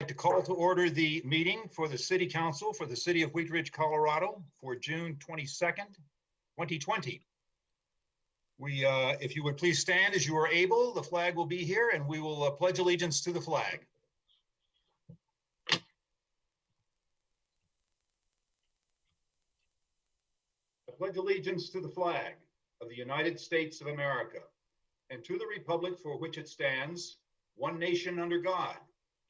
To call to order the meeting for the City Council for the City of Wheat Ridge, Colorado for June 22nd, 2020. If you would please stand as you are able, the flag will be here and we will pledge allegiance to the flag. I pledge allegiance to the flag of the United States of America and to the republic for which it stands, one nation under God,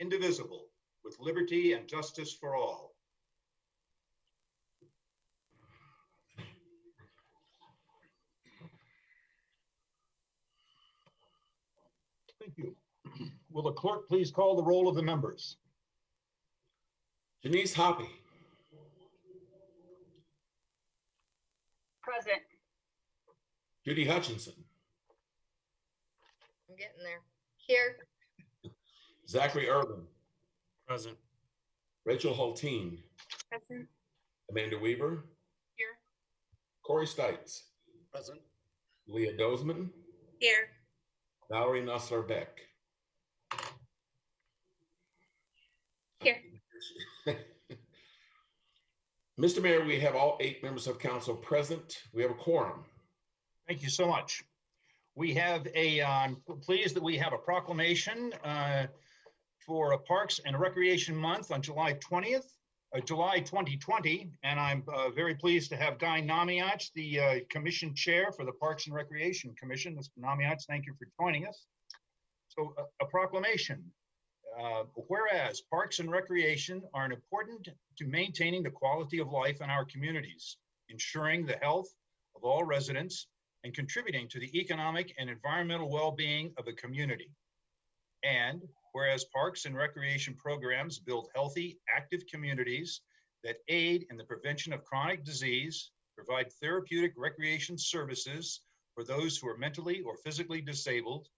indivisible, with liberty and justice for all. Thank you. Will the clerk please call the roll of the members? Janice Hoppy. Present. Judy Hutchinson. I'm getting there. Here. Zachary Urban. Present. Rachel Hulteen. Present. Amanda Weaver. Here. Corey Stites. Present. Leah Dozeman. Here. Valerie Nussler-Beck. Here. Mr. Mayor, we have all 8 members of council present. We have a quorum. Thank you so much. We have I'm pleased that we have a proclamation for a Parks and Recreation Month on July 20th, July 2020. And I'm very pleased to have Guy Namiach, the Commission Chair for the Parks and Recreation Commission. Mr. Namiach, thank you for joining us. So a proclamation. Whereas Parks and Recreation are important to maintaining the quality of life in our communities, ensuring the health of all residents, and contributing to the economic and environmental well-being of the community. And whereas Parks and Recreation programs build healthy, active communities that aid in the prevention of chronic disease, provide therapeutic recreation services for those who are mentally or physically disabled,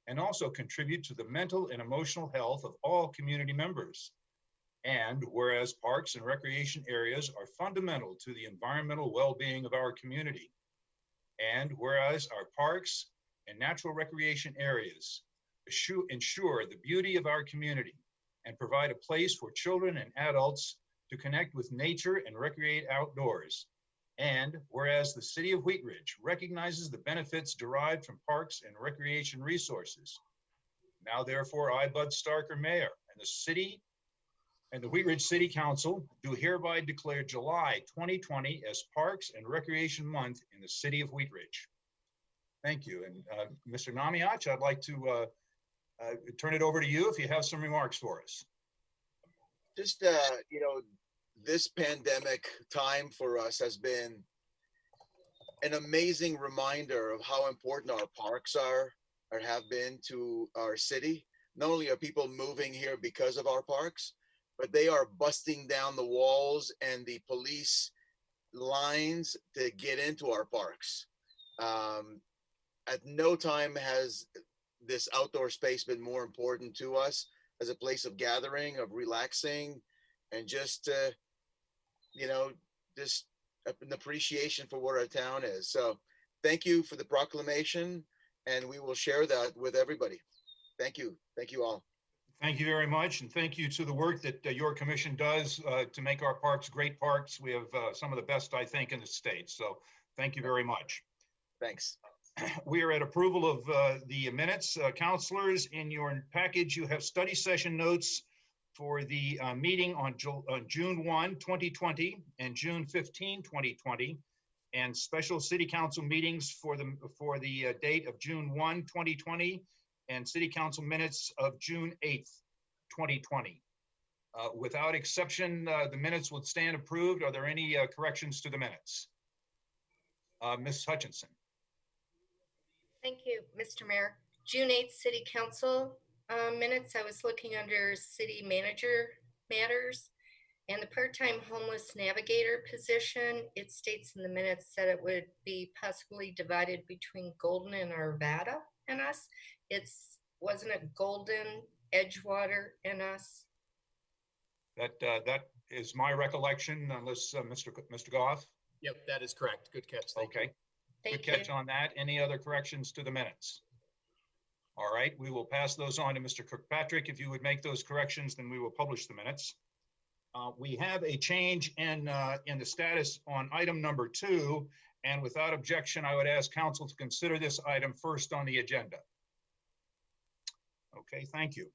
and also contribute to the mental and emotional health of all community members. And whereas parks and recreation areas are fundamental to the environmental well-being of our community. And whereas our parks and natural recreation areas ensure the beauty of our community and provide a place for children and adults to connect with nature and recreate outdoors. And whereas the City of Wheat Ridge recognizes the benefits derived from parks and recreation resources. Now therefore, I, Bud Starker, Mayor, and the City and the Wheat Ridge City Council do hereby declare July 2020 as Parks and Recreation Month in the City of Wheat Ridge. Thank you. And Mr. Namiach, I'd like to turn it over to you if you have some remarks for us. Just, this pandemic time for us has been an amazing reminder of how important our parks are or have been to our city. Not only are people moving here because of our parks, but they are busting down the walls and the police lines to get into our parks. At no time has this outdoor space been more important to us as a place of gathering, of relaxing, and just, just an appreciation for what our town is. So thank you for the proclamation, and we will share that with everybody. Thank you. Thank you all. Thank you very much, and thank you to the work that your commission does to make our parks great parks. We have some of the best, I think, in the state. So thank you very much. Thanks. We are at approval of the minutes. Counselors, in your package, you have study session notes for the meeting on June 1, 2020 and June 15, 2020, and special city council meetings for the date of June 1, 2020, and city council minutes of June 8th, 2020. Without exception, the minutes would stand approved. Are there any corrections to the minutes? Ms. Hutchinson. Thank you, Mr. Mayor. June 8th City Council minutes, I was looking under City Manager Matters and the part-time homeless navigator position. It states in the minutes that it would be possibly divided between Golden and Arvada and us. Wasn't it Golden, Edgewater, and us? That is my recollection, unless Mr. Goff. Yep, that is correct. Good catch. Thank you. Okay. Good catch on that. Any other corrections to the minutes? All right, we will pass those on to Mr. Kirkpatrick. If you would make those corrections, then we will publish the minutes. We have a change in the status on item number 2, and without objection, I would ask council to consider this item first on the agenda. Okay, thank you.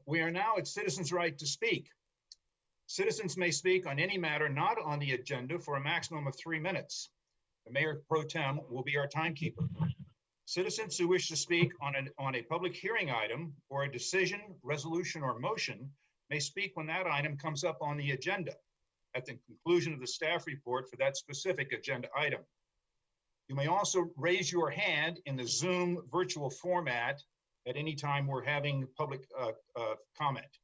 We are now at citizens' right to speak. Citizens may speak on any matter not on the agenda for a maximum of 3 minutes. The Mayor Pro Tem will be our timekeeper. Citizens who wish to speak on a public hearing item or a decision, resolution, or motion may speak when that item comes up on the agenda at the conclusion of the staff report for that specific agenda item. You may also raise your hand in the Zoom virtual format at any time we're having public comment.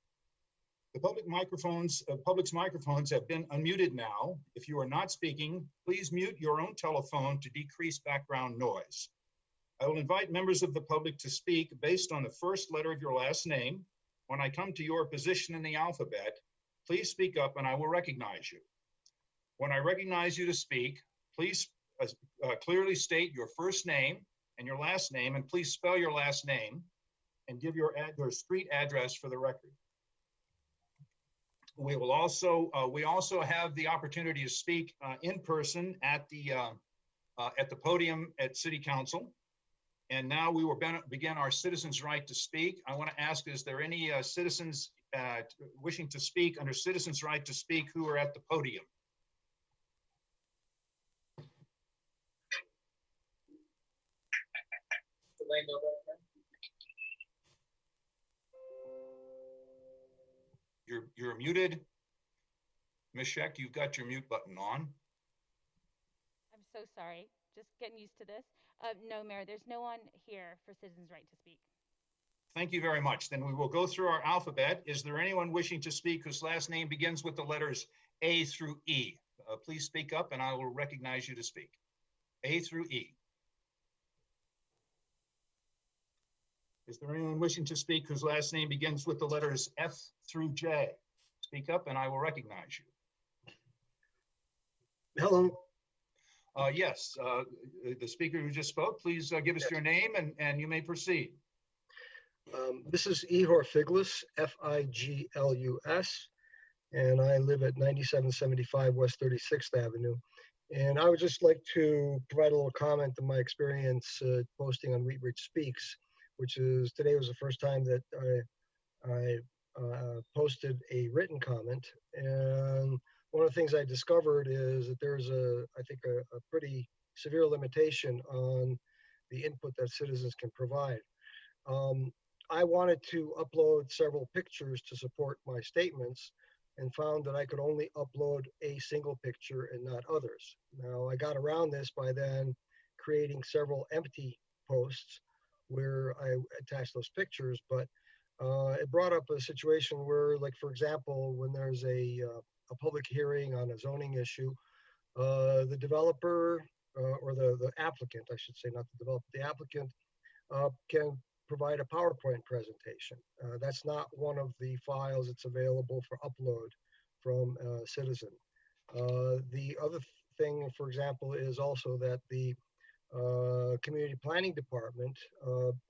The public's microphones have been unmuted now. If you are not speaking, please mute your own telephone to decrease background noise. I will invite members of the public to speak based on the first letter of your last name. When I come to your position in the alphabet, please speak up and I will recognize you. When I recognize you to speak, please clearly state your first name and your last name, and please spell your last name and give your street address for the record. We also have the opportunity to speak in person at the podium at City Council. And now we will begin our citizens' right to speak. I want to ask, is there any citizens wishing to speak under citizens' right to speak who are at the podium? You're muted. Ms. Scheck, you've got your mute button on. I'm so sorry. Just getting used to this. No, Mayor, there's no one here for citizens' right to speak. Thank you very much. Then we will go through our alphabet. Is there anyone wishing to speak whose last name begins with the letters A through E? Please speak up and I will recognize you to speak. A through E. Is there anyone wishing to speak whose last name begins with the letters F through J? Speak up and I will recognize you. Hello. Yes, the speaker who just spoke, please give us your name and you may proceed. This is Ihor Figlus, F-I-G-L-U-S, and I live at 9775 West 36th Avenue. And I would just like to provide a little comment on my experience posting on Wheatridge Speaks, which is today was the first time that I posted a written comment. And one of the things I discovered is that there's I think a pretty severe limitation on the input that citizens can provide. I wanted to upload several pictures to support my statements and found that I could only upload a single picture and not others. Now I got around this by then creating several empty posts where I attached those pictures, but it brought up a situation where, like, for example, when there's a public hearing on a zoning issue, the developer or the applicant, I should say, not the developer, the applicant can provide a PowerPoint presentation. That's not one of the files that's available for upload from a citizen. The other thing, for example, is also that the community planning department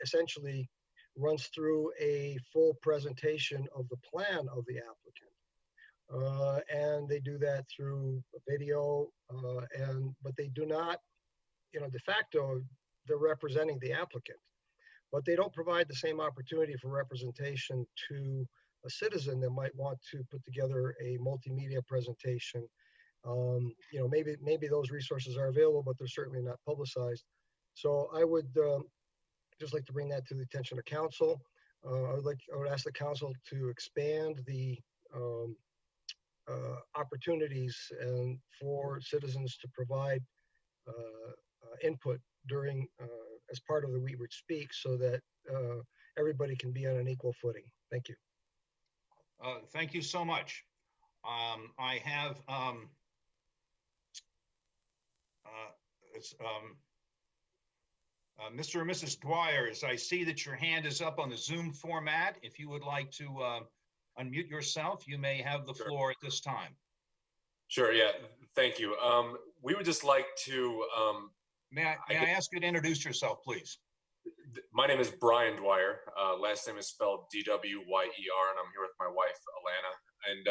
essentially runs through a full presentation of the plan of the applicant. And they do that through video, but they do not, de facto, they're representing the applicant. But they don't provide the same opportunity for representation to a citizen that might want to put together a multimedia presentation. Maybe those resources are available, but they're certainly not publicized. So I would just like to bring that to the attention of council. I would ask the council to expand the opportunities and for citizens to provide input during as part of the Wheatridge Speaks, so that everybody can be on an equal footing. Thank you. Thank you so much. I have Mr. and Mrs. Dwyers, I see that your hand is up on the Zoom format. If you would like to unmute yourself, you may have the floor at this time. Sure, yeah, thank you. We would just like to... May I ask you to introduce yourself, please? My name is Brian Dwyer. Last name is spelled D-W-Y-E-R, and I'm here with my wife, Alana. And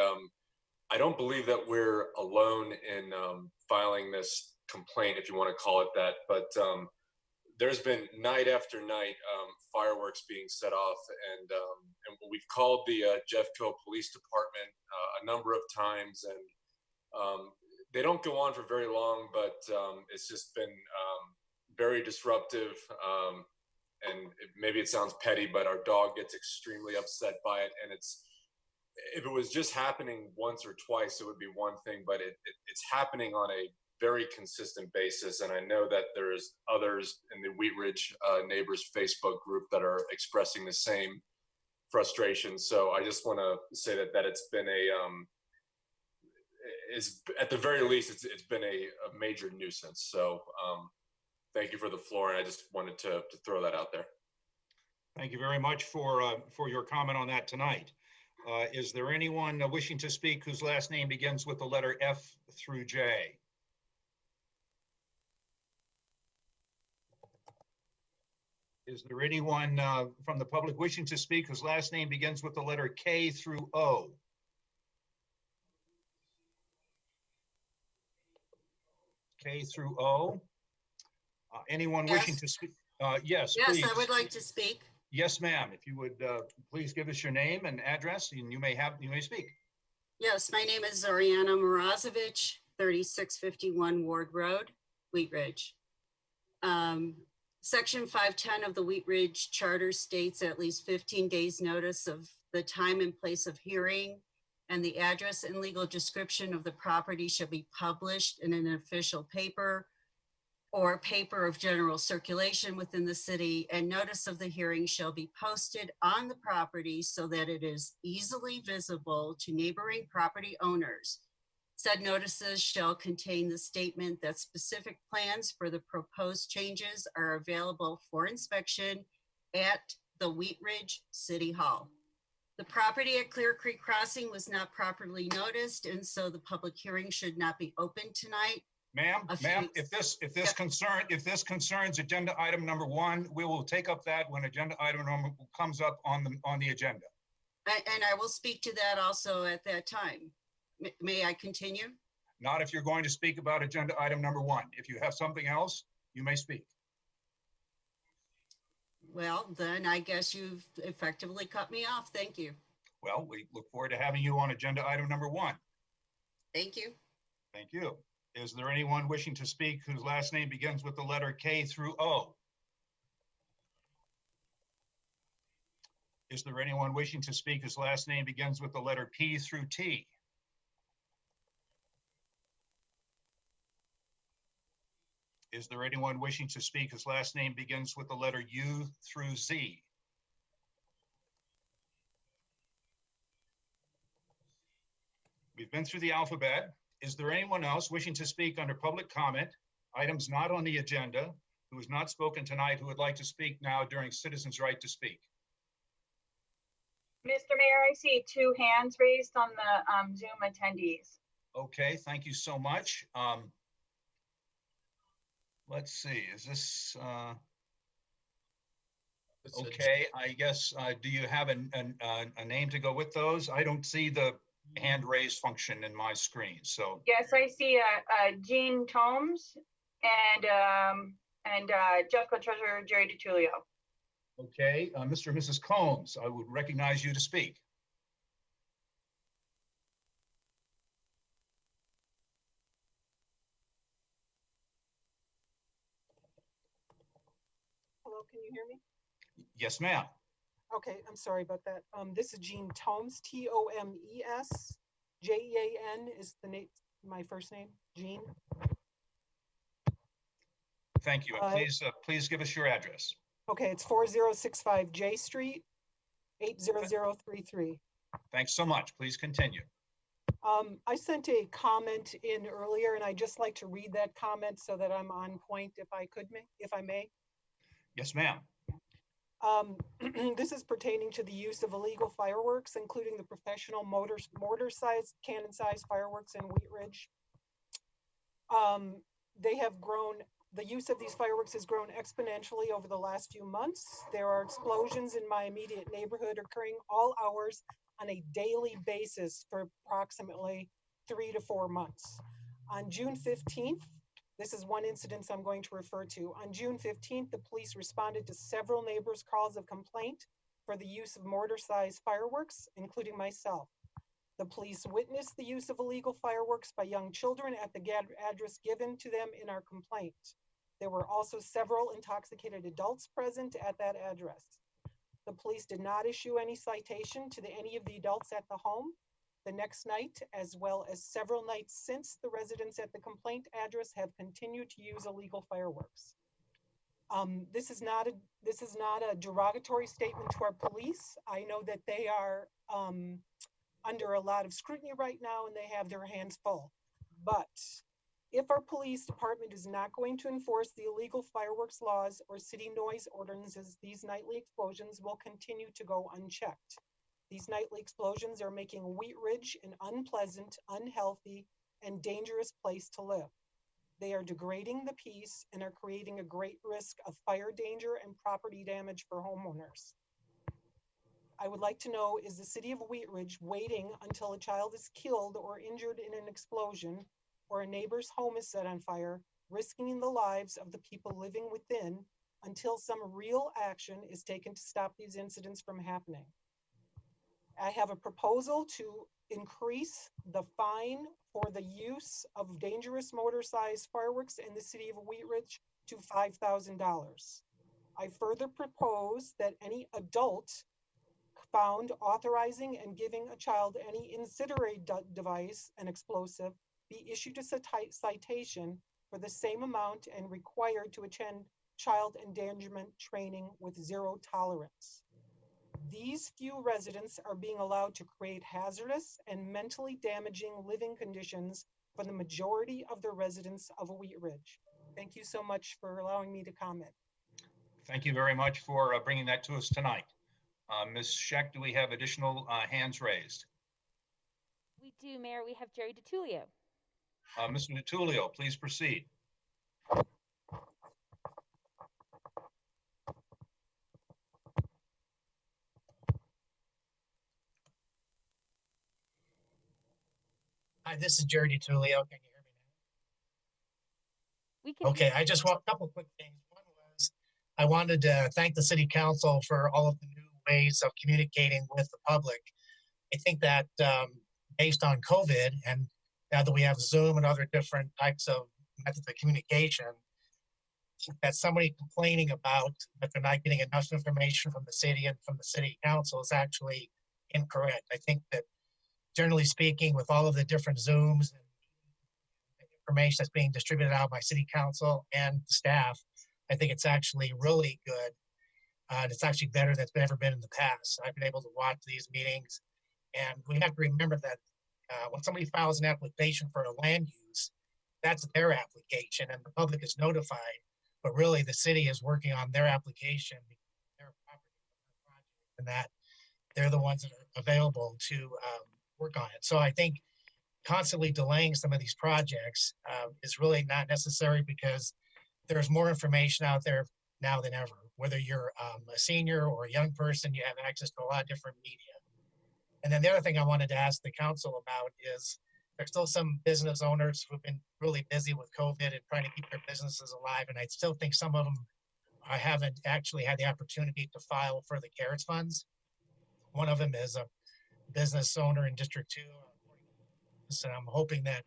I don't believe that we're alone in filing this complaint, if you want to call it that. But there's been night after night fireworks being set off, and we've called the Jeffco Police Department a number of times, and they don't go on for very long, but it's just been very disruptive. And maybe it sounds petty, but our dog gets extremely upset by it. And if it was just happening once or twice, it would be one thing, but it's happening on a very consistent basis. And I know that there's others in the Wheat Ridge Neighbors Facebook group that are expressing the same frustration. So I just want to say that it's been is at the very least, it's been a major nuisance. So thank you for the floor, and I just wanted to throw that out there. Thank you very much for your comment on that tonight. Is there anyone wishing to speak whose last name begins with the letter F through J? Is there anyone from the public wishing to speak whose last name begins with the letter K through O? K through O. Anyone wishing to speak? Yes, Yes, please. I would like to speak. Yes, ma'am. If you would please give us your name and address, and you may speak. Yes, my name is Zoriana Morozovich, 3651 Ward Road, Wheat Ridge. Section 510 of the Wheat Ridge Charter states at least 15 days notice of the time and place of hearing, and the address and legal description of the property shall be published in an official paper or paper of general circulation within the city, and notice of the hearing shall be posted on the property so that it is easily visible to neighboring property owners. Said notices shall contain the statement that specific plans for the proposed changes are available for inspection at the Wheat Ridge City Hall. The property at Clear Creek Crossing was not properly noticed, and so the public hearing should not be open tonight. Ma'am, if this concerns agenda item number 1, we will take up that when agenda item number comes up on the agenda. And I will speak to that also at that time. May I continue? Not if you're going to speak about agenda item number 1. If you have something else, you may speak. Well, then I guess you've effectively cut me off. Thank you. Well, we look forward to having you on agenda item number 1. Thank you. Thank you. Is there anyone wishing to speak whose last name begins with the letter K through O? Is there anyone wishing to speak whose last name begins with the letter P through T? Is there anyone wishing to speak whose last name begins with the letter U through Z? We've been through the alphabet. Is there anyone else wishing to speak under public comment, items not on the agenda, who has not spoken tonight, who would like to speak now during citizens' right to speak? Mr. Mayor, I see 2 hands raised on the Zoom attendees. Okay, thank you so much. Let's see, is this, okay, I guess, do you have a name to go with those? I don't see the hand raise function in my screen, so. Yes, I see Jean Tomes and Jeffco Treasurer Jerry DiTullio. Okay, Mr. and Mrs. Combs, I would recognize you to speak. Hello, can you hear me? Yes, ma'am. Okay, I'm sorry about that. This is Jean Tomes, Tomes. Jean is the name, my first name, Jean. Thank you. And please give us your address. Okay, it's 4065 J Street, 80033. Thanks so much. Please continue. I sent a comment in earlier, and I'd just like to read that comment so that I'm on point if I may. Yes, ma'am. This is pertaining to the use of illegal fireworks, including the professional mortar-sized, cannon-sized fireworks in Wheat Ridge. They have grown The use of these fireworks has grown exponentially over the last few months. There are explosions in my immediate neighborhood occurring all hours on a daily basis for approximately 3 to 4 months. On June 15th, this is one incident I'm going to refer to. On June 15th, the police responded to several neighbors' calls of complaint for the use of mortar-sized fireworks, including myself. The police witnessed the use of illegal fireworks by young children at the address given to them in our complaint. There were also several intoxicated adults present at that address. The police did not issue any citation to any of the adults at the home. The next night, as well as several nights since, the residents at the complaint address have continued to use illegal fireworks. This is not a derogatory statement to our police. I know that they are under a lot of scrutiny right now and they have their hands full. But if our police department is not going to enforce the illegal fireworks laws or city noise ordinances, these nightly explosions will continue to go unchecked. These nightly explosions are making Wheat Ridge an unpleasant, unhealthy, and dangerous place to live. They are degrading the peace and are creating a great risk of fire danger and property damage for homeowners. I would like to know, is the city of Wheat Ridge waiting until a child is killed or injured in an explosion or a neighbor's home is set on fire, risking the lives of the people living within until some real action is taken to stop these incidents from happening? I have a proposal to increase the fine for the use of dangerous motor-sized fireworks in the city of Wheat Ridge to $5,000. I further propose that any adult found authorizing and giving a child any incendiary device, an explosive, be issued a citation for the same amount and required to attend child endangerment training with zero tolerance. These few residents are being allowed to create hazardous and mentally damaging living conditions for the majority of the residents of Wheat Ridge. Thank you so much for allowing me to comment. Thank you very much for bringing that to us tonight. Ms. Scheck, do we have additional hands raised? We do, Mayor. We have Jerry DiTullio. Mr. DiTullio, please proceed. Hi, this is Jerry DiTullio. Can you hear me now? We can. Okay, I just want a couple quick things. One was I wanted to thank the city council for all of the new ways of communicating with the public. I think that based on COVID and now that we have Zoom and other different types of methods of communication, that somebody complaining about that they're not getting enough information from the city and from the city council is actually incorrect. I think that generally speaking, with all of the different Zooms and information that's being distributed out by city council and staff, I think it's actually really good. And it's actually better than it's ever been in the past. I've been able to watch these meetings, and we have to remember that when somebody files an application for a land use, that's their application and the public is notified, but really the city is working on their application, their property, and that they're the ones that are available to work on it. So I think constantly delaying some of these projects is really not necessary because there's more information out there now than ever. Whether you're a senior or a young person, you have access to a lot of different media. And then the other thing I wanted to ask the council about is there's still some business owners who've been really busy with COVID and trying to keep their businesses alive. And I still think some of them haven't actually had the opportunity to file for the CARES funds. One of them is a business owner in District 2. So I'm hoping that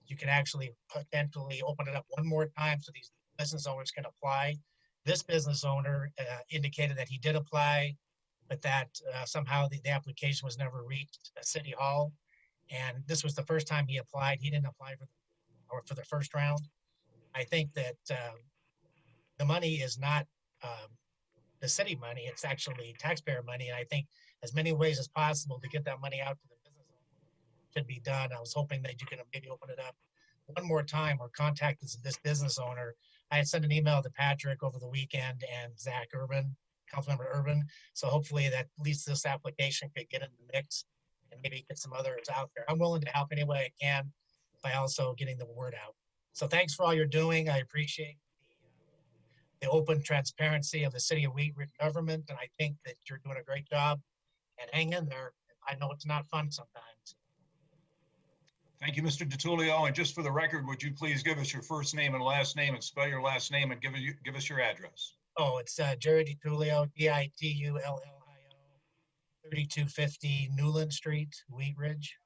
you can actually potentially open it up one more time so these business owners can apply. This business owner indicated that he did apply, but that somehow the application was never reached at City Hall. And this was the first time he applied. He didn't apply for the first round. I think that the money is not the city money, it's actually taxpayer money. And I think as many ways as possible to get that money out to the business owner should be done. I was hoping that you can maybe open it up one more time or contact this business owner. I had sent an email to Patrick over the weekend and Zach Urban, Councilmember Urban. So hopefully that at least this application could get in the mix and maybe get some others out there. I'm willing to help any way I can by also getting the word out. So thanks for all you're doing. I appreciate the open transparency of the city of Wheat Ridge government. And I think that you're doing a great job, and hang in there. I know it's not fun sometimes. Thank you, Mr. DiTullio. And just for the record, would you please give us your first name and last name and spell your last name and give us your address? Oh, it's Jerry DiTullio, DiTullio, 3250 Newland Street, Wheat Ridge.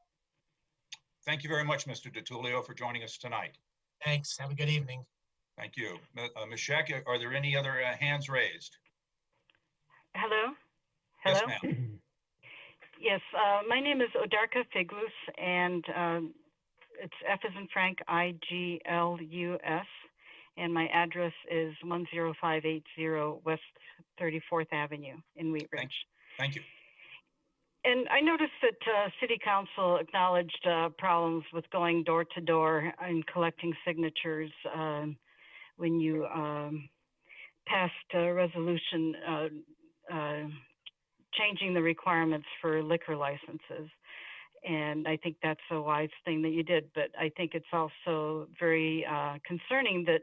Thank you very much, Mr. DiTullio, for joining us tonight. Thanks. Have a good evening. Thank you. Ms. Scheck, are there any other hands raised? Hello? Yes, Hello? ma'am. Yes, my name is Odarka Figlus, and it's F as in Frank, IGLUS, and my address is 10580 West 34th Avenue in Wheat Ridge. Thank you. And I noticed that City Council acknowledged problems with going door to door and collecting signatures when you passed a resolution changing the requirements for liquor licenses. And I think that's a wise thing that you did, but I think it's also very concerning that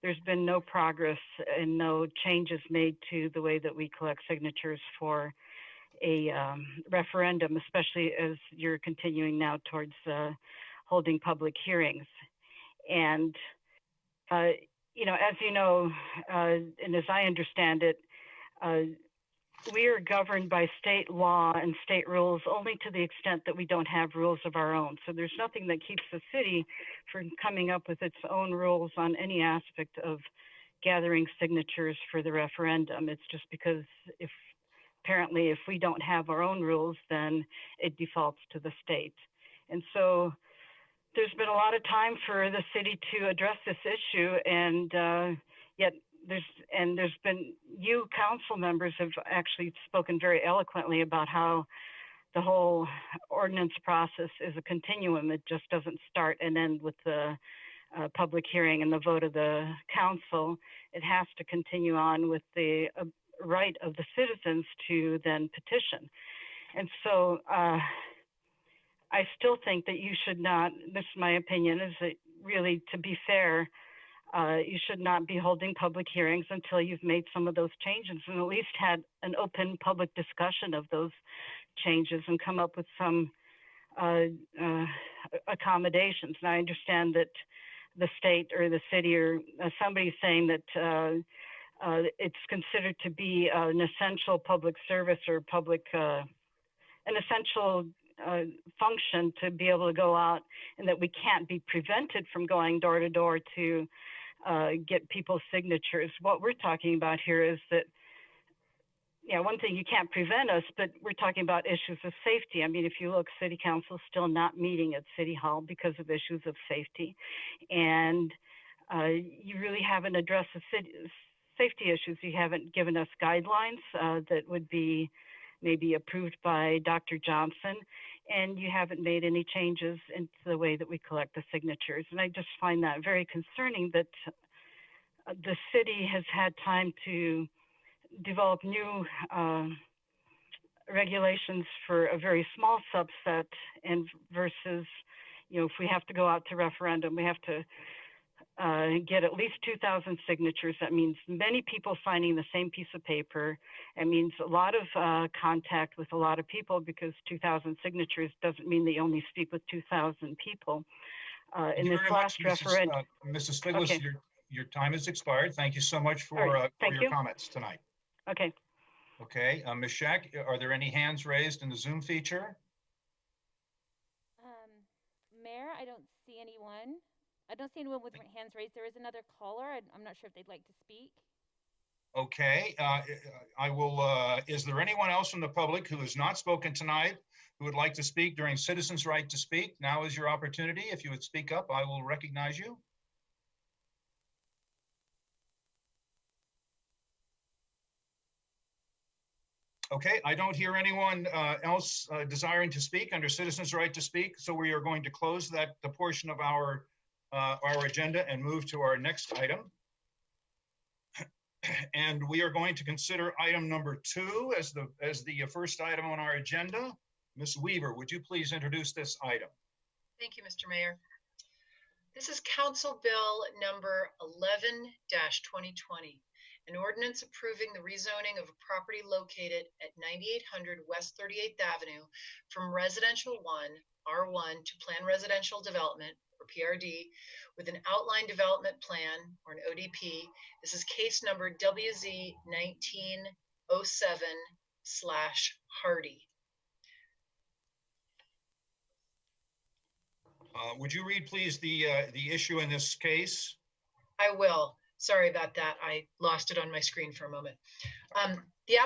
there's been no progress and no changes made to the way that we collect signatures for a referendum, especially as you're continuing now towards holding public hearings. And, you know, as you know, and as I understand it, we are governed by state law and state rules only to the extent that we don't have rules of our own. So there's nothing that keeps the city from coming up with its own rules on any aspect of gathering signatures for the referendum. It's just because apparently if we don't have our own rules, then it defaults to the state. And so there's been a lot of time for the city to address this issue, and yet there's been, you council members have actually spoken very eloquently about how the whole ordinance process is a continuum. It just doesn't start and end with the public hearing and the vote of the council. It has to continue on with the right of the citizens to then petition. And so I still think that you should not, this is my opinion, is that really, to be fair, you should not be holding public hearings until you've made some of those changes and at least had an open public discussion of those changes and come up with some accommodations. And I understand that the state or the city or somebody's saying that it's considered to be an essential public service or public, an essential function to be able to go out, and that we can't be prevented from going door to door to get people's signatures. What we're talking about here is that, yeah, one thing, you can't prevent us, but we're talking about issues of safety. I mean, if you look, City Council is still not meeting at City Hall because of issues of safety. And you really haven't addressed the safety issues. You haven't given us guidelines that would be maybe approved by Dr. Johnson, and you haven't made any changes into the way that we collect the signatures. And I just find that very concerning that the city has had time to develop new regulations for a very small subset, and versus, you know, if we have to go out to referendum, we have to get at least 2,000 signatures. That means many people signing the same piece of paper. It means a lot of contact with a lot of people, because 2,000 signatures doesn't mean that you only speak with 2,000 people. In this last referendum. Mrs. Figlus, Okay. your time has expired. Thank you so much for, All right. for Thank your you. comments tonight. Okay. Okay, Ms. Scheck, are there any hands raised in the Zoom feature? Mayor, I don't see anyone. I don't see anyone with hands raised. There is another caller. I'm not sure if they'd like to speak. Okay, I will, is there anyone else from the public who has not spoken tonight who would like to speak during Citizens' Right to Speak? Now is your opportunity. If you would speak up, I will recognize you. Okay, I don't hear anyone else desiring to speak under Citizens' Right to Speak, so we are going to close the portion of our agenda and move to our next item. And we are going to consider item number 2 as the first item on our agenda. Ms. Weaver, would you please introduce this item? Thank you, Mr. Mayor. This is Council Bill number 11-2020, An ordinance approving the rezoning of a property located at 9800 West 38th Avenue from residential 1, R1 to planned residential development, or PRD, with an outline development plan, or an ODP. This is case number WZ 1907/Hardy. Would you read, please, the issue in this case? I will. Sorry about that. I lost it on my screen for a moment. The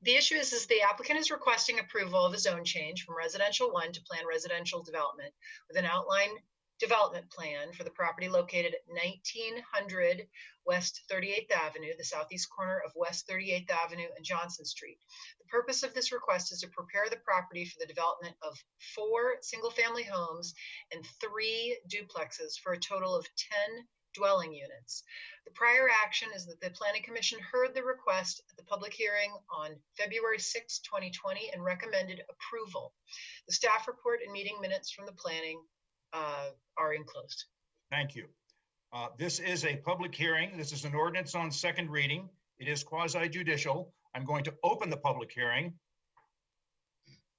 issue is the applicant is requesting approval of a zone change from residential 1 to planned residential development with an outline development plan for the property located at 1900 West 38th Avenue, the southeast corner of West 38th Avenue and Johnson Street. The purpose of this request is to prepare the property for the development of 4 single-family homes and 3 duplexes for a total of 10 dwelling units. The prior action is that the Planning Commission heard the request at the public hearing on February 6, 2020 and recommended approval. The staff report and meeting minutes from the planning are enclosed. Thank you. This is a public hearing. This is an ordinance on second reading. It is quasi judicial. I'm going to open the public hearing.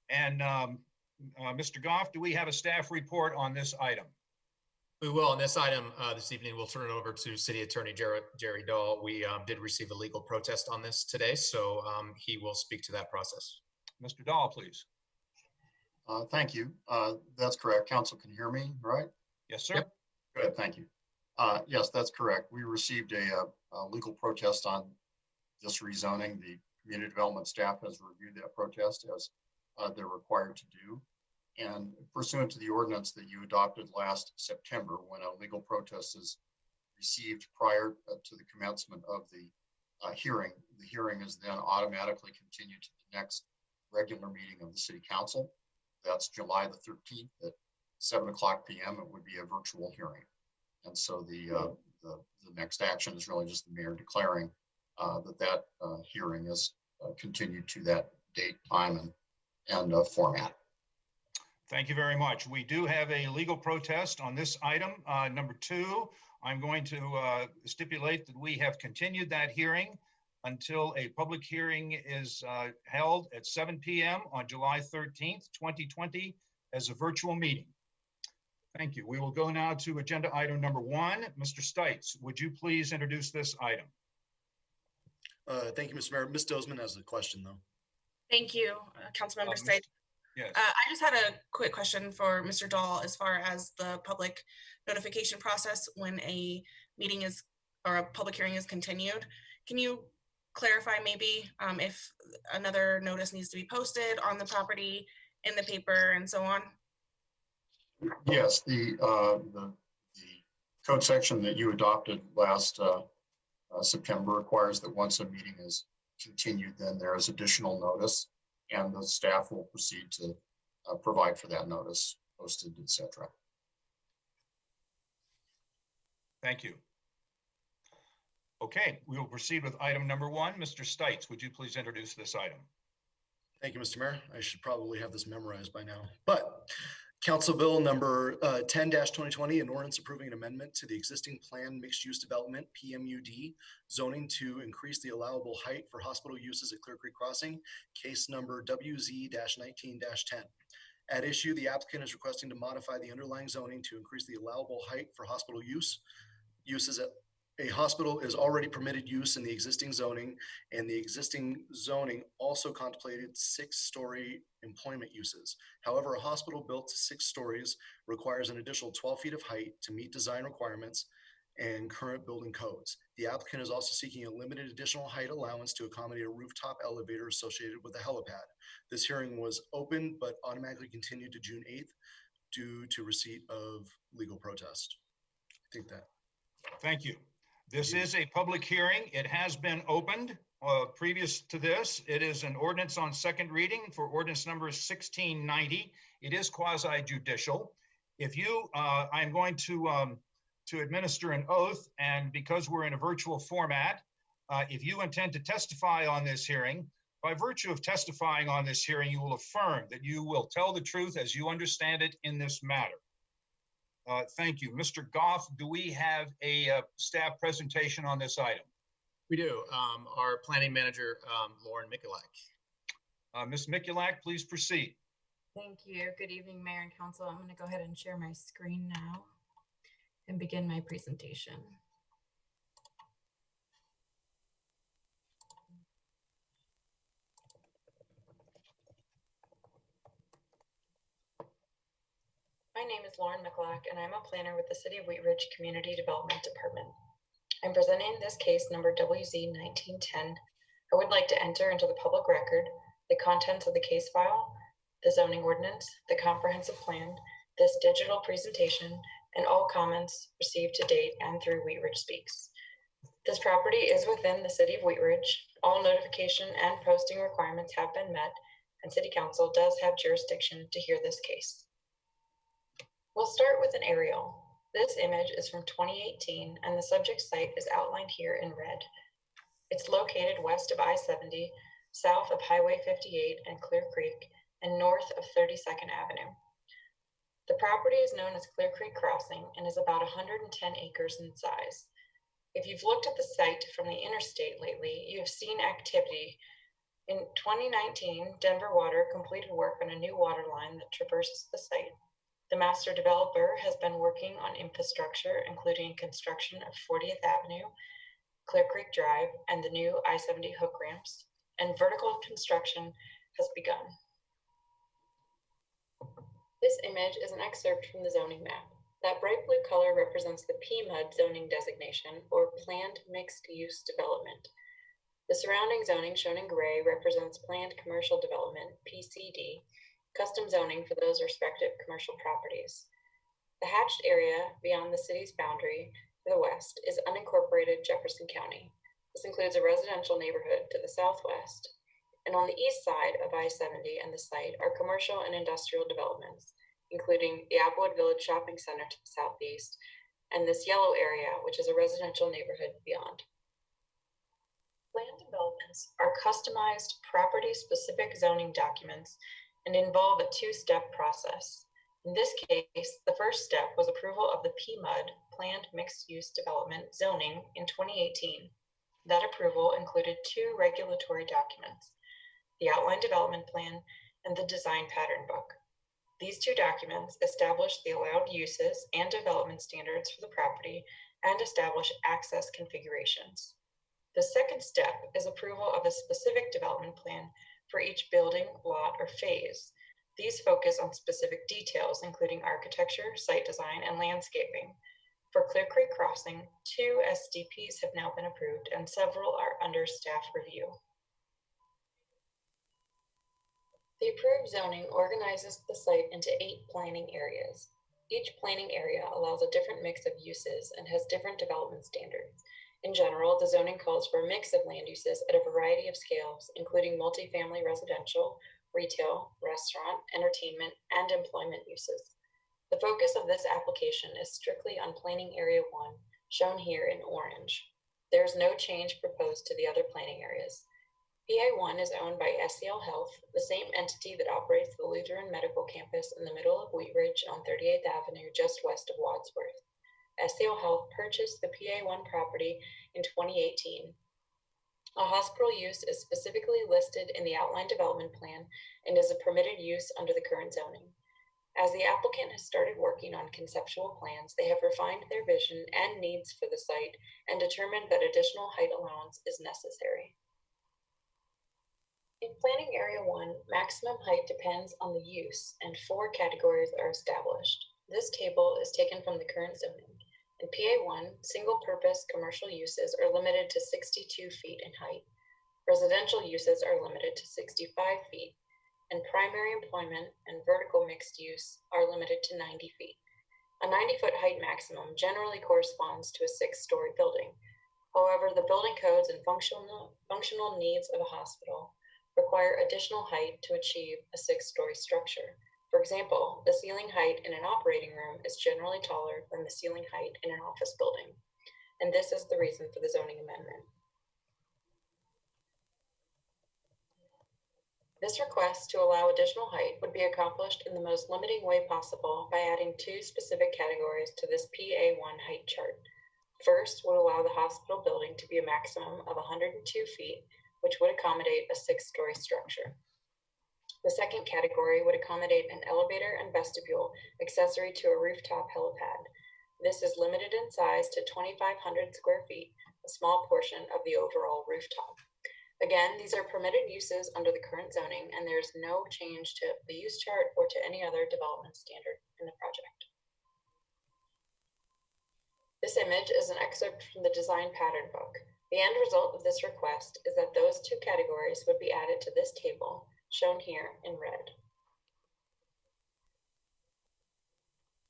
And Mr. Goff, do we have a staff report on this item? We will. On this item this evening, we'll turn it over to City Attorney Jerry Dahl. We did receive a legal protest on this today, so he will speak to that process. Mr. Dahl, please. Thank you. That's correct. Council can hear me, right? Yes, sir. Yep. Good, thank you. Yes, that's correct. We received a legal protest on this rezoning. The community development staff has reviewed that protest as they're required to do. And pursuant to the ordinance that you adopted last September, when a legal protest is received prior to the commencement of the hearing is then automatically continued to the next regular meeting of the City Council. That's July the 13th at 7:00 p.m. It would be a virtual hearing. And so the next action is really just the mayor declaring that hearing is continued to that date, time, and format. Thank you very much. We do have a legal protest on this item. Number 2, I'm going to stipulate that we have continued that hearing until a public hearing is held at 7 p.m. on July 13th, 2020 as a virtual meeting. Thank you. We will go now to agenda item number 1. Mr. Stites, would you please introduce this item? Thank you, Mr. Mayor. Ms. Dozman has a question, though. Thank you, Councilmember Stites. Yes. I just had a quick question for Mr. Dahl as far as the public notification process when a meeting is or a public hearing is continued. Can you clarify maybe if another notice needs to be posted on the property, in the paper, and so on? Yes, the code section that you adopted last September requires that once a meeting is continued, then there is additional notice, and the staff will proceed to provide for that notice, posted, etc. Thank you. Okay, we will proceed with item number 1. Mr. Stites, would you please introduce this item? Thank you, Mr. Mayor. I should probably have this memorized by now, but Council Bill number 10-2020, an ordinance approving an amendment to the existing planned mixed-use development, PMUD, zoning to increase the allowable height for hospital uses at Clear Creek Crossing, case number WZ-19-10. At issue, the applicant is requesting to modify the underlying zoning to increase the allowable height for hospital uses at a hospital is already permitted use in the existing zoning, and the existing zoning also contemplated 6-story employment uses. However, a hospital built to 6 stories requires an additional 12 feet of height to meet design requirements and current building codes. The applicant is also seeking a limited additional height allowance to accommodate a rooftop elevator associated with the helipad. This hearing was open but automatically continued to June 8th due to receipt of legal protest. I think that. Thank you. This is a public hearing. It has been opened previous to this. It is an ordinance on second reading for ordinance number 1690. It is quasi judicial. If you, I'm going to administer an oath, and because we're in a virtual format, if you intend to testify on this hearing, by virtue of testifying on this hearing, you will affirm that you will tell the truth as you understand it in this matter. Thank you. Mr. Goff, do we have a staff presentation on this item? We do. Our planning manager, Lauren Mikulak. Ms. Mikulak, please proceed. Thank you. Good evening, Mayor and Council. I'm going to go ahead and share my screen now and begin my presentation. My name is Lauren Mikulak, and I'm a planner with the City of Wheat Ridge Community Development Department. I'm presenting this case number WZ 1910. I would like to enter into the public record the contents of the case file, the zoning ordinance, the comprehensive plan, this digital presentation, and all comments received to date and through Wheat Ridge Speaks. This property is within the City of Wheat Ridge. All notification and posting requirements have been met, and City Council does have jurisdiction to hear this case. We'll start with an aerial. This image is from 2018, and the subject site is outlined here in red. It's located west of I-70, south of Highway 58 and Clear Creek, and north of 32nd Avenue. The property is known as Clear Creek Crossing and is about 110 acres in size. If you've looked at the site from the interstate lately, you have seen activity. In 2019, Denver Water completed work on a new water line that traverses the site. The master developer has been working on infrastructure, including construction of 40th Avenue, Clear Creek Drive, and the new I-70 hook ramps, and vertical construction has begun. This image is an excerpt from the zoning map. That bright blue color represents the PMUD zoning designation, or Planned Mixed Use Development. The surrounding zoning, shown in gray, represents Planned Commercial Development, PCD, custom zoning for those respective commercial properties. The hatched area beyond the city's boundary to the west is unincorporated Jefferson County. This includes a residential neighborhood to the southwest. And on the east side of I-70 and the site are commercial and industrial developments, including the Applewood Village Shopping Center to the southeast, and this yellow area, which is a residential neighborhood beyond. Land developments are customized property-specific zoning documents and involve a two-step process. In this case, the first step was approval of the PMUD, Planned Mixed-Use Development zoning, in 2018. That approval included two regulatory documents, the Outline Development Plan and the Design Pattern Book. These two documents establish the allowed uses and development standards for the property and establish access configurations. The second step is approval of a specific development plan for each building, lot, or phase. These focus on specific details, including architecture, site design, and landscaping. For Clear Creek Crossing, 2 SDPs have now been approved and several are under staff review. The approved zoning organizes the site into 8 planning areas. Each planning area allows a different mix of uses and has different development standards. In general, the zoning calls for a mix of land uses at a variety of scales, including multifamily residential, retail, restaurant, entertainment, and employment uses. The focus of this application is strictly on Planning Area 1, shown here in orange. There is no change proposed to the other planning areas. PA1 is owned by SEL Health, the same entity that operates the Lutheran Medical Campus in the middle of Wheat Ridge on 38th Avenue, just west of Wadsworth. SEL Health purchased the PA1 property in 2018. A hospital use is specifically listed in the Outline Development Plan and is a permitted use under the current zoning. As the applicant has started working on conceptual plans, they have refined their vision and needs for the site and determined that additional height allowance is necessary. In Planning Area 1, maximum height depends on the use, and 4 categories are established. This table is taken from the current zoning. In PA1, single-purpose commercial uses are limited to 62 feet in height. Residential uses are limited to 65 feet, and primary employment and vertical mixed use are limited to 90 feet. A 90-foot height maximum generally corresponds to a 6-story building. However, the building codes and functional needs of a hospital require additional height to achieve a 6-story structure. For example, the ceiling height in an operating room is generally taller than the ceiling height in an office building, and this is the reason for the zoning amendment. This request to allow additional height would be accomplished in the most limiting way possible by adding 2 specific categories to this PA1 height chart. First would allow the hospital building to be a maximum of 102 feet, which would accommodate a 6-story structure. The second category would accommodate an elevator and vestibule accessory to a rooftop helipad. This is limited in size to 2,500 square feet, a small portion of the overall rooftop. Again, these are permitted uses under the current zoning, and there's no change to the use chart or to any other development standard in the project. This image is an excerpt from the design pattern book. The end result of this request is that those 2 categories would be added to this table, shown here in red.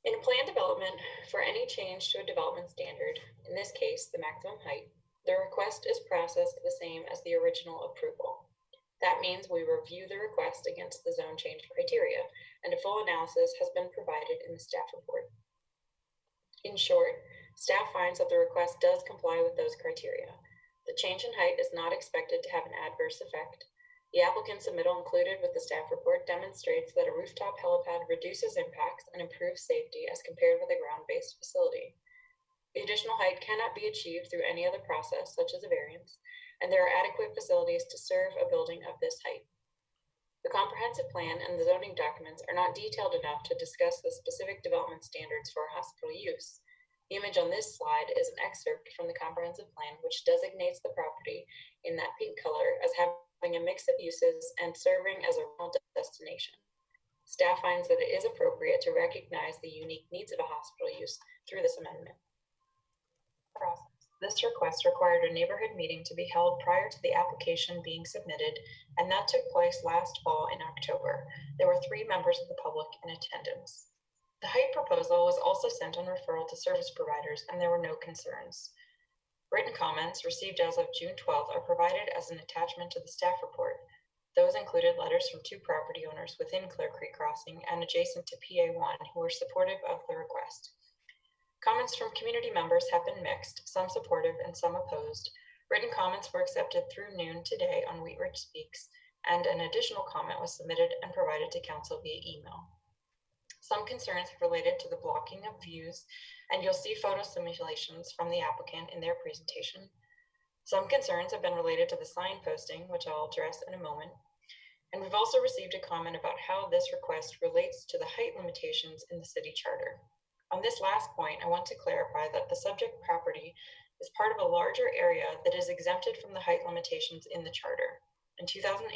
In a plan development, for any change to a development standard, in this case, the maximum height, the request is processed the same as the original approval. That means we review the request against the zone change criteria, and a full analysis has been provided in the staff report. In short, staff finds that the request does comply with those criteria. The change in height is not expected to have an adverse effect. The applicant's submittal included with the staff report demonstrates that a rooftop helipad reduces impacts and improves safety as compared with a ground-based facility. The additional height cannot be achieved through any other process, such as a variance, and there are adequate facilities to serve a building of this height. The comprehensive plan and the zoning documents are not detailed enough to discuss the specific development standards for hospital use. The image on this slide is an excerpt from the comprehensive plan, which designates the property in that pink color as having a mix of uses and serving as a rental destination. Staff finds that it is appropriate to recognize the unique needs of a hospital use through this amendment. This request required a neighborhood meeting to be held prior to the application being submitted, and that took place last fall in October. There were 3 members of the public in attendance. The height proposal was also sent on referral to service providers, and there were no concerns. Written comments received as of June 12th are provided as an attachment to the staff report. Those included letters from 2 property owners within Clear Creek Crossing and adjacent to PA1 who were supportive of the request. Comments from community members have been mixed, some supportive and some opposed. Written comments were accepted through noon today on Wheat Ridge Speaks, and an additional comment was submitted and provided to council via email. Some concerns have related to the blocking of views, and you'll see photo simulations from the applicant in their presentation. Some concerns have been related to the sign posting, which I'll address in a moment. And we've also received a comment about how this request relates to the height limitations in the city charter. On this last point, I want to clarify that the subject property is part of a larger area that is exempted from the height limitations in the charter. In 2008,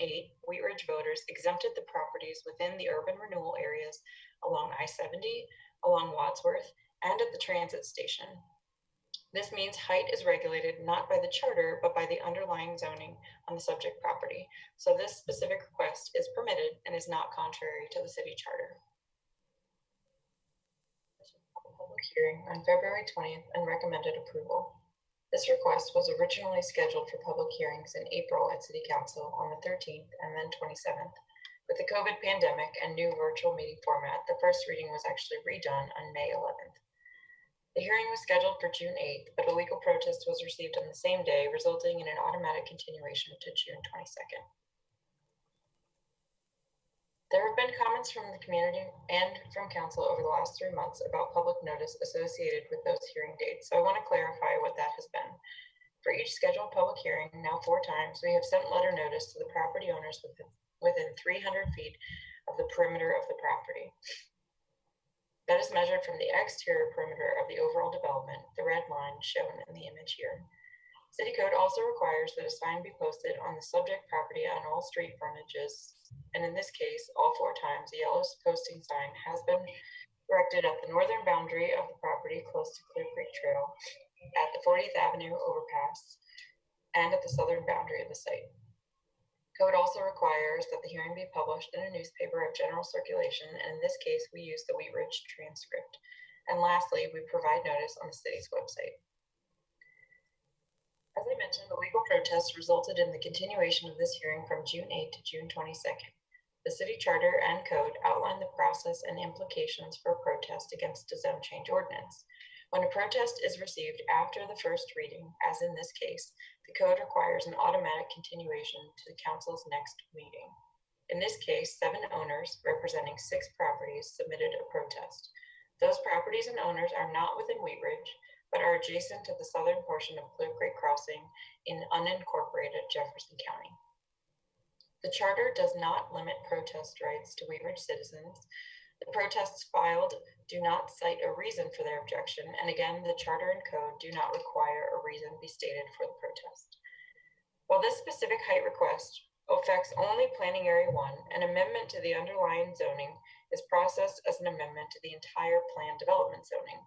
Wheat Ridge voters exempted the properties within the urban renewal areas along I-70, along Wadsworth, and at the transit station. This means height is regulated not by the charter, but by the underlying zoning on the subject property. So this specific request is permitted and is not contrary to the city charter. Public hearing on February 20th and recommended approval. This request was originally scheduled for public hearings in April at City Council on the 13th and then 27th. With the COVID pandemic and new virtual meeting format, the first reading was actually redone on May 11th. The hearing was scheduled for June 8th, but a legal protest was received on the same day, resulting in an automatic continuation to June 22nd. There have been comments from the community and from council over the last 3 months about public notice associated with those hearing dates, so I want to clarify what that has been. For each scheduled public hearing, now 4 times, we have sent letter notice to the property owners within 300 feet of the perimeter of the property. That is measured from the exterior perimeter of the overall development, the red line shown in the image here. City code also requires that a sign be posted on the subject property on all street frontages, and in this case, all 4 times, the yellow posting sign has been erected at the northern boundary of the property close to Clear Creek Trail, at the 40th Avenue overpass, and at the southern boundary of the site. Code also requires that the hearing be published in a newspaper of general circulation, and in this case, we use the Wheat Ridge Transcript. And lastly, we provide notice on the city's website. As I mentioned, the legal protest resulted in the continuation of this hearing from June 8th to June 22nd. The city charter and code outline the process and implications for a protest against a zone change ordinance. When a protest is received after the first reading, as in this case, the code requires an automatic continuation to the council's next meeting. In this case, 7 owners representing 6 properties submitted a protest. Those properties and owners are not within Wheat Ridge, but are adjacent to the southern portion of Clear Creek Crossing in unincorporated Jefferson County. The charter does not limit protest rights to Wheat Ridge citizens. The protests filed do not cite a reason for their objection, and again, the charter and code do not require a reason be stated for the protest. While this specific height request affects only Planning Area 1, an amendment to the underlying zoning is processed as an amendment to the entire plan development zoning.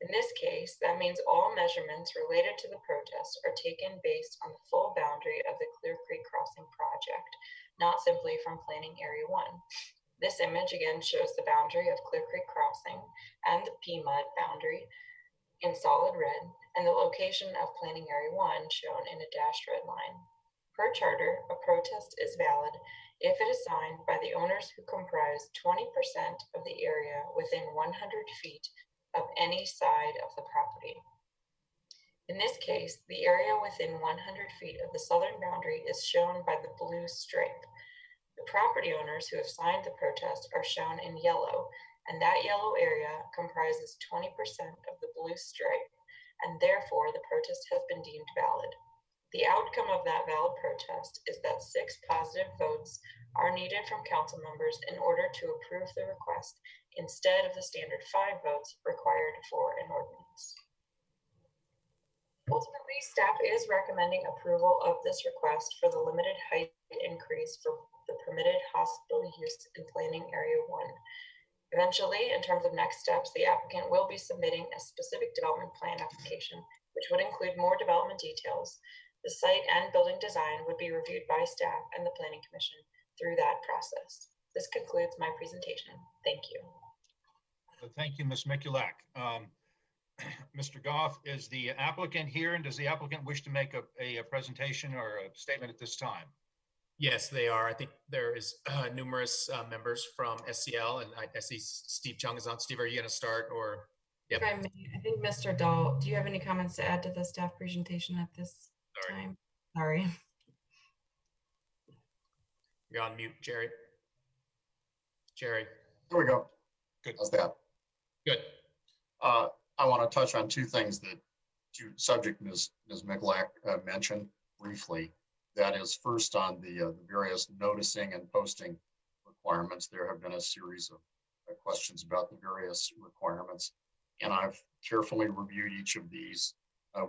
In this case, that means all measurements related to the protest are taken based on the full boundary of the Clear Creek Crossing project, not simply from Planning Area 1. This image again shows the boundary of Clear Creek Crossing and the PMUD boundary in solid red, and the location of Planning Area 1 shown in a dashed red line. Per charter, a protest is valid if it is signed by the owners who comprise 20% of the area within 100 feet of any side of the property. In this case, the area within 100 feet of the southern boundary is shown by the blue stripe. The property owners who have signed the protest are shown in yellow, and that yellow area comprises 20% of the blue stripe, and therefore the protest has been deemed valid. The outcome of that valid protest is that 6 positive votes are needed from council members in order to approve the request instead of the standard 5 votes required for an ordinance. Ultimately, staff is recommending approval of this request for the limited height increase for the permitted hospital use in Planning Area 1. Eventually, in terms of next steps, the applicant will be submitting a specific development plan application, which would include more development details. The site and building design would be reviewed by staff and the Planning Commission through that process. This concludes my presentation. Thank you. Thank you, Ms. Mikulak. Mr. Goff, is the applicant here, and does the applicant wish to make a presentation or a statement at this time? Yes, they are. I think there is numerous members from SCL, and I see Steve Chung is on. Steve, are you going to start, or? Yep. If I may, I think Mr. Dahl, do you have any comments to add to the staff presentation at this time? Sorry. You're on mute, Jerry. Jerry. There we go. Good. How's that? Good. I want to touch on two things that subject Ms. Mikulak mentioned briefly. That is, first, on the various noticing and posting requirements. There have been a series of questions about the various requirements, and I've carefully reviewed each of these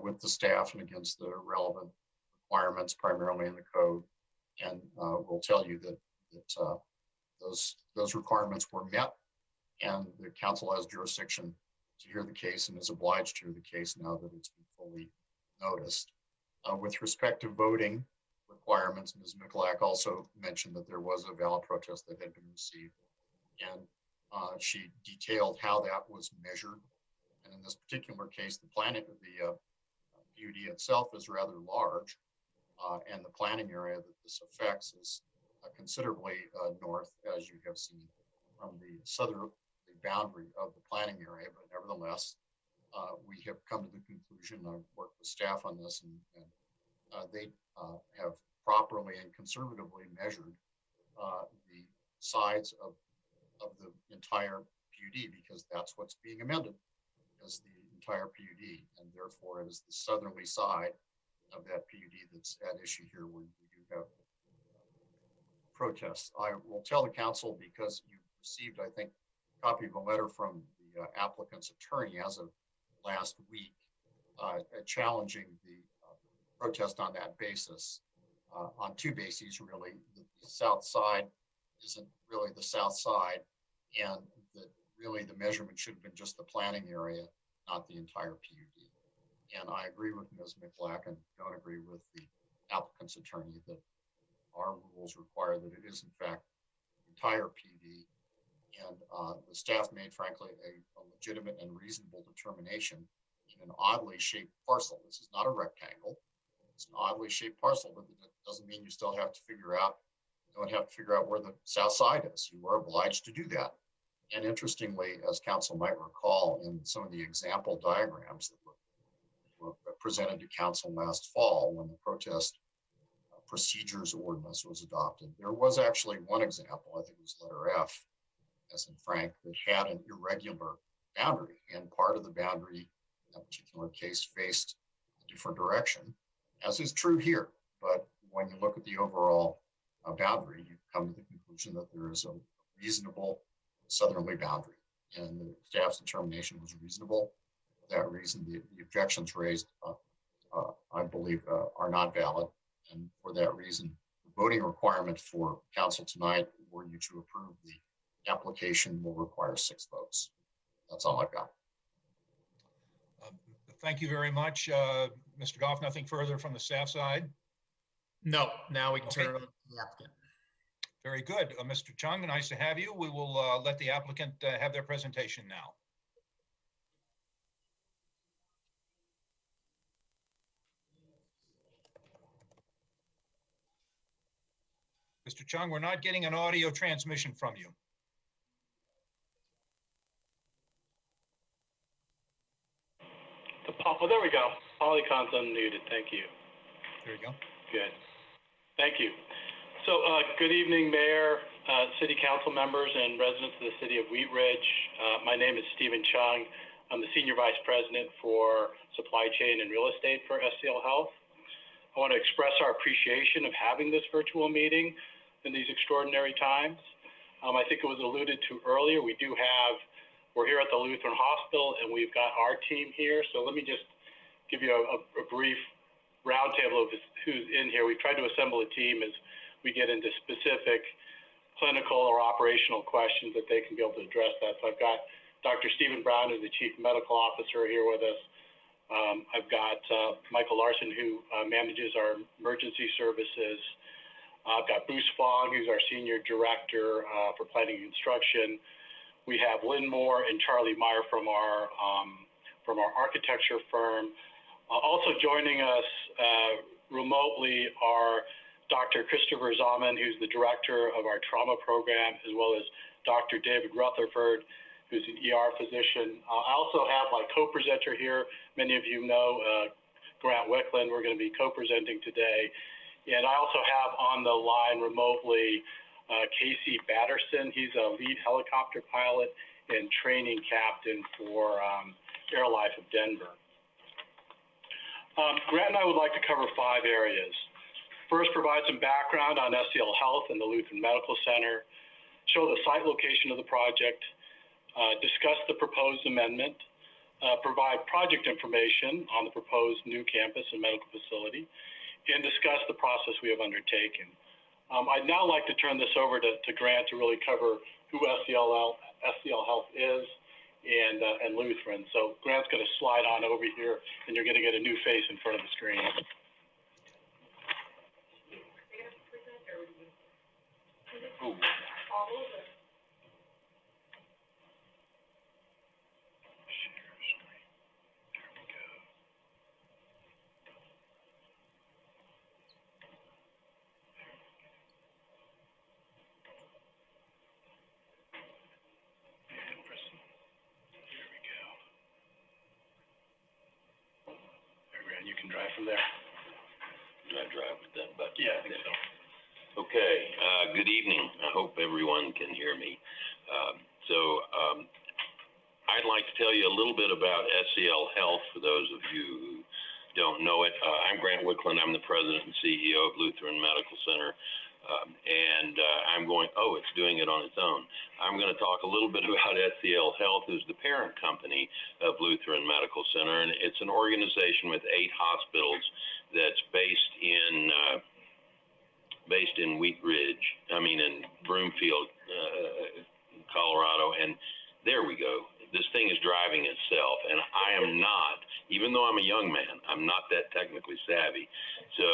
with the staff and against the relevant requirements, primarily in the code, and will tell you that those requirements were met, and the council has jurisdiction to hear the case and is obliged to hear the case now that it's been fully noticed. With respect to voting requirements, Ms. Mikulak also mentioned that there was a valid protest that had been received, and she detailed how that was measured. And in this particular case, the PUD itself is rather large, and the planning area that this affects is considerably north, as you have seen, from the southerly boundary of the planning area. But nevertheless, we have come to the conclusion, I've worked with staff on this, and they have properly and conservatively measured the sides of the entire PUD, because that's what's being amended, is the entire PUD, and therefore it is the southerly side of that PUD that's at issue here, where we do have protests. I will tell the council, because you received, I think, a copy of a letter from the applicant's attorney as of last week, challenging the protest on that basis, on two bases, really. The south side isn't really the south side, and that really the measurement should have been just the planning area, not the entire PUD. And I agree with Ms. Mikulak, and don't agree with the applicant's attorney, that our rules require that it is in fact the entire PUD. And the staff made, frankly, a legitimate and reasonable determination in an oddly shaped parcel. This is not a rectangle. It's an oddly shaped parcel, but it doesn't mean you still have to figure out, you don't have to figure out where the south side is. You are obliged to do that. And interestingly, as council might recall, in some of the example diagrams that were presented to council last fall when the protest procedures ordinance was adopted, there was actually one example, I think it was letter F, as in Frank, that had an irregular boundary, and part of the boundary in that particular case faced a different direction, as is true here. But when you look at the overall boundary, you come to the conclusion that there is a reasonable southerly boundary, and the staff's determination was reasonable. For that reason, the objections raised, I believe, are not valid. And for that reason, the voting requirement for council tonight, were you to approve the application, will require 6 votes. That's all I've got. Thank you very much. Mr. Goff, nothing further from the staff side? No, now we can turn it over to the applicant. Very good. Mr. Chung, nice to have you. We will let the applicant have their presentation now. Mr. Chung, we're not getting an audio transmission from you. Oh, there we go. Polycon's unmuted. Thank you. There you go. Good. Thank you. So good evening, Mayor, City Council members, and residents of the City of Wheat Ridge. My name is Stephen Chung. I'm the Senior Vice President for Supply Chain and Real Estate for SCL Health. I want to express our appreciation of having this virtual meeting in these extraordinary times. I think it was alluded to earlier. We're here at the Lutheran Hospital, and we've got our team here. So let me just give you a brief roundtable of who's in here. We've tried to assemble a team as we get into specific clinical or operational questions that they can be able to address that. So I've got Dr. Stephen Brown, who's the Chief Medical Officer, here with us. I've got Michael Larson, who manages our emergency services. I've got Bruce Fong, who's our Senior Director for Planning and Construction. We have Lynn Moore and Charlie Meyer from our architecture firm. Also joining us remotely are Dr. Christopher Zaman, who's the director of our trauma program, as well as Dr. David Rutherford, who's an ER physician. I also have my co-presenter here. Many of you know Grant Wickland. We're going to be co-presenting today. And I also have on the line remotely Casey Batterson. He's a lead helicopter pilot and training captain for AirLife of Denver. Grant and I would like to cover 5 areas. First, provide some background on SCL Health and the Lutheran Medical Center, show the site location of the project, discuss the proposed amendment, provide project information on the proposed new campus and medical facility, and discuss the process we have undertaken. I'd now like to turn this over to Grant to really cover who SCL Health is and Lutheran. So Grant's going to slide on over here, and you're going to get a new face in front of the screen. Ooh. You can drive from there. Do I drive with that button? Yeah, I think so. Okay, good evening. I hope everyone can hear me. I'd like to tell you a little bit about SCL Health for those of you who don't know it. I'm Grant Wickland. I'm the president and CEO of Lutheran Medical Center. I'm going, oh, it's doing it on its own. I'm going to talk a little bit about SCL Health, who's the parent company of Lutheran Medical Center. And it's an organization with 8 hospitals that's based in Wheat Ridge, in Broomfield, Colorado. And there we go. This thing is driving itself. And I am not, even though I'm a young man, I'm not that technically savvy. So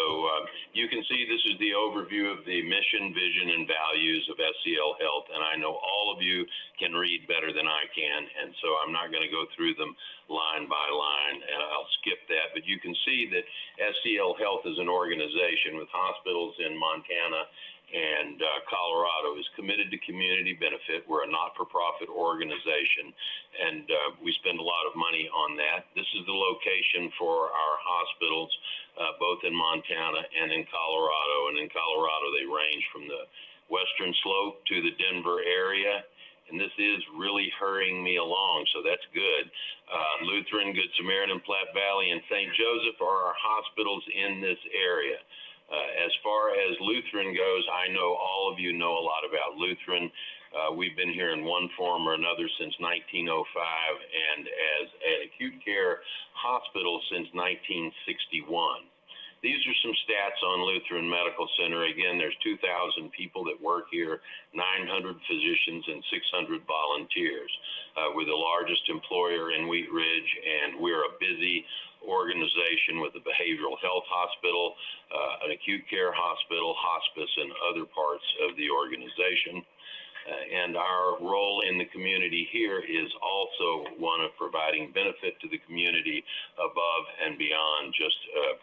you can see this is the overview of the mission, vision, and values of SCL Health. And I know all of you can read better than I can. And so I'm not going to go through them line by line, and I'll skip that. But you can see that SCL Health is an organization with hospitals in Montana and Colorado, is committed to community benefit. We're a not-for-profit organization, and we spend a lot of money on that. This is the location for our hospitals, both in Montana and in Colorado. And in Colorado, they range from the western slope to the Denver area. and this is really hurrying me along, so that's good. Lutheran, Good Samaritan, Platte Valley, and St. Joseph are our hospitals in this area. As far as Lutheran goes, I know all of you know a lot about Lutheran. We've been here in one form or another since 1905, and as an acute care hospital since 1961. These are some stats on Lutheran Medical Center. Again, there's 2,000 people that work here, 900 physicians, and 600 volunteers. We're the largest employer in Wheat Ridge, and we're a busy organization with a behavioral health hospital, an acute care hospital, hospice, and other parts of the organization. And our role in the community here is also one of providing benefit to the community above and beyond just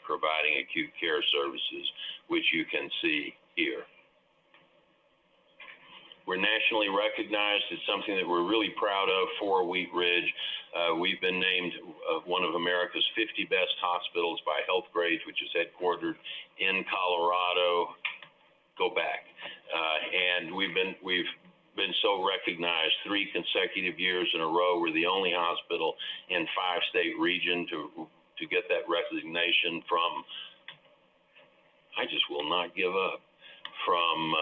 providing acute care services, which you can see here. We're nationally recognized. It's something that we're really proud of for Wheat Ridge. We've been named one of America's 50 best hospitals by Healthgrades, which is headquartered in Colorado. Go back. And we've been so recognized 3 consecutive years in a row. We're the only hospital in 5-state region to get that recognition from, I just will not give up, from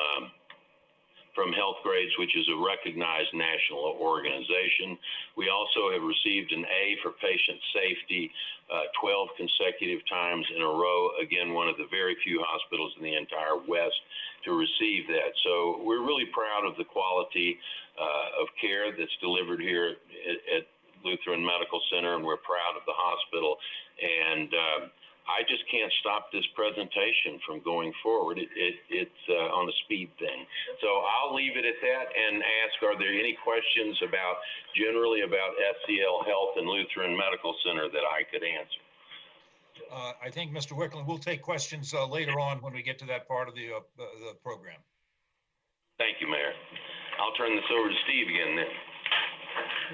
Healthgrades, which is a recognized national organization. We also have received an A for patient safety 12 consecutive times in a row. Again, one of the very few hospitals in the entire West to receive that. So we're really proud of the quality of care that's delivered here at Lutheran Medical Center, and we're proud of the hospital. And I just can't stop this presentation from going forward. It's on a speed thing. So I'll leave it at that and ask, are there any questions generally about SCL Health and Lutheran Medical Center that I could answer? I think, Mr. Wickland, we'll take questions later on when we get to that part of the program. Thank you, Mayor. I'll turn this over to Steve again then.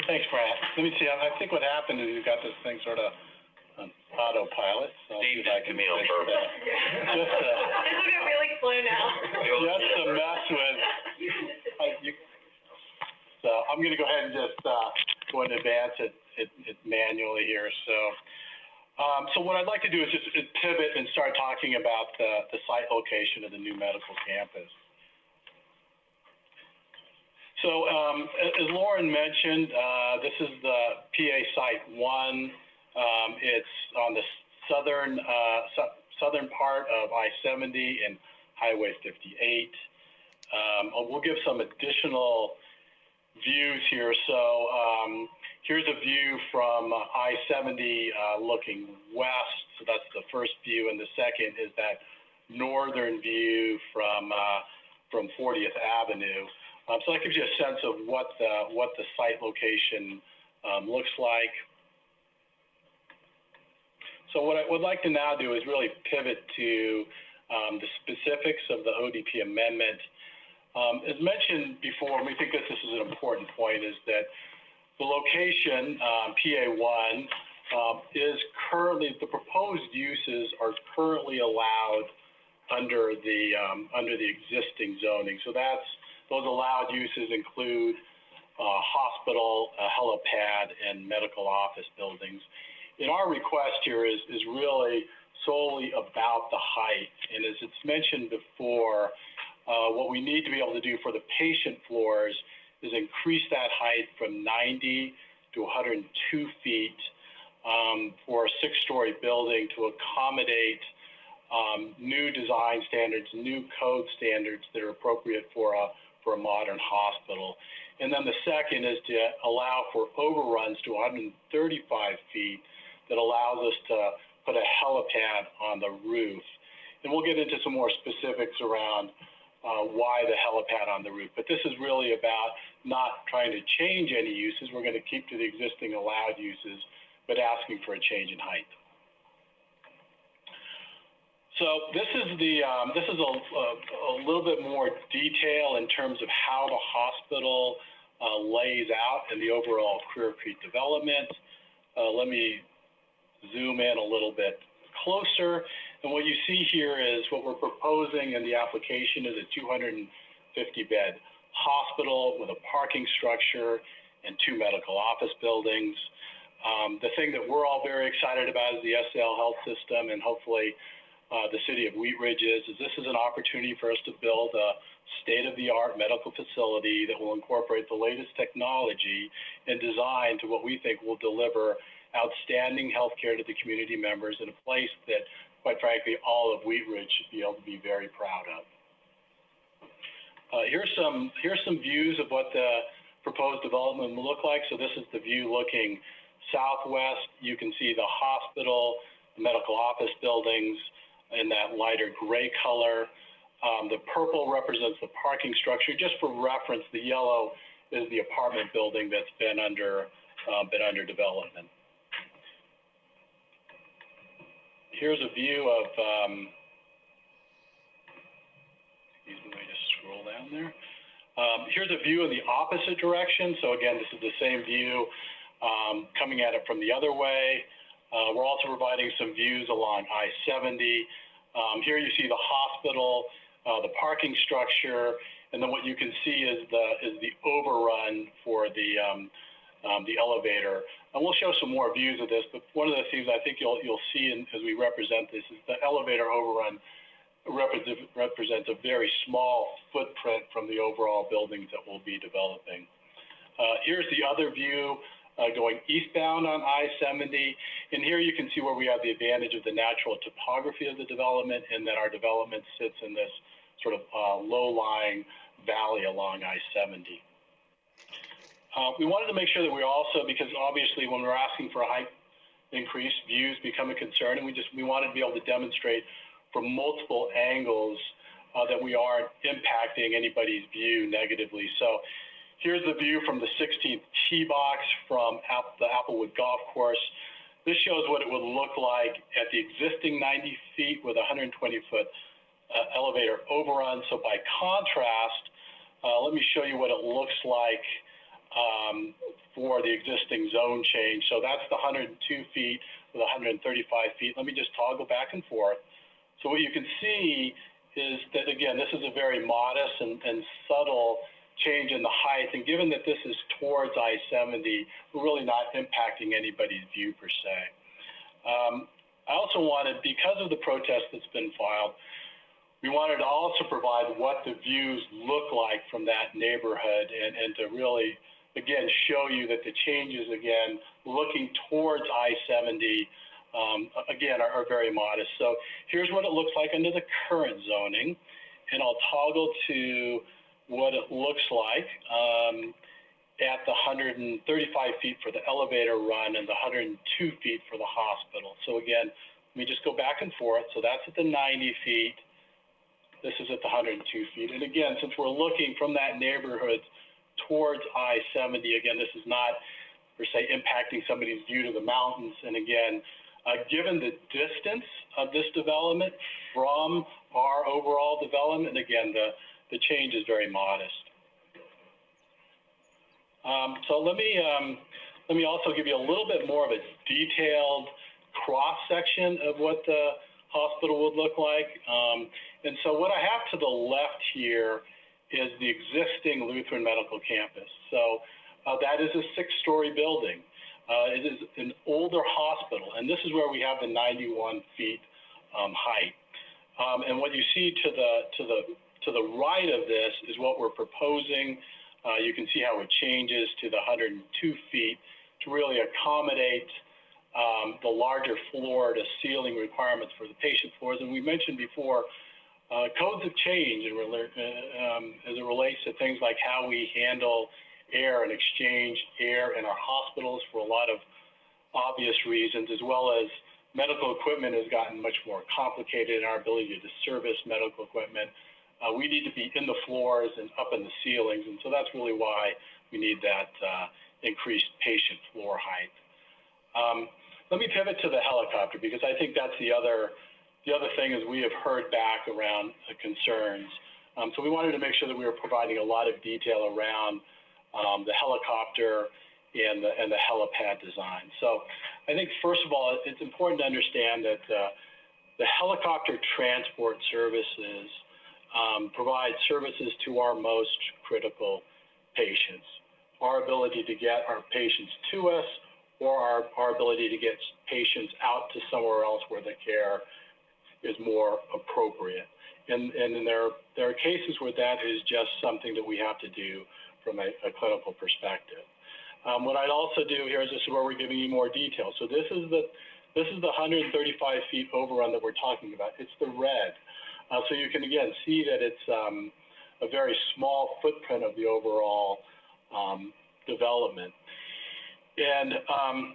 Thanks, Brad. Let me see. I think what happened is you got this thing sort of on autopilot. So Steve did to me on purpose. Just This will really slow now. just to mess with. So I'm going to go ahead and just go and advance it manually here. So what I'd like to do is just pivot and start talking about the site location of the new medical campus. So as Lauren mentioned, this is the PA Site 1. It's on the southern part of I-70 and Highway 58. We'll give some additional views here. So here's a view from I-70 looking west. So that's the first view, and the second is that northern view from 40th Avenue. So that gives you a sense of what the site location looks like. So what I would like to now do is really pivot to the specifics of the ODP amendment. As mentioned before, and we think this is an important point, is that the location, PA1, is currently, the proposed uses are currently allowed under the existing zoning. So those allowed uses include hospital, a helipad, and medical office buildings. And our request here is really solely about the height. And as it's mentioned before, what we need to be able to do for the patient floors is increase that height from 90 to 102 feet for a 6-story building to accommodate new design standards, new code standards that are appropriate for a modern hospital. And then the second is to allow for overruns to 135 feet that allows us to put a helipad on the roof. And we'll get into some more specifics around why the helipad on the roof. But this is really about not trying to change any uses. We're going to keep to the existing allowed uses, but asking for a change in height. So this is a little bit more detail in terms of how the hospital lays out in the overall Queer Creek development. Let me zoom in a little bit closer. And what you see here is what we're proposing in the application is a 250-bed hospital with a parking structure and 2 medical office buildings. The thing that we're all very excited about is the SL Health System, and hopefully the city of Wheat Ridge is this is an opportunity for us to build a state-of-the-art medical facility that will incorporate the latest technology and design to what we think will deliver outstanding healthcare to the community members in a place that, quite frankly, all of Wheat Ridge should be able to be very proud of. Here's some views of what the proposed development will look like. So this is the view looking southwest. You can see the hospital, the medical office buildings in that lighter gray color. The purple represents the parking structure. Just for reference, the yellow is the apartment building that's been under development. Here's a view of, excuse me, let me just scroll down there. Here's a view in the opposite direction. So again, this is the same view coming at it from the other way. We're also providing some views along I-70. Here you see the hospital, the parking structure, and then what you can see is the overrun for the elevator. And we'll show some more views of this, but one of the things I think you'll see as we represent this is the elevator overrun represents a very small footprint from the overall buildings that we'll be developing. Here's the other view going eastbound on I-70, and here you can see where we have the advantage of the natural topography of the development, and that our development sits in this sort of low-lying valley along I-70. We wanted to make sure that we also, because obviously when we're asking for a height increase, views become a concern, and we wanted to be able to demonstrate from multiple angles that we aren't impacting anybody's view negatively. So here's the view from the 16th tee box from the Applewood Golf Course. This shows what it would look like at the existing 90 feet with a 120-foot elevator overrun. So by contrast, let me show you what it looks like for the existing zone change. So that's the 102 feet with 135 feet. Let me just toggle back and forth. So what you can see is that, again, this is a very modest and subtle change in the height. And given that this is towards I-70, we're really not impacting anybody's view per se. I also wanted, because of the protest that's been filed, we wanted to also provide what the views look like from that neighborhood and to really, again, show you that the changes, again, looking towards I-70, again, are very modest. So here's what it looks like under the current zoning, and I'll toggle to what it looks like at the 135 feet for the elevator run and the 102 feet for the hospital. So again, let me just go back and forth. So that's at the 90 feet. This is at the 102 feet. And again, since we're looking from that neighborhood towards I-70, again, this is not per se impacting somebody's view to the mountains. And again, given the distance of this development from our overall development, again, the change is very modest. So let me also give you a little bit more of a detailed cross section of what the hospital would look like. And so what I have to the left here is the existing Lutheran Medical Campus. So that is a 6-story building. It is an older hospital, and this is where we have the 91 feet height. And what you see to the right of this is what we're proposing. You can see how it changes to the 102 feet to really accommodate the larger floor to ceiling requirements for the patient floors. And we mentioned before, codes have changed as it relates to things like how we handle air and exchange air in our hospitals for a lot of obvious reasons, as well as medical equipment has gotten much more complicated in our ability to service medical equipment. We need to be in the floors and up in the ceilings, and so that's really why we need that increased patient floor height. Let me pivot to the helicopter, because I think that's the other thing is we have heard back around the concerns. So we wanted to make sure that we were providing a lot of detail around the helicopter and the helipad design. So I think, first of all, it's important to understand that the helicopter transport services provide services to our most critical patients. Our ability to get our patients to us, or our ability to get patients out to somewhere else where the care is more appropriate. And there are cases where that is just something that we have to do from a clinical perspective. What I'd also do here is this is where we're giving you more detail. So this is the 135 feet overrun that we're talking about. It's the red. So you can again see that it's a very small footprint of the overall development. And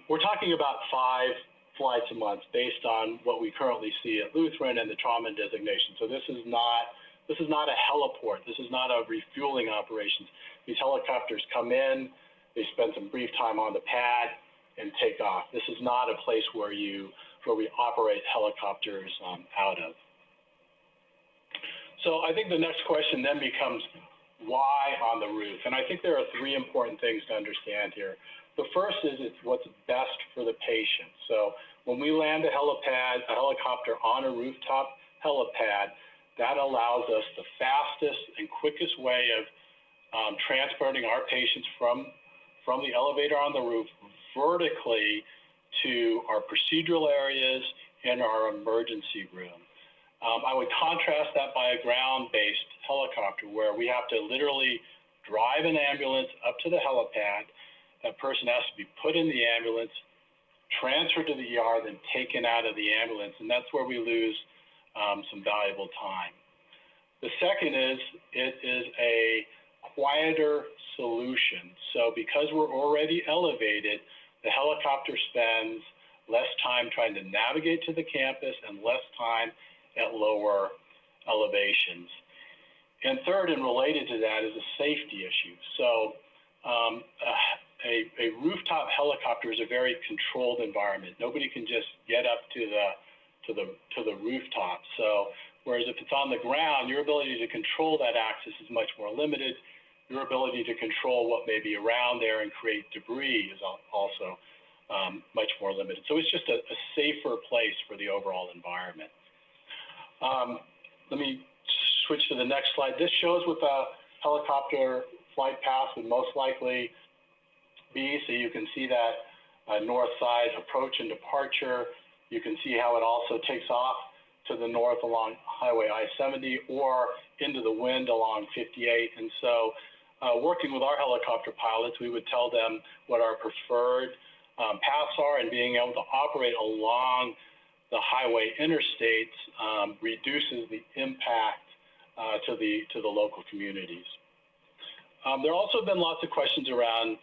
we're talking about 5 flights a month based on what we currently see at Lutheran and the trauma designation. So this is not a heliport. This is not a refueling operations. These helicopters come in, they spend some brief time on the pad and take off. This is not a place where we operate helicopters out of. So I think the next question then becomes why on the roof? And I think there are 3 important things to understand here. The first is it's what's best for the patient. So when we land a helicopter on a rooftop helipad, that allows us the fastest and quickest way of transporting our patients from the elevator on the roof vertically to our procedural areas and our emergency room. I would contrast that by a ground-based helicopter where we have to literally drive an ambulance up to the helipad. That person has to be put in the ambulance, transferred to the ER, then taken out of the ambulance, and that's where we lose some valuable time. The second is it is a quieter solution. So because we're already elevated, the helicopter spends less time trying to navigate to the campus and less time at lower elevations. And third, and related to that, is a safety issue. So a rooftop helicopter is a very controlled environment. Nobody can just get up to the rooftop. So whereas if it's on the ground, your ability to control that access is much more limited. Your ability to control what may be around there and create debris is also much more limited. So it's just a safer place for the overall environment. Let me switch to the next slide. This shows what the helicopter flight path would most likely be. So you can see that north side approach and departure. You can see how it also takes off to the north along Highway I-70 or into the wind along 58. And so working with our helicopter pilots, we would tell them what our preferred paths are, and being able to operate along the highway interstates reduces the impact to the local communities. There also have been lots of questions around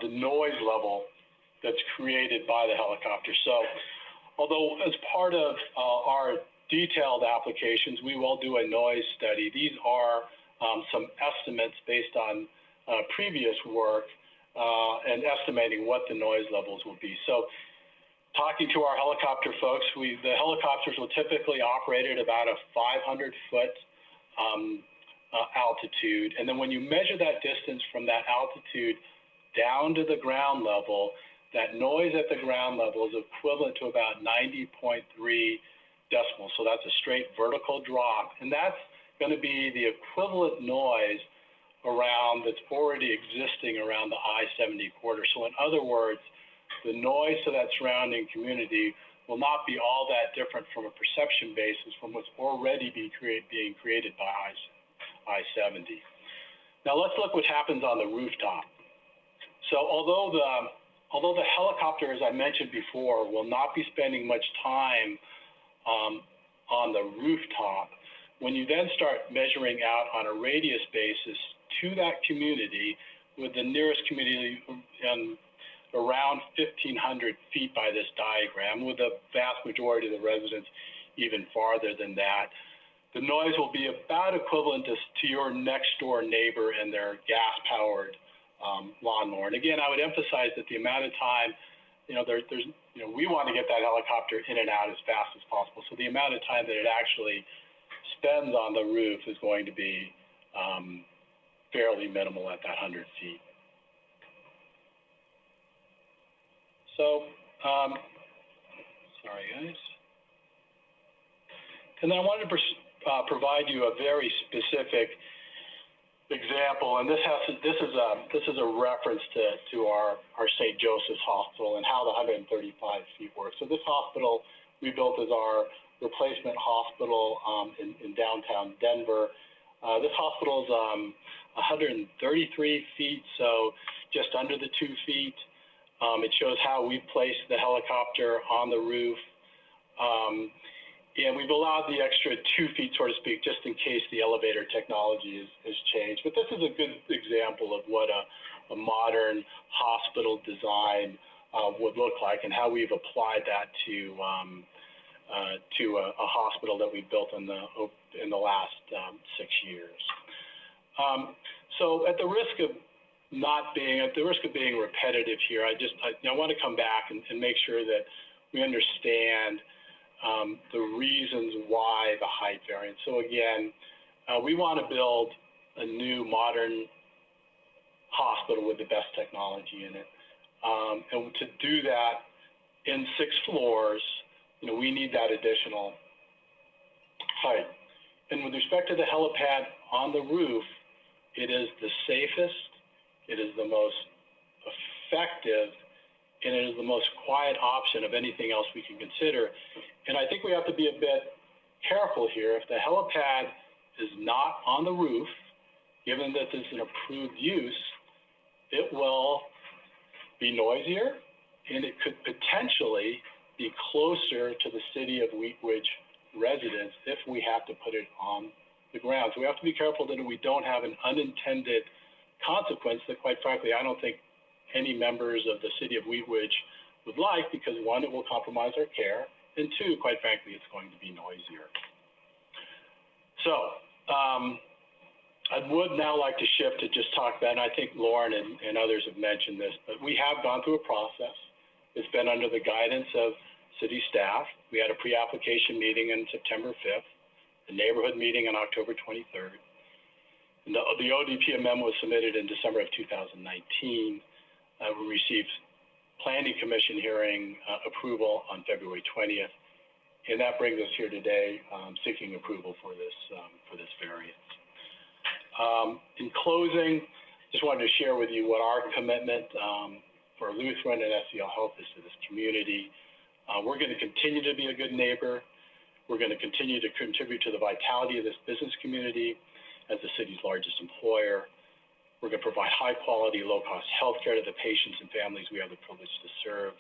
the noise level that's created by the helicopter. So although as part of our detailed applications, we will do a noise study. These are some estimates based on previous work and estimating what the noise levels will be. So talking to our helicopter folks, the helicopters will typically operate at about a 500-foot altitude. And then when you measure that distance from that altitude down to the ground level, that noise at the ground level is equivalent to about 90.3 decibels. So that's a straight vertical drop. And that's going to be the equivalent noise that's already existing around the I-70 corridor. So in other words, the noise to that surrounding community will not be all that different from a perception basis from what's already being created by I-70. Now let's look what happens on the rooftop. So although the helicopter, as I mentioned before, will not be spending much time on the rooftop, when you then start measuring out on a radius basis to that community, with the nearest community around 1,500 feet by this diagram, with the vast majority of the residents even farther than that, the noise will be about equivalent to your next door neighbor and their gas-powered lawnmower. And again, I would emphasize that the amount of time, we want to get that helicopter in and out as fast as possible. So the amount of time that it actually spends on the roof is going to be fairly minimal at that 100 feet. So, sorry guys. And then I wanted to provide you a very specific example, and this is a reference to our St. Joseph's Hospital and how the 135 feet works. So this hospital we built as our replacement hospital in downtown Denver. This hospital is 133 feet, so just under the 2 feet. It shows how we placed the helicopter on the roof. And we've allowed the extra 2 feet, so to speak, just in case the elevator technology is changed. But this is a good example of what a modern hospital design would look like and how we've applied that to a hospital that we built in the last 6 years. So at the risk of being repetitive here, I want to come back and make sure that we understand the reasons why the height variance. So again, we want to build a new modern hospital with the best technology in it. And to do that in 6 floors, we need that additional height. And with respect to the helipad on the roof, it is the safest, it is the most effective, and it is the most quiet option of anything else we can consider. And I think we have to be a bit careful here. If the helipad is not on the roof, given that this is an approved use, it will be noisier and it could potentially be closer to the city of Wheat Ridge residents if we have to put it on the ground. So we have to be careful that we don't have an unintended consequence that, quite frankly, I don't think any members of the city of Wheat Ridge would like, because 1, it will compromise our care, and 2, quite frankly, it's going to be noisier. So I would now like to shift to just talk about, and I think Lauren and others have mentioned this, but we have gone through a process. It's been under the guidance of city staff. We had a pre-application meeting on September 5th, a neighborhood meeting on October 23rd. And the ODP memo was submitted in December of 2019. We received Planning Commission hearing approval on February 20th, and that brings us here today seeking approval for this variance. In closing, just wanted to share with you what our commitment for Lutheran and SEL Health is to this community. We're going to continue to be a good neighbor. We're going to continue to contribute to the vitality of this business community as the city's largest employer. We're going to provide high quality, low cost health care to the patients and families we have the privilege to serve.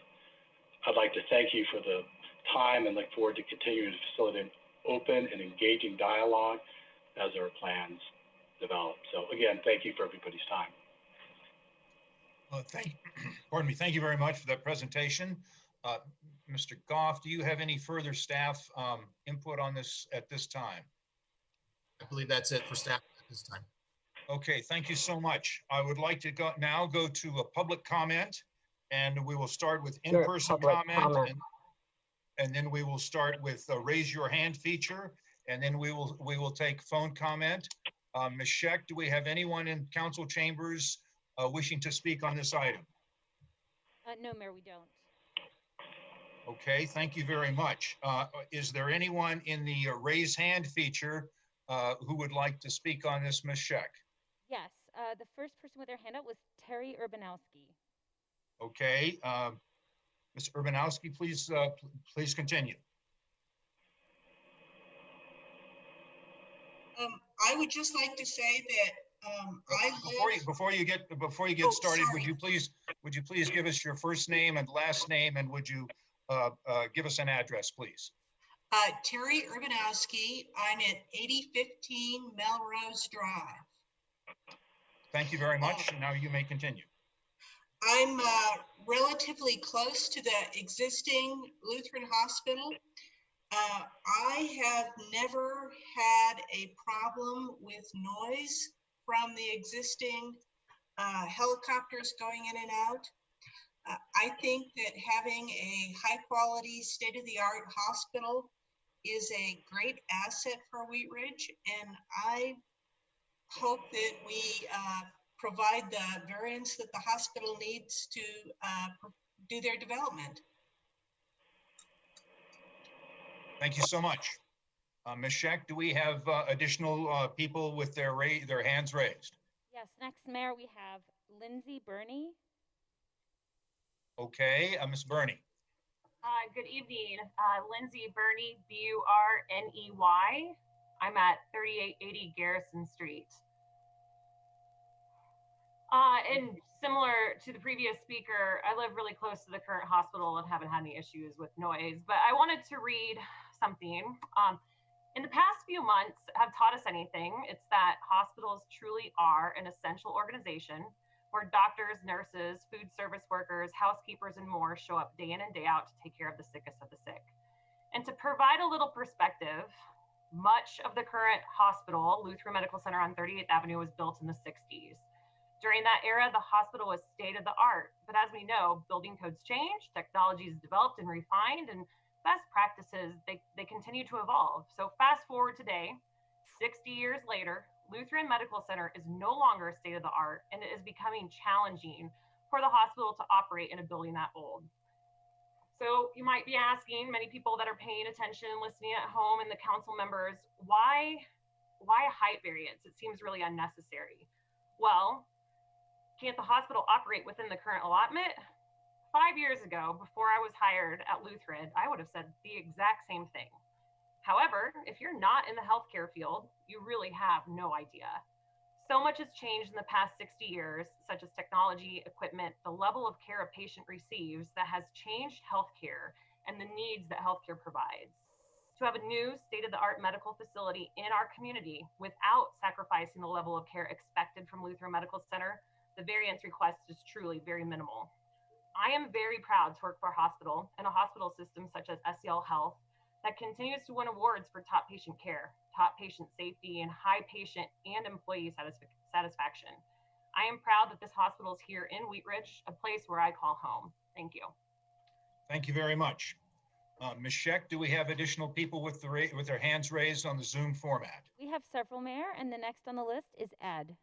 I'd like to thank you for the time and look forward to continuing to facilitate open and engaging dialogue as our plans develop. So again, thank you for everybody's time. Well, thank you very much for that presentation. Mr. Goff, do you have any further staff input on this at this time? I believe that's it for staff at this time. Okay, thank you so much. I would like to go to a public comment, and we will start with in-person comment, and then we will start with a raise your hand feature, and then we will take phone comment. Ms. Scheck, do we have anyone in council chambers wishing to speak on this item? No, Mayor, we don't. Okay, thank you very much. Is there anyone in the raise hand feature who would like to speak on this, Ms. Scheck? Yes, the first person with their hand up was Terry Urbanowski. Okay, Ms. Urbanowski, please continue. I would just like to say that before you get started, would you please give us your first name and last name, and would you give us an address, please? Terry Urbanowski. I'm at 8015 Melrose Drive. Thank you very much. Now you may continue. I'm relatively close to the existing Lutheran hospital. I have never had a problem with noise from the existing helicopters going in and out. I think that having a high quality, state-of-the-art hospital is a great asset for Wheat Ridge, and I hope that we provide the variance that the hospital needs to do their development. Thank you so much. Ms. Scheck, do we have additional people with their hands raised? Yes, next, Mayor, we have Lindsay Burney. Okay, Ms. Burney. Good evening, Lindsay Burney, Burney. I'm at 3880 Garrison Street. And similar to the previous speaker, I live really close to the current hospital and haven't had any issues with noise, but I wanted to read something. In the past few months have taught us anything, it's that hospitals truly are an essential organization where doctors, nurses, food service workers, housekeepers, and more show up day in and day out to take care of the sickest of the sick. And to provide a little perspective, much of the current hospital, Lutheran Medical Center on 38th Avenue, was built in the 60s. During that era, the hospital was state of the art, but as we know, building codes change, technology is developed and refined, and best practices, they continue to evolve. So fast forward today, 60 years later, Lutheran Medical Center is no longer state of the art, and it is becoming challenging for the hospital to operate in a building that old. So you might be asking, many people that are paying attention, listening at home, and the council members, why a height variance? It seems really unnecessary. Well, can't the hospital operate within the current allotment? 5 years ago, before I was hired at Lutheran, I would have said the exact same thing. However, if you're not in the healthcare field, you really have no idea. So much has changed in the past 60 years, such as technology, equipment, the level of care a patient receives that has changed healthcare and the needs that healthcare provides. To have a new state-of-the-art medical facility in our community without sacrificing the level of care expected from Lutheran Medical Center, the variance request is truly very minimal. I am very proud to work for a hospital and a hospital system such as SEL Health that continues to win awards for top patient care, top patient safety, and high patient and employee satisfaction. I am proud that this hospital is here in Wheat Ridge, a place where I call home. Thank you. Thank you very much. Ms. Scheck, do we have additional people with their hands raised on the Zoom format? We have several, Mayor, and the next on the list is Ed.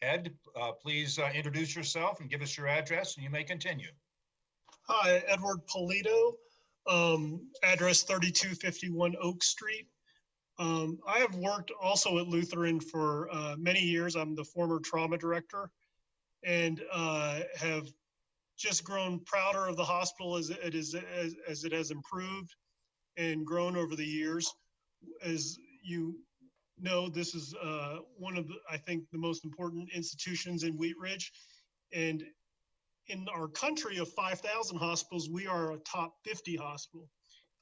Ed, please introduce yourself and give us your address, and you may continue. Hi, Edward Polito, address 3251 Oak Street. I have worked also at Lutheran for many years. I'm the former trauma director and have just grown prouder of the hospital as it has improved and grown over the years. As you know, this is one of the, I think, the most important institutions in Wheat Ridge. And in our country of 5,000 hospitals, we are a top 50 hospital,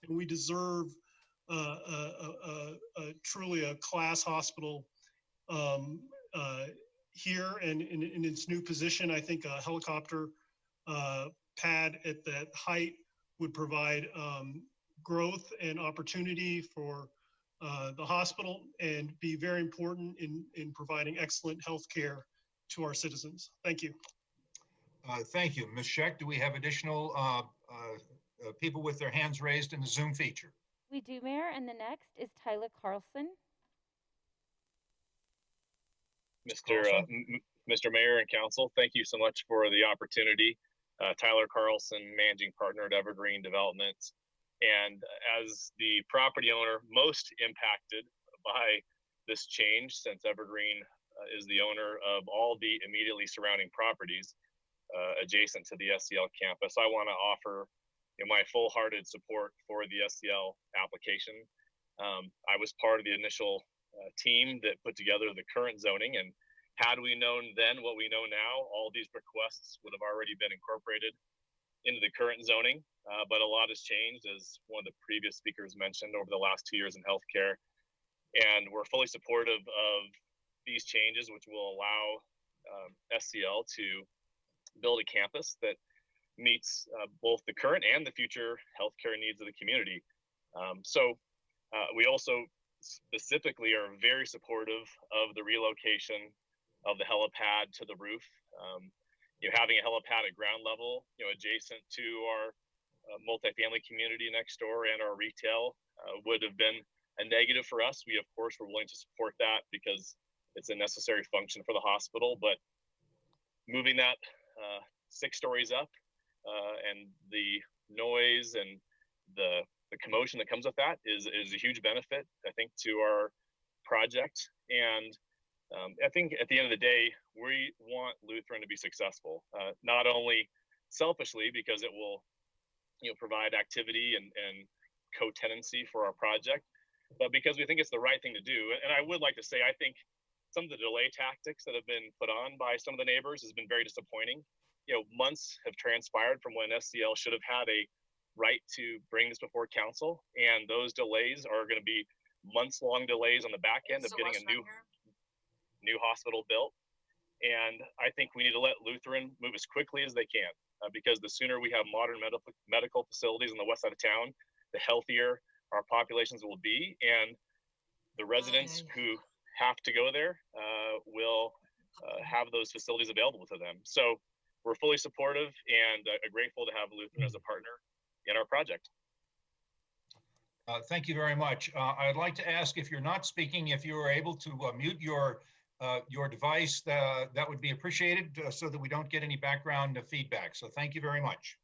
and we deserve truly a class hospital here. And in its new position, I think a helicopter pad at that height would provide growth and opportunity for the hospital and be very important in providing excellent health care to our citizens. Thank you. Thank you. Ms. Scheck, do we have additional people with their hands raised in the Zoom feature? We do, Mayor, and the next is Tyler Carlson. Mr. Mayor and Council, thank you so much for the opportunity. Tyler Carlson, Managing Partner at Evergreen Developments. And as the property owner most impacted by this change, since Evergreen is the owner of all the immediately surrounding properties adjacent to the SEL campus, I want to offer my full-hearted support for the SEL application. I was part of the initial team that put together the current zoning, and had we known then what we know now, all these requests would have already been incorporated into the current zoning, but a lot has changed, as one of the previous speakers mentioned, over the last 2 years in healthcare. And we're fully supportive of these changes, which will allow SEL to build a campus that meets both the current and the future healthcare needs of the community. We also specifically are very supportive of the relocation of the helipad to the roof. Having a helipad at ground level, adjacent to our multifamily community next door and our retail would have been a negative for us. We, of course, were willing to support that because it's a necessary function for the hospital, but moving that 6 stories up and the noise and the the commotion that comes with that is a huge benefit, I think, to our project. And I think at the end of the day, we want Lutheran to be successful, not only selfishly because it will, provide activity and co-tenancy for our project, but because we think it's the right thing to do. And I would like to say, I think some of the delay tactics that have been put on by some of the neighbors has been very disappointing. Months have transpired from when SCL should have had a right to bring this before council, and those delays are going to be months-long delays on the back end of getting a new hospital built. And I think we need to let Lutheran move as quickly as they can, because the sooner we have modern medical facilities on the west side of town, the healthier our populations will be, and the residents who have to go there will have those facilities available to them. So we're fully supportive and grateful to have Lutheran as a partner in our project. Thank you very much. I'd like to ask, if you're not speaking, if you are able to mute your device, that would be appreciated, so that we don't get any background feedback. So thank you very much.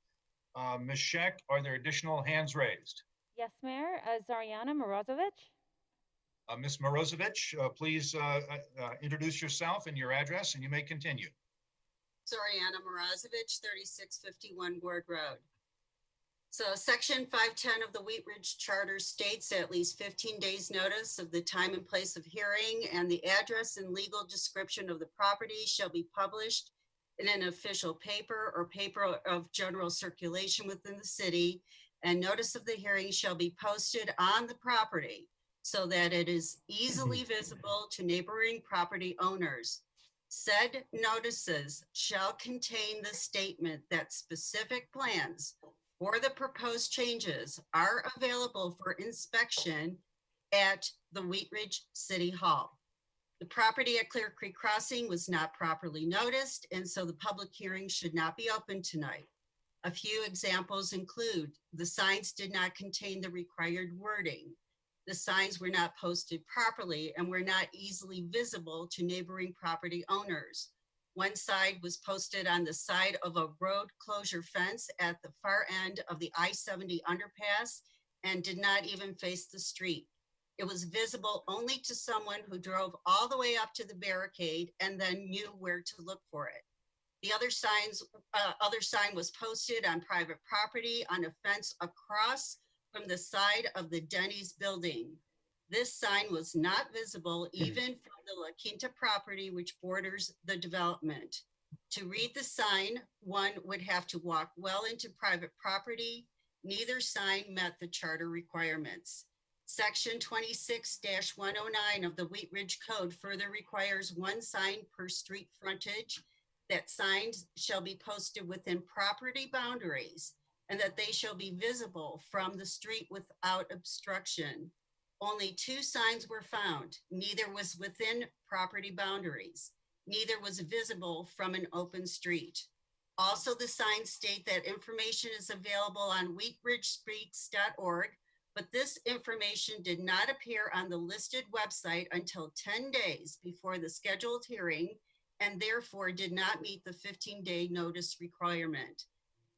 Ms. Scheck, are there additional hands raised? Yes, Mayor. Zariana Morozovich. Ms. Morozovich, please introduce yourself and your address, and you may continue. Zoriana Morozovich, 3651 Ward Road. So section 510 of the Wheat Ridge Charter states at least 15 days notice of the time and place of hearing, and the address and legal description of the property shall be published in an official paper or paper of general circulation within the city, and notice of the hearing shall be posted on the property so that it is easily visible to neighboring property owners. Said notices shall contain the statement that specific plans for the proposed changes are available for inspection at the Wheat Ridge City Hall. The property at Clear Creek Crossing was not properly noticed, and so the public hearing should not be open tonight. A few examples include the signs did not contain the required wording. The signs were not posted properly and were not easily visible to neighboring property owners. One side was posted on the side of a road closure fence at the far end of the I-70 underpass and did not even face the street. It was visible only to someone who drove all the way up to the barricade and then knew where to look for it. The other sign was posted on private property on a fence across from the side of the Denny's building. This sign was not visible even from the La Quinta property, which borders the development. To read the sign, one would have to walk well into private property. Neither sign met the charter requirements. Section 26-109 of the Wheat Ridge Code further requires one sign per street frontage, that signs shall be posted within property boundaries and that they shall be visible from the street without obstruction. Only 2 signs were found. Neither was within property boundaries. Neither was visible from an open street. Also, the signs state that information is available on wheatridgespeaks.org, but this information did not appear on the listed website until 10 days before the scheduled hearing, and therefore did not meet the 15-day notice requirement.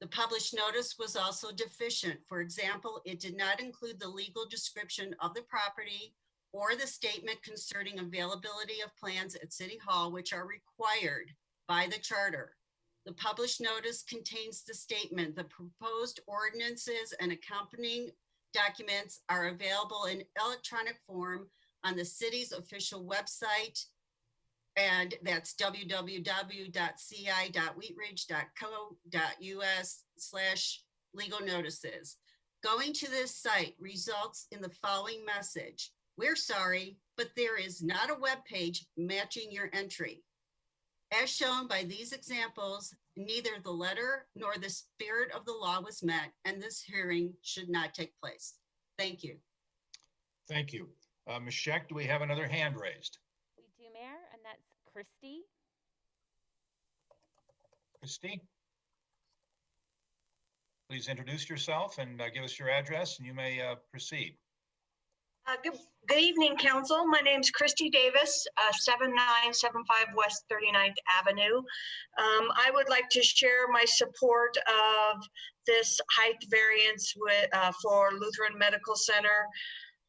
The published notice was also deficient. For example, it did not include the legal description of the property or the statement concerning availability of plans at City Hall, which are required by the charter. The published notice contains the statement, the proposed ordinances and accompanying documents are available in electronic form on the city's official website, and that's www.ci.wheatridge.co.us/legal notices. Going to this site results in the following message: we're sorry, but there is not a web page matching your entry. As shown by these examples, neither the letter nor the spirit of the law was met, and this hearing should not take place. Thank you. Thank you. Ms. Scheck, do we have another hand raised? We do, Mayor, and that's Christy. Christy? Please introduce yourself and give us your address, and you may proceed. Good evening, council. My name's Christy Davis, 7975 West 39th Avenue. I would like to share my support of this height variance for Lutheran Medical Center.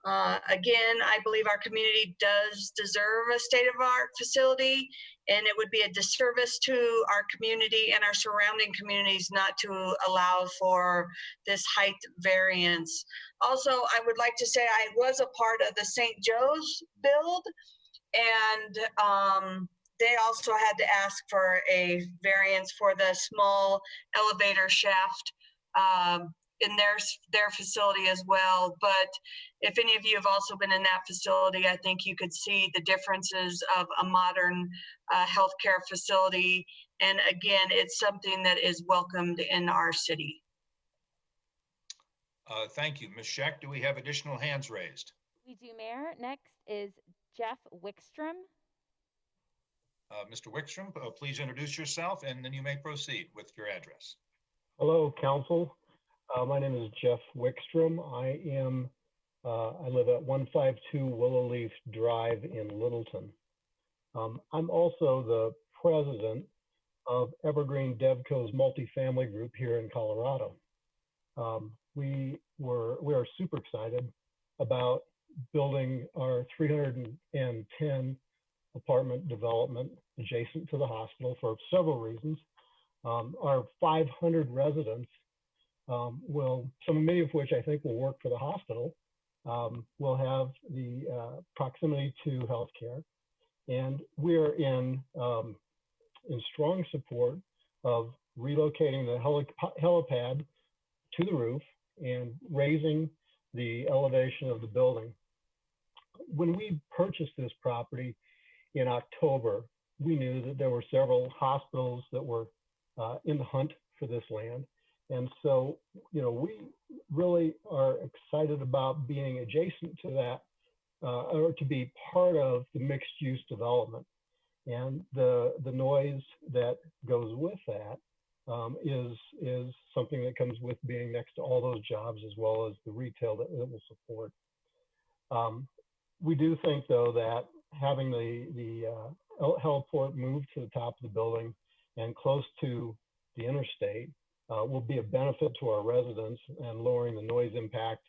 Again, I believe our community does deserve a state-of-the-art facility, and it would be a disservice to our community and our surrounding communities not to allow for this height variance. Also, I would like to say I was a part of the St. Joe's build, and they also had to ask for a variance for the small elevator shaft in their facility as well. But if any of you have also been in that facility, I think you could see the differences of a modern healthcare facility. And again, it's something that is welcomed in our city. Thank you. Ms. Scheck, do we have additional hands raised? We do, Mayor. Next is Jeff Wickstrom. Mr. Wickstrom, please introduce yourself and then you may proceed with your address. Hello, council. My name is Jeff Wickstrom. I live at 152 Willow Leaf Drive in Littleton. I'm also the president of Evergreen Devco's multifamily group here in Colorado. We are super excited about building our 310 apartment development adjacent to the hospital for several reasons. Our 500 residents many of which I think will work for the hospital, will have the proximity to healthcare. And we're in strong support of relocating the helipad to the roof and raising the elevation of the building. When we purchased this property in October, we knew that there were several hospitals that were in the hunt for this land. And so, we really are excited about being adjacent to that or to be part of the mixed use development. And the noise that goes with that is something that comes with being next to all those jobs as well as the retail that it will support. We do think, though, that having the heliport moved to the top of the building and close to the interstate will be a benefit to our residents and lowering the noise impact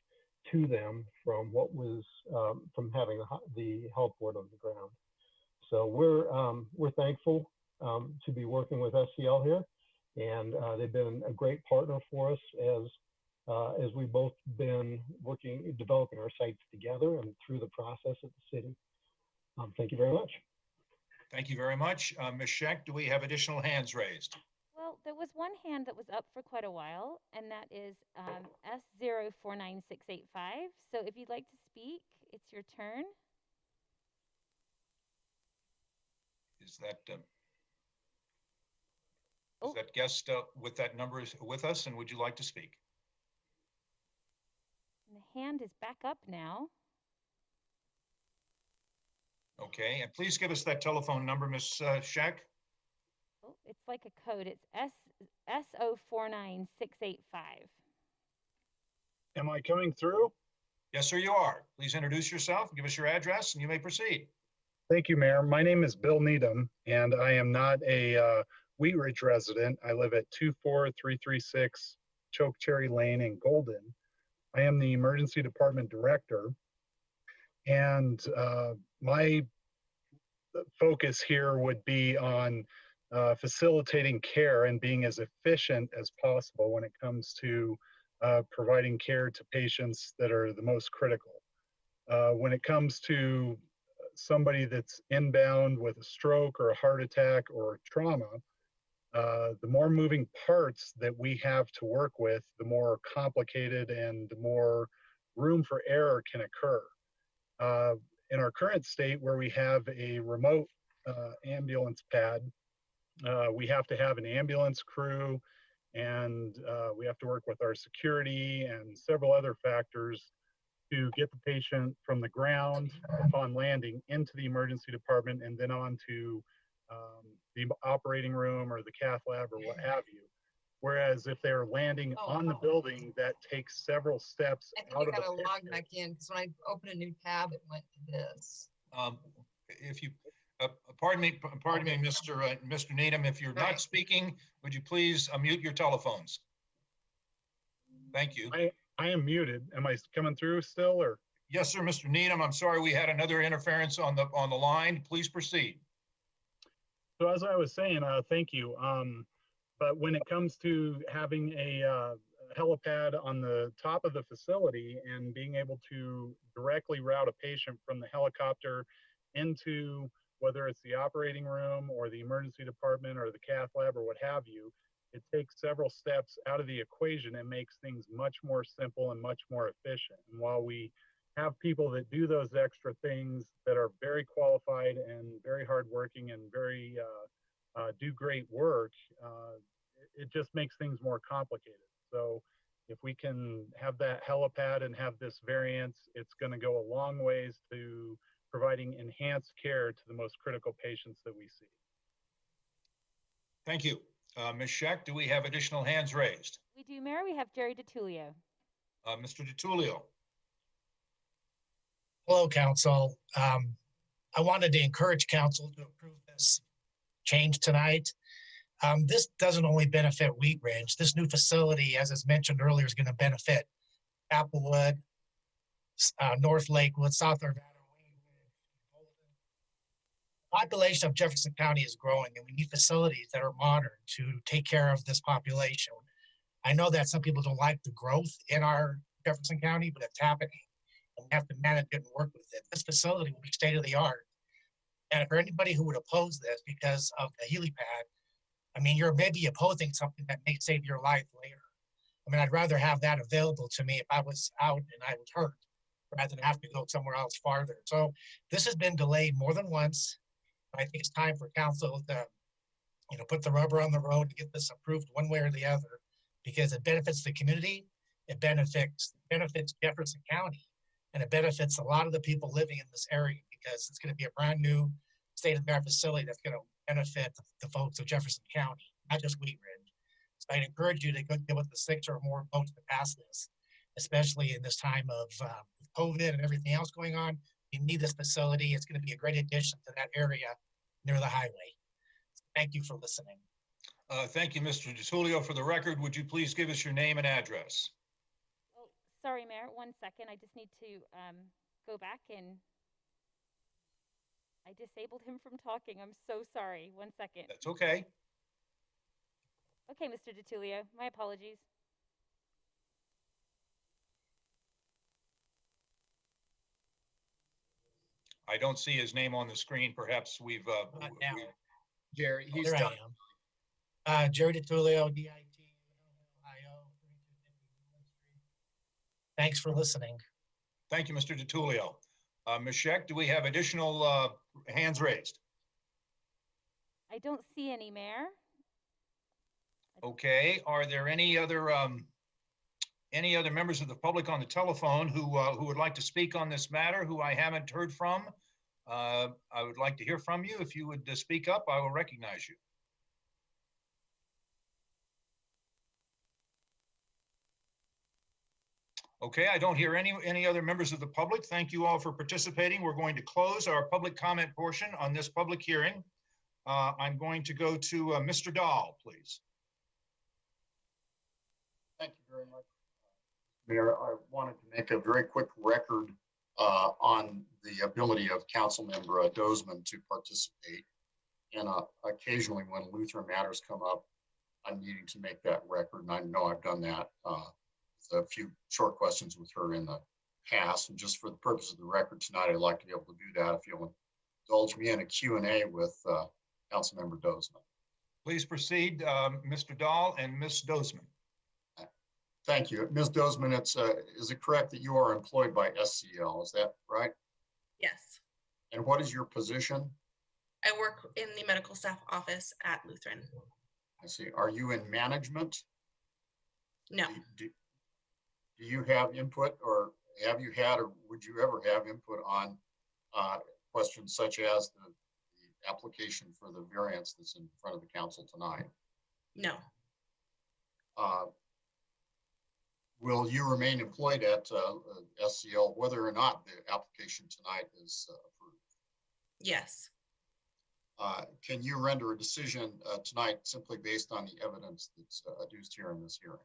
to them from what was from having the heliport on the ground. So we're thankful to be working with SCL here, and they've been a great partner for us as we've both been developing our sites together and through the process at the city. Thank you very much. Thank you very much. Ms. Scheck, do we have additional hands raised? Well, there was one hand that was up for quite a while, and that is S049685. So if you'd like to speak, it's your turn. Is that guest with that number is with us, and would you like to speak? And the hand is back up now. Okay, and please give us that telephone number, Ms. Scheck. Oh, it's like a code. It's S049685. Am I coming through? Yes, sir, you are. Please introduce yourself, give us your address, and you may proceed. Thank you, Mayor. My name is Bill Needham, and I am not a Wheat Ridge resident. I live at 24336 Choke Cherry Lane in Golden. I am the Emergency Department Director, and my focus here would be on facilitating care and being as efficient as possible when it comes to providing care to patients that are the most critical. When it comes to somebody that's inbound with a stroke or a heart attack or trauma, the more moving parts that we have to work with, the more complicated and the more room for error can occur. In our current state, where we have a remote ambulance pad, we have to have an ambulance crew, and we have to work with our security and several other factors to get the patient from the ground upon landing into the emergency department and then on to the operating room or the cath lab or what have you. Whereas if they're landing on the building, that takes several steps I think out you of the gotta pit. log back in, because when I opened a new tab, it went to this. If you, pardon me, Mr. Needham, if you're not speaking, would you please unmute your telephones? Thank you. I am muted. Am I coming through still, or? Yes, sir, Mr. Needham. I'm sorry we had another interference on the line. Please proceed. So as I was saying, thank you. But when it comes to having a helipad on the top of the facility and being able to directly route a patient from the helicopter into whether it's the operating room or the emergency department or the cath lab or what have you, it takes several steps out of the equation and makes things much more simple and much more efficient. And while we have people that do those extra things that are very qualified and very hardworking and very do great work, it just makes things more complicated. So if we can have that helipad and have this variance, it's going to go a long ways to providing enhanced care to the most critical patients that we see. Thank you. Ms. Scheck, do we have additional hands raised? We do, Mayor. We have Jerry DiTullio. Mr. DiTullio. Hello, Council. I wanted to encourage Council to approve this change tonight. This doesn't only benefit Wheat Ridge. This new facility, as is mentioned earlier, is going to benefit Applewood, North Lakewood, South Arvada. The population of Jefferson County is growing, and we need facilities that are modern to take care of this population. I know that some people don't like the growth in our Jefferson County, but it's happening, and we have to manage it and work with it. This facility will be state of the art. And for anybody who would oppose this because of the helipad, I mean, you're maybe opposing something that may save your life later. I mean, I'd rather have that available to me if I was out and I was hurt, rather than have to go somewhere else farther. So this has been delayed more than once. I think it's time for Council to, put the rubber on the road to get this approved one way or the other, because it benefits the community, it benefits Jefferson County, and it benefits a lot of the people living in this area, because it's going to be a brand new state-of-the-art facility that's going to benefit the folks of Jefferson County, not just Wheat Ridge. So I'd encourage you to go get with the 6 or more votes to pass this, especially in this time of COVID and everything else going on. You need this facility. It's going to be a great addition to that area near the highway. Thank you for listening. Thank you, Mr. DiTullio. For the record, would you please give us your name and address? Oh, sorry, Mayor. 1 second. I just need to go back and I disabled him from talking. I'm so sorry. 1 second. That's okay. Okay, Mr. DiTullio. My apologies. I don't see his name on the screen. Perhaps we've Jerry, he's there done. I am. Jerry DiTullio, DIT, Ohio. Thanks for listening. Thank you, Mr. DiTullio. Ms. Scheck, do we have additional hands raised? I don't see any, Mayor. Okay. Are there any other members of the public on the telephone who would like to speak on this matter who I haven't heard from? I would like to hear from you. If you would speak up, I will recognize you. Okay, I don't hear any other members of the public. Thank you all for participating. We're going to close our public comment portion on this public hearing. I'm going to go to Mr. Dahl, please. Thank you very much. Mayor, I wanted to make a very quick record on the ability of Councilmember Dozeman to participate. And occasionally when Lutheran matters come up, I'm needing to make that record. And I know I've done that with a few short questions with her in the past. And just for the purpose of the record tonight, I'd like to be able to do that if you'll indulge me in a Q&A with Councilmember Dozeman. Please proceed, Mr. Dahl and Ms. Dozeman. Thank you. Ms. Dozeman, is it correct that you are employed by SCL? Is that right? Yes. And what is your position? I work in the medical staff office at Lutheran. I see. Are you in management? No. Do you have input, or have you had, or would you ever have input on questions such as the application for the variance that's in front of the council tonight? No. Will you remain employed at SCL whether or not the application tonight is approved? Yes. Can you render a decision tonight simply based on the evidence that's adduced here in this hearing?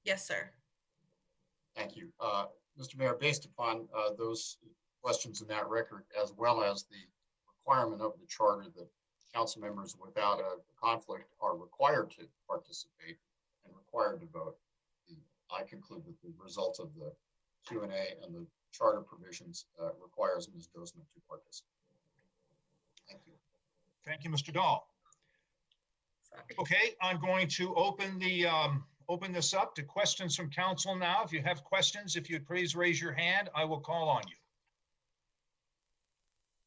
Yes, sir. Thank you. Mr. Mayor, based upon those questions in that record, as well as the requirement of the charter that council members without a conflict are required to participate and required to vote, I conclude that the result of the Q&A and the charter provisions requires Ms. Dozman to participate. Thank you. Thank you, Mr. Dahl. Okay, I'm going to open this up to questions from council now. If you have questions, if you'd please raise your hand, I will call on you.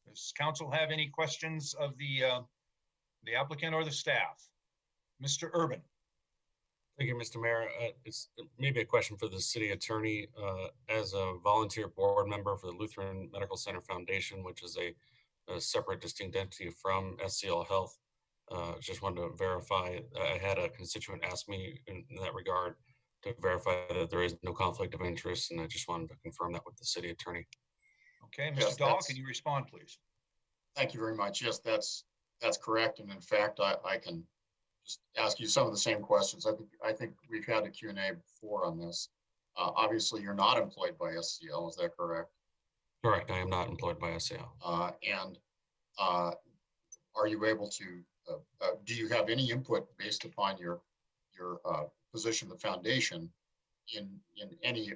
Does council have any questions of the applicant or the staff? Mr. Urban. Thank you, Mr. Mayor. It's maybe a question for the city attorney. As a volunteer board member for the Lutheran Medical Center Foundation, which is a separate, distinct entity from SCL Health, just wanted to verify. I had a constituent ask me in that regard to verify that there is no conflict of interest, and I just wanted to confirm that with the city attorney. Okay, Mr. Dahl, can you respond, please? Thank you very much. Yes, that's correct. And in fact, I can just ask you some of the same questions. I think we've had a Q&A before on this. Obviously, you're not employed by SCL, is that correct? Correct. I am not employed by SCL. And are you able to, do you have any input based upon your position, the foundation, in any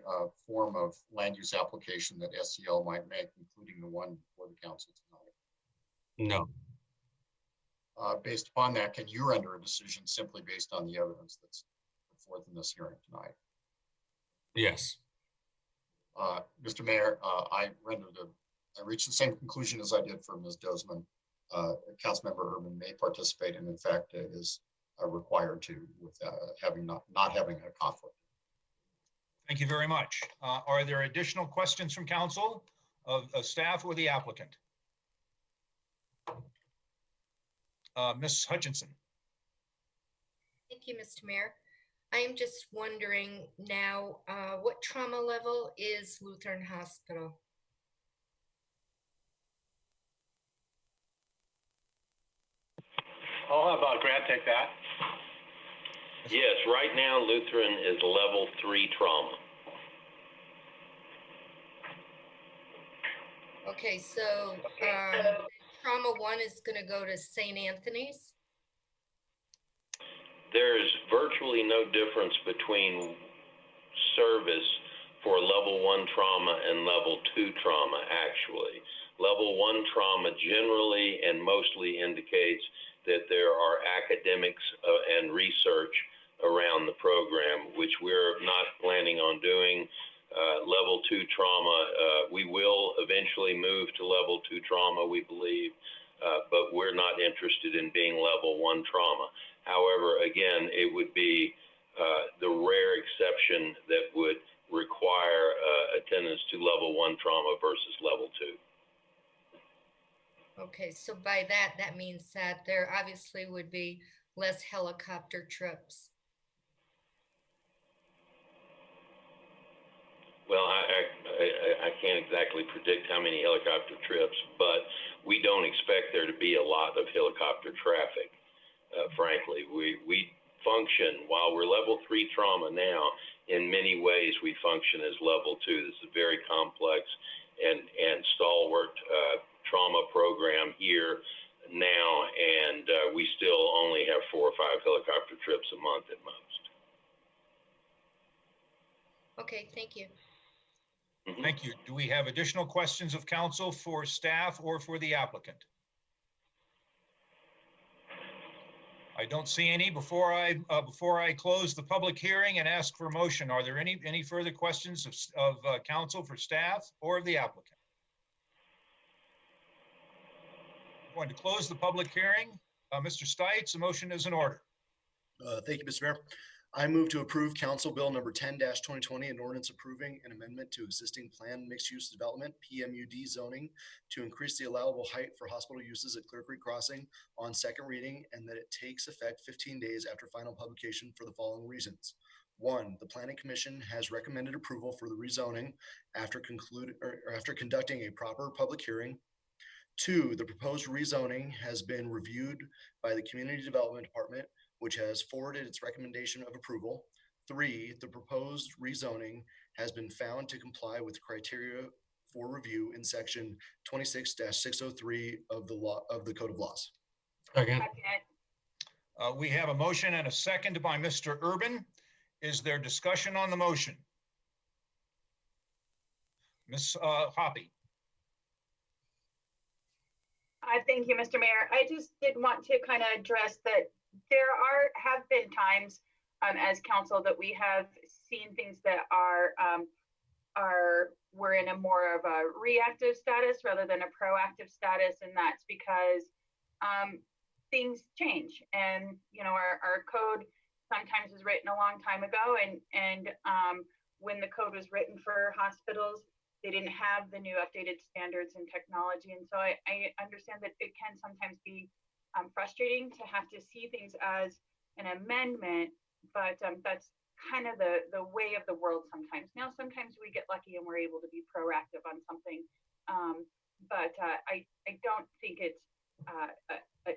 form of land use application that SCL might make, including the one for the council tonight? No. Based upon that, can you render a decision simply based on the evidence that's put forth in this hearing tonight? Yes. Mr. Mayor, I reached the same conclusion as I did for Ms. Dozman. Councilmember Urban may participate, and in fact is required to, with not having a conflict. Thank you very much. Are there additional questions from council, of staff, or the applicant? Ms. Hutchinson. Thank you, Mr. Mayor. I am just wondering now, what trauma level is Lutheran Hospital? I'll have Grant take that. Yes, right now Lutheran is level 3 trauma. Okay, so trauma 1 is going to go to St. Anthony's? There's virtually no difference between service for level 1 trauma and level 2 trauma, actually. Level 1 trauma generally and mostly indicates that there are academics and research around the program, which we're not planning on doing. Level 2 trauma, we will eventually move to level 2 trauma, we believe, but we're not interested in being level 1 trauma. However, again, it would be the rare exception that would require attendance to level 1 trauma versus level 2. Okay, so by that means that there obviously would be less helicopter trips. Well, I can't exactly predict how many helicopter trips, but we don't expect there to be a lot of helicopter traffic. Frankly, we function, while we're level 3 trauma now, in many ways we function as level 2. This is a very complex and stalwart trauma program here now, and we still only have 4 or 5 helicopter trips a month at most. Okay, thank you. Thank you. Do we have additional questions of council for staff or for the applicant? I don't see any. Before I close the public hearing and ask for a motion, are there any further questions of council for staff or of the applicant? I'm going to close the public hearing. Mr. Stites, a motion is in order. Thank you, Mr. Mayor. I move to approve Council Bill number 10-2020, an ordinance approving an amendment to existing planned mixed-use development, PMUD zoning, to increase the allowable height for hospital uses at Clear Creek Crossing on second reading, and that it takes effect 15 days after final publication for the following reasons. 1, the Planning Commission has recommended approval for the rezoning after conducting a proper public hearing. 2, the proposed rezoning has been reviewed by the Community Development Department, which has forwarded its recommendation of approval. 3, the proposed rezoning has been found to comply with criteria for review in section 26-603 of the Code of Laws. Second. We have a motion and a second by Mr. Urban. Is there discussion on the motion? Ms. Hoppy. Thank you, Mr. Mayor. I just did want to kind of address that there have been times as council that we have seen things that we're in a more of a reactive status rather than a proactive status, and that's because things change, and our code sometimes was written a long time ago, and when the code was written for hospitals, they didn't have the new updated standards and technology. And so I understand that it can sometimes be frustrating to have to see things as an amendment, but that's kind of the way of the world sometimes. Now, sometimes we get lucky and we're able to be proactive on something, but I don't think it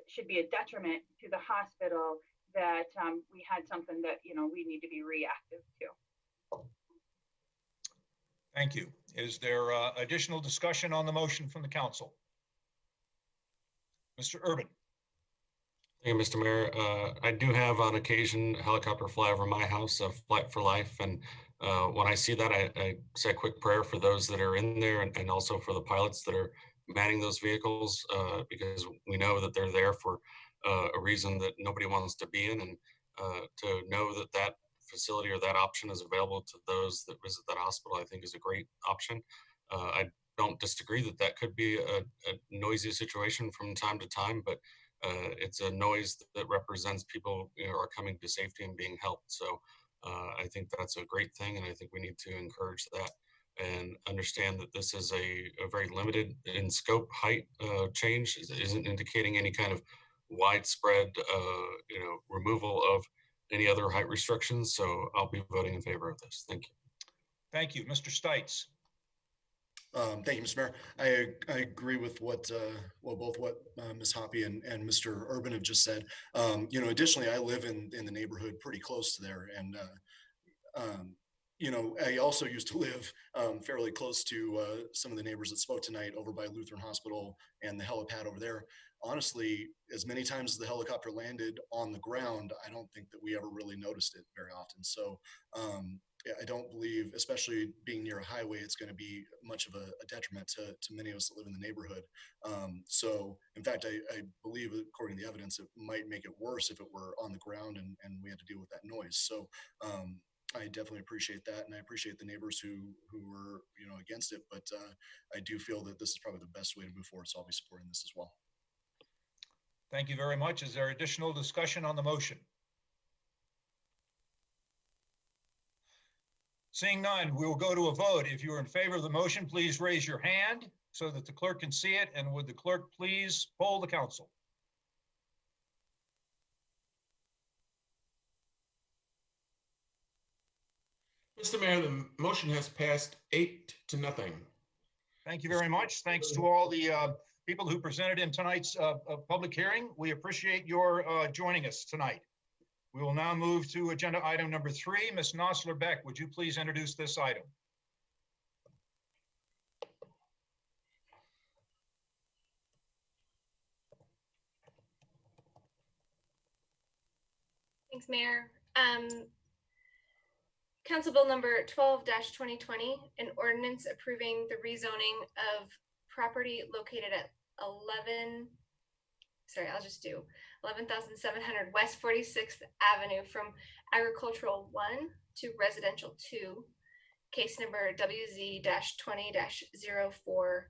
should be a detriment to the hospital that we had something that we need to be reactive to. Thank you. Is there additional discussion on the motion from the council? Mr. Urban. Thank you, Mr. Mayor. I do have on occasion a helicopter fly over my house, a Flight for Life. And when I see that, I say a quick prayer for those that are in there and also for the pilots that are manning those vehicles, because we know that they're there for a reason that nobody wants to be in. And to know that that facility or that option is available to those that visit that hospital, I think is a great option. I don't disagree that that could be a noisy situation from time to time, but it's a noise that represents people are coming to safety and being helped. So I think that's a great thing, and I think we need to encourage that and understand that this is a very limited in scope height change. It isn't indicating any kind of widespread removal of any other height restrictions. So I'll be voting in favor of this. Thank you. Thank you. Mr. Stites. Thank you, Mr. Mayor. I agree with what both what Ms. Hoppy and Mr. Urban have just said. Additionally, I live in the neighborhood pretty close to there, and I also used to live fairly close to some of the neighbors that spoke tonight over by Lutheran Hospital and the helipad over there. Honestly, as many times as the helicopter landed on the ground, I don't think that we ever really noticed it very often. So I don't believe, especially being near a highway, it's going to be much of a detriment to many of us that live in the neighborhood. So in fact, I believe, according to the evidence, it might make it worse if it were on the ground and we had to deal with that noise. So I definitely appreciate that, and I appreciate the neighbors who were against it, but I do feel that this is probably the best way to move forward, so I'll be supporting this as well. Thank you very much. Is there additional discussion on the motion? Seeing none, we will go to a vote. If you are in favor of the motion, please raise your hand so that the clerk can see it, and would the clerk please poll the council? Mr. Mayor, the motion has passed 8-0. Thank you very much. Thanks to all the people who presented in tonight's public hearing. We appreciate your joining us tonight. We will now move to agenda item number 3. Ms. Nosler-Beck, would you please introduce this item? Thanks, Mayor. Council Bill number 12-2020, an ordinance approving the rezoning of property located at 11,700 West 46th Avenue from Agricultural 1 to Residential 2, case number WZ-20-04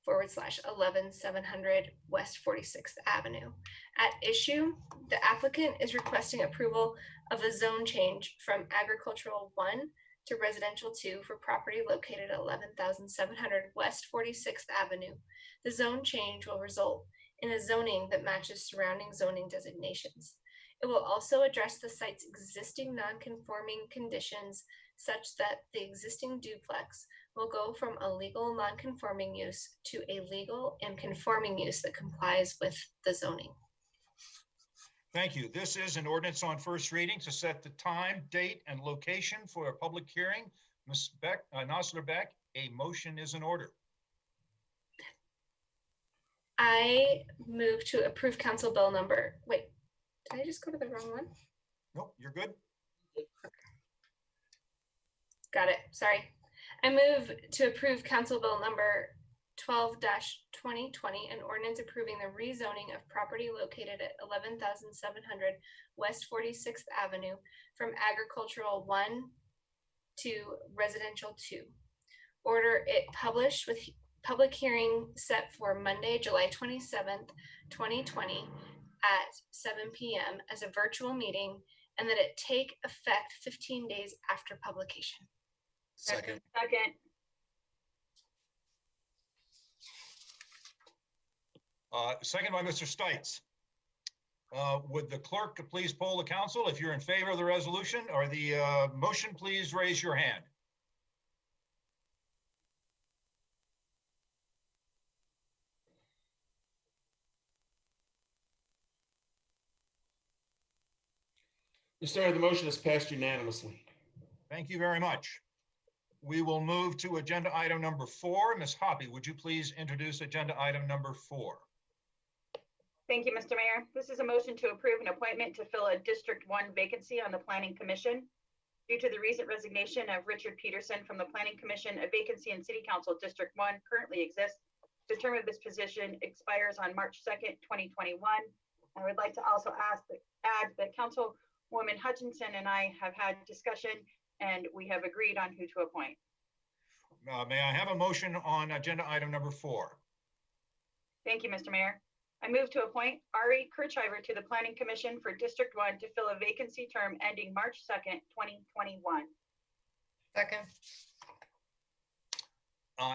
11700 West 46th Avenue. At issue, the applicant is requesting approval of a zone change from agricultural 1 to residential 2 for property located at 11,700 West 46th Avenue. The zone change will result in a zoning that matches surrounding zoning designations. It will also address the site's existing non-conforming conditions such that the existing duplex will go from a legal non-conforming use to a legal and conforming use that complies with the zoning. Thank you. This is an ordinance on first reading to set the time, date, and location for a public hearing. Ms. Beck, Nosler Beck, a motion is in order. I move to approve Council Bill number, wait, did I just go to the wrong one? Nope, you're good. Got it, sorry. I move to approve Council Bill number 12-2020, an ordinance approving the rezoning of property located at 11,700 West 46th Avenue from agricultural 1 to residential 2. Order it published with public hearing set for Monday, July 27th, 2020 at 7 p.m. as a virtual meeting, and that it take effect 15 days after publication. Second. Second. Second by Mr. Stites. Would the clerk please poll the council? If you're in favor of the resolution or the motion, please raise your hand. Mr. Mayor, the motion is passed unanimously. Thank you very much. We will move to agenda item number 4. Ms. Hoppy, would you please introduce agenda item number 4? Thank you, Mr. Mayor. This is a motion to approve an appointment to fill a District 1 vacancy on the Planning Commission. Due to the recent resignation of Richard Peterson from the Planning Commission, a vacancy in City Council District 1 currently exists. The term of this position expires on March 2nd, 2021. I would like to also add that Councilwoman Hutchinson and I have had discussion and we have agreed on who to appoint. May I have a motion on agenda item number 4? Thank you, Mr. Mayor. I move to appoint Ari Kirchheimer to the Planning Commission for District 1 to fill a vacancy term ending March 2nd, 2021. Second.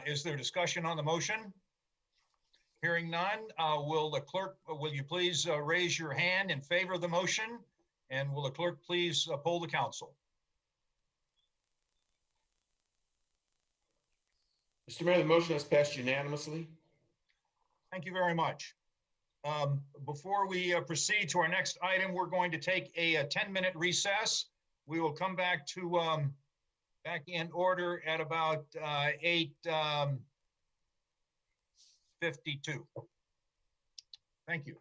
Is there discussion on the motion? Hearing none, will the clerk, will you please raise your hand in favor of the motion? And will the clerk please poll the council? Mr. Mayor, the motion has passed unanimously. Thank you very much. Before we proceed to our next item, we're going to take a 10-minute recess. We will come back to back in order at about 8:52. Thank you.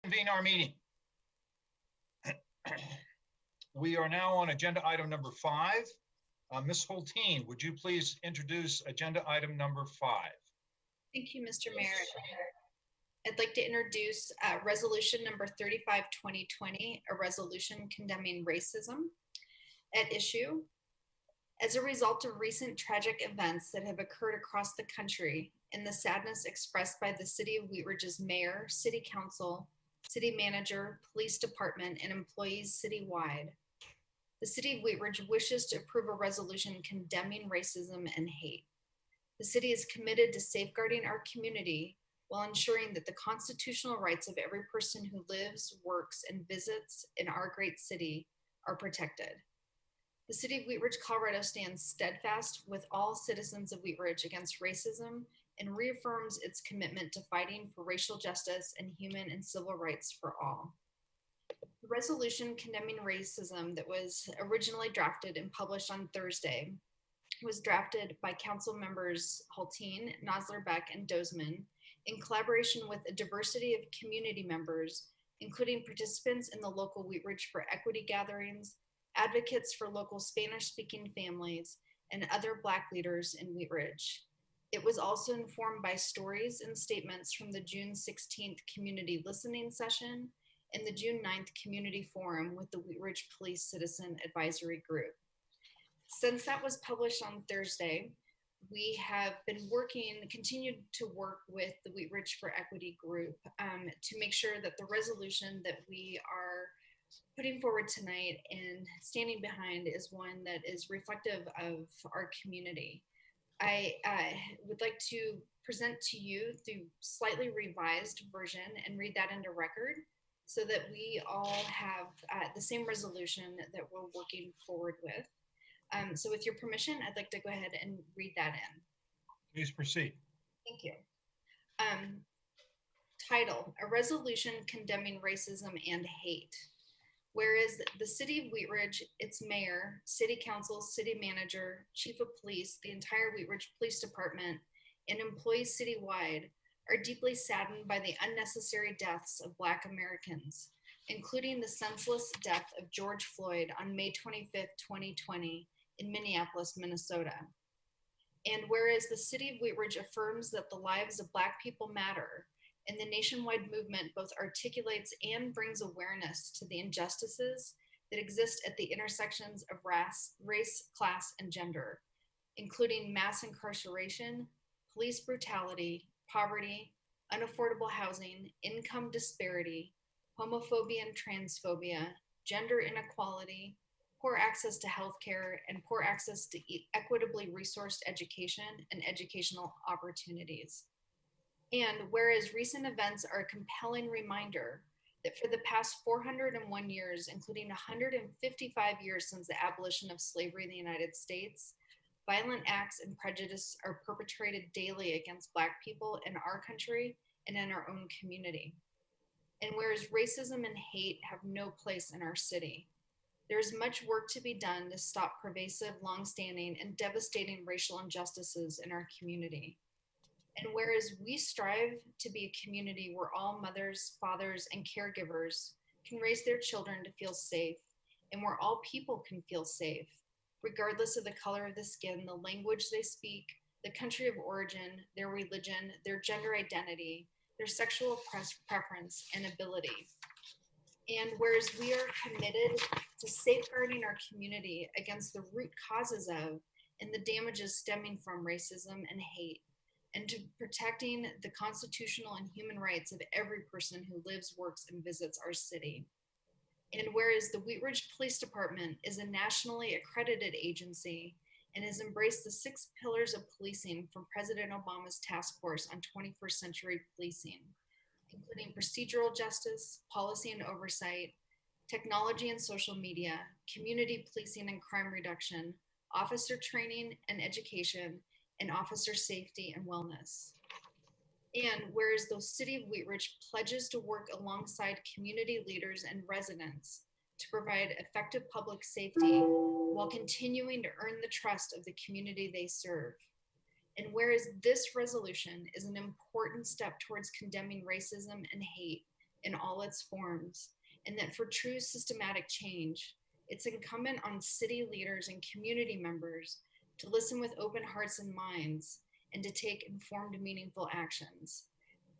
reconvene our meeting. We are now on agenda item number 5. Ms. Hulteen, would you please introduce agenda item number 5? Thank you, Mr. Mayor. I'd like to introduce resolution number 35, 2020, a resolution condemning racism at issue. As a result of recent tragic events that have occurred across the country and the sadness expressed by the City of Wheat Ridge's mayor, city council, city manager, police department, and employees citywide, the City of Wheat Ridge wishes to approve a resolution condemning racism and hate. The city is committed to safeguarding our community while ensuring that the constitutional rights of every person who lives, works, and visits in our great city are protected. The City of Wheat Ridge, Colorado stands steadfast with all citizens of Wheat Ridge against racism and reaffirms its commitment to fighting for racial justice and human and civil rights for all. The resolution condemning racism that was originally drafted and published on Thursday was drafted by council members Hulteen, Nosler Beck, and Dozman in collaboration with a diversity of community members, including participants in the local Wheat Ridge for Equity gatherings, advocates for local Spanish-speaking families, and other Black leaders in Wheat Ridge. It was also informed by stories and statements from the June 16th community listening session and the June 9th community forum with the Wheat Ridge Police Citizen Advisory Group. Since that was published on Thursday, we have been continued to work with the Wheat Ridge for Equity group to make sure that the resolution that we are putting forward tonight and standing behind is one that is reflective of our community. I would like to present to you the slightly revised version and read that into record so that we all have the same resolution that we're working forward with. So with your permission, I'd like to go ahead and read that in. Please proceed. Thank you. Title, a resolution condemning racism and hate. Whereas the City of Wheat Ridge, its mayor, city council, city manager, chief of police, the entire Wheat Ridge Police Department, and employees citywide are deeply saddened by the unnecessary deaths of Black Americans, including the senseless death of George Floyd on May 25th, 2020 in Minneapolis, Minnesota. And whereas the City of Wheat Ridge affirms that the lives of Black people matter, and the nationwide movement both articulates and brings awareness to the injustices that exist at the intersections of race, class, and gender, including mass incarceration, police brutality, poverty, unaffordable housing, income disparity, homophobia and transphobia, gender inequality, poor access to healthcare, and poor access to equitably resourced education and educational opportunities. And whereas recent events are a compelling reminder that for the past 401 years, including 155 years since the abolition of slavery in the United States, violent acts and prejudice are perpetrated daily against Black people in our country and in our own community. And whereas racism and hate have no place in our city, there is much work to be done to stop pervasive, longstanding, and devastating racial injustices in our community. And whereas we strive to be a community where all mothers, fathers, and caregivers can raise their children to feel safe, and where all people can feel safe, regardless of the color of the skin, the language they speak, the country of origin, their religion, their gender identity, their sexual preference, and ability. And whereas we are committed to safeguarding our community against the root causes of and the damages stemming from racism and hate, and to protecting the constitutional and human rights of every person who lives, works, and visits our city. And whereas the Wheat Ridge Police Department is a nationally accredited agency and has embraced the 6 pillars of policing from President Obama's task force on 21st century policing, including procedural justice, policy and oversight, technology and social media, community policing and crime reduction, officer training and education, and officer safety and wellness. And whereas the City of Wheat Ridge pledges to work alongside community leaders and residents to provide effective public safety while continuing to earn the trust of the community they serve. And whereas this resolution is an important step towards condemning racism and hate in all its forms, and that for true systematic change, it's incumbent on city leaders and community members to listen with open hearts and minds and to take informed, meaningful actions.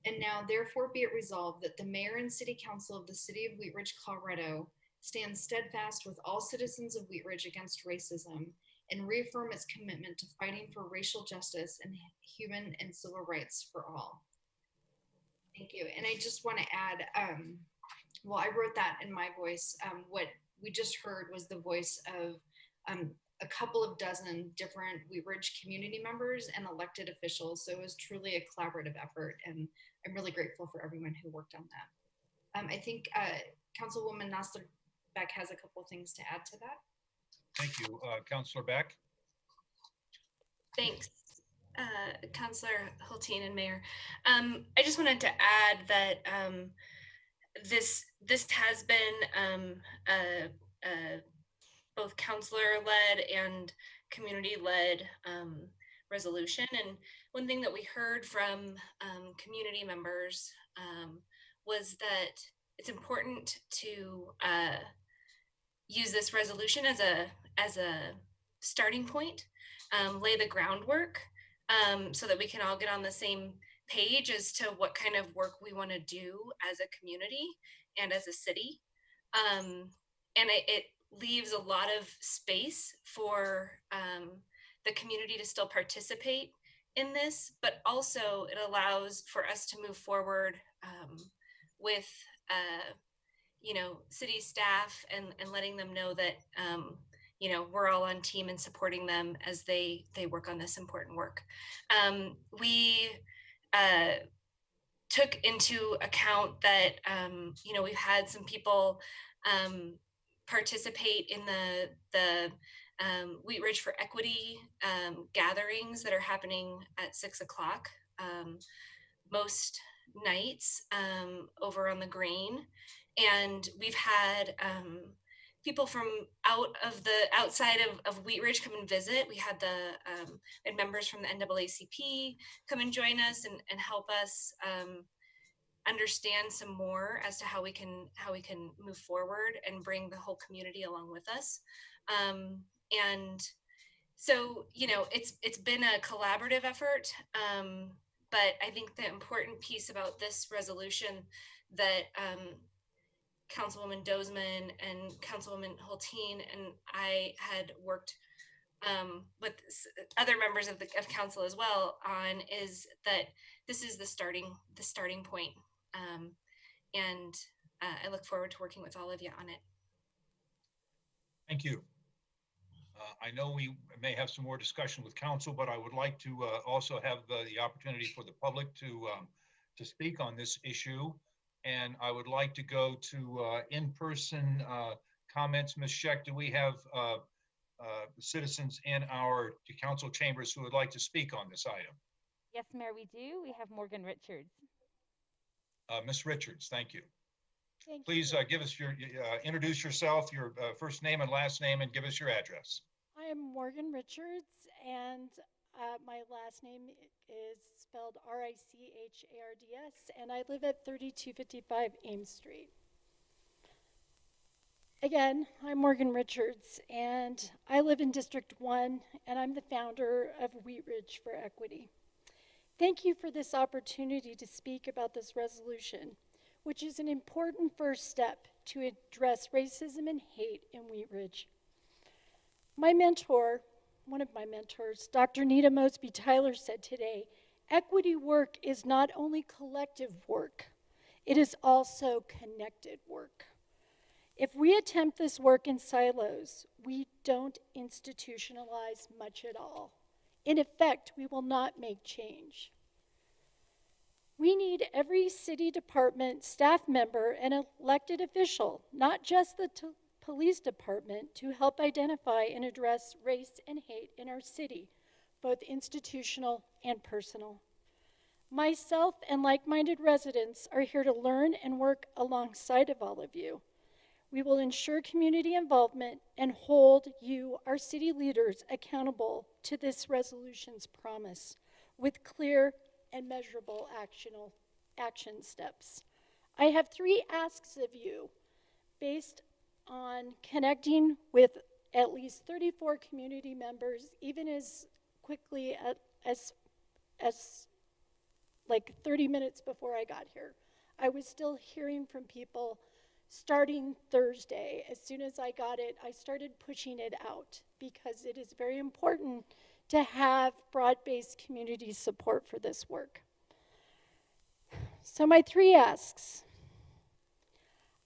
And now, therefore, be it resolved that the mayor and city council of the city of Wheat Ridge, Colorado, stand steadfast with all citizens of Wheat Ridge against racism and reaffirm its commitment to fighting for racial justice and human and civil rights for all. Thank you. And I just want to add, well, I wrote that in my voice. What we just heard was the voice of a couple of dozen different Wheat Ridge community members and elected officials. So it was truly a collaborative effort, and I'm really grateful for everyone who worked on that. I think Councilwoman Nosler Beck has a couple of things to add to that. Thank you. Councilor Beck. Thanks, Councilor Hulteen and Mayor. I just wanted to add that this has been both councilor-led and community-led resolution. And one thing that we heard from community members was that it's important to use this resolution as a starting point, lay the groundwork so that we can all get on the same page as to what kind of work we want to do as a community and as a city. And it leaves a lot of space for the community to still participate in this, but also it allows for us to move forward with city staff and letting them know that we're all on team and supporting them as they work on this important work. We took into account that we've had some people participate in the Wheat Ridge for Equity gatherings that are happening at 6 o'clock most nights over on the Green. And we've had people from outside of Wheat Ridge come and visit. We had and members from the NAACP come and join us and help us understand some more as to how we can move forward and bring the whole community along with us. And so, it's been a collaborative effort, but I think the important piece about this resolution that Councilwoman Dozeman and Councilwoman Hulteen and I had worked with other members of council as well on is that this is the starting point. And I look forward to working with all of you on it. Thank you. I know we may have some more discussion with council, but I would like to also have the opportunity for the public to speak on this issue. And I would like to go to in-person comments. Ms. Scheck, do we have citizens in our council chambers who would like to speak on this item? Yes, Mayor, we do. We have Morgan Richards. Ms. Richards, thank you. Thank Please give us introduce yourself, your first name and last name, and give us your address. I am Morgan Richards, and my last name is spelled Richards, and I live at 3255 Ames Street. Again, I'm Morgan Richards, and I live in District 1, and I'm the founder of Wheat Ridge for Equity. Thank you for this opportunity to speak about this resolution, which is an important first step to address racism and hate in Wheat Ridge. My mentor, one of my mentors, Dr. Nita Mosby Tyler, said today, equity work is not only collective work, it is also connected work. If we attempt this work in silos, we don't institutionalize much at all. In effect, we will not make change. We need every city department, staff member, and elected official, not just the police department, to help identify and address race and hate in our city, both institutional and personal. Myself and like-minded residents are here to learn and work alongside of all of you. We will ensure community involvement and hold you, our city leaders, accountable to this resolution's promise with clear and measurable action steps. I have 3 asks of you based on connecting with at least 34 community members, even as quickly as like 30 minutes before I got here. I was still hearing from people starting Thursday. As soon as I got it, I started pushing it out because it is very important to have broad-based community support for this work. So my 3 asks.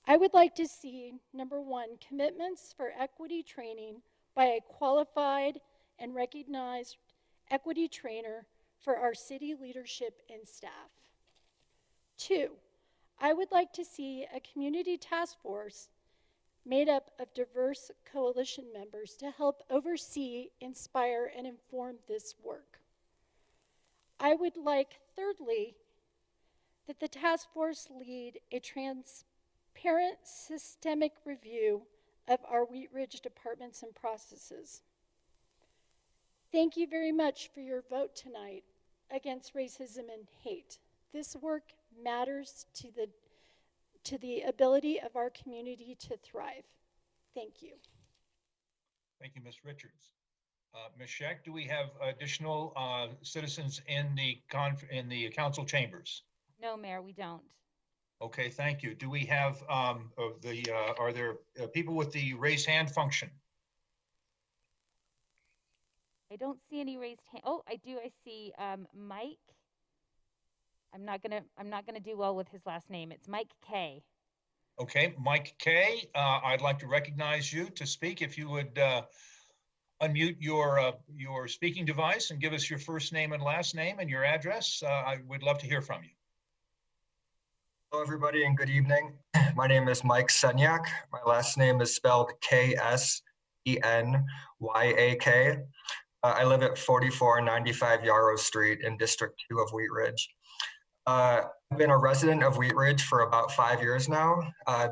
I would like to see, number 1, commitments for equity training by a qualified and recognized equity trainer for our city leadership and staff. 2, I would like to see a community task force made up of diverse coalition members to help oversee, inspire, and inform this work. I would like, thirdly, that the task force lead a transparent, systemic review of our Wheat Ridge departments and processes. Thank you very much for your vote tonight against racism and hate. This work matters to the ability of our community to thrive. Thank you. Thank you, Ms. Richards. Ms. Scheck, do we have additional citizens in the council chambers? No, Mayor, we don't. Okay, thank you. Do we have are there people with the raise hand function? I don't see any raised hand. Oh, I do. I see Mike. I'm not gonna do well with his last name. It's Mike K. Okay, Mike K. I'd like to recognize you to speak. If you would unmute your speaking device and give us your first name and last name and your address, I would love to hear from you. Hello, everybody, and good evening. My name is Mike Senyak. My last name is spelled K-S-E-N-Y-A-K. I live at 4495 Yarrow Street in District 2 of Wheat Ridge. I've been a resident of Wheat Ridge for about 5 years now. I've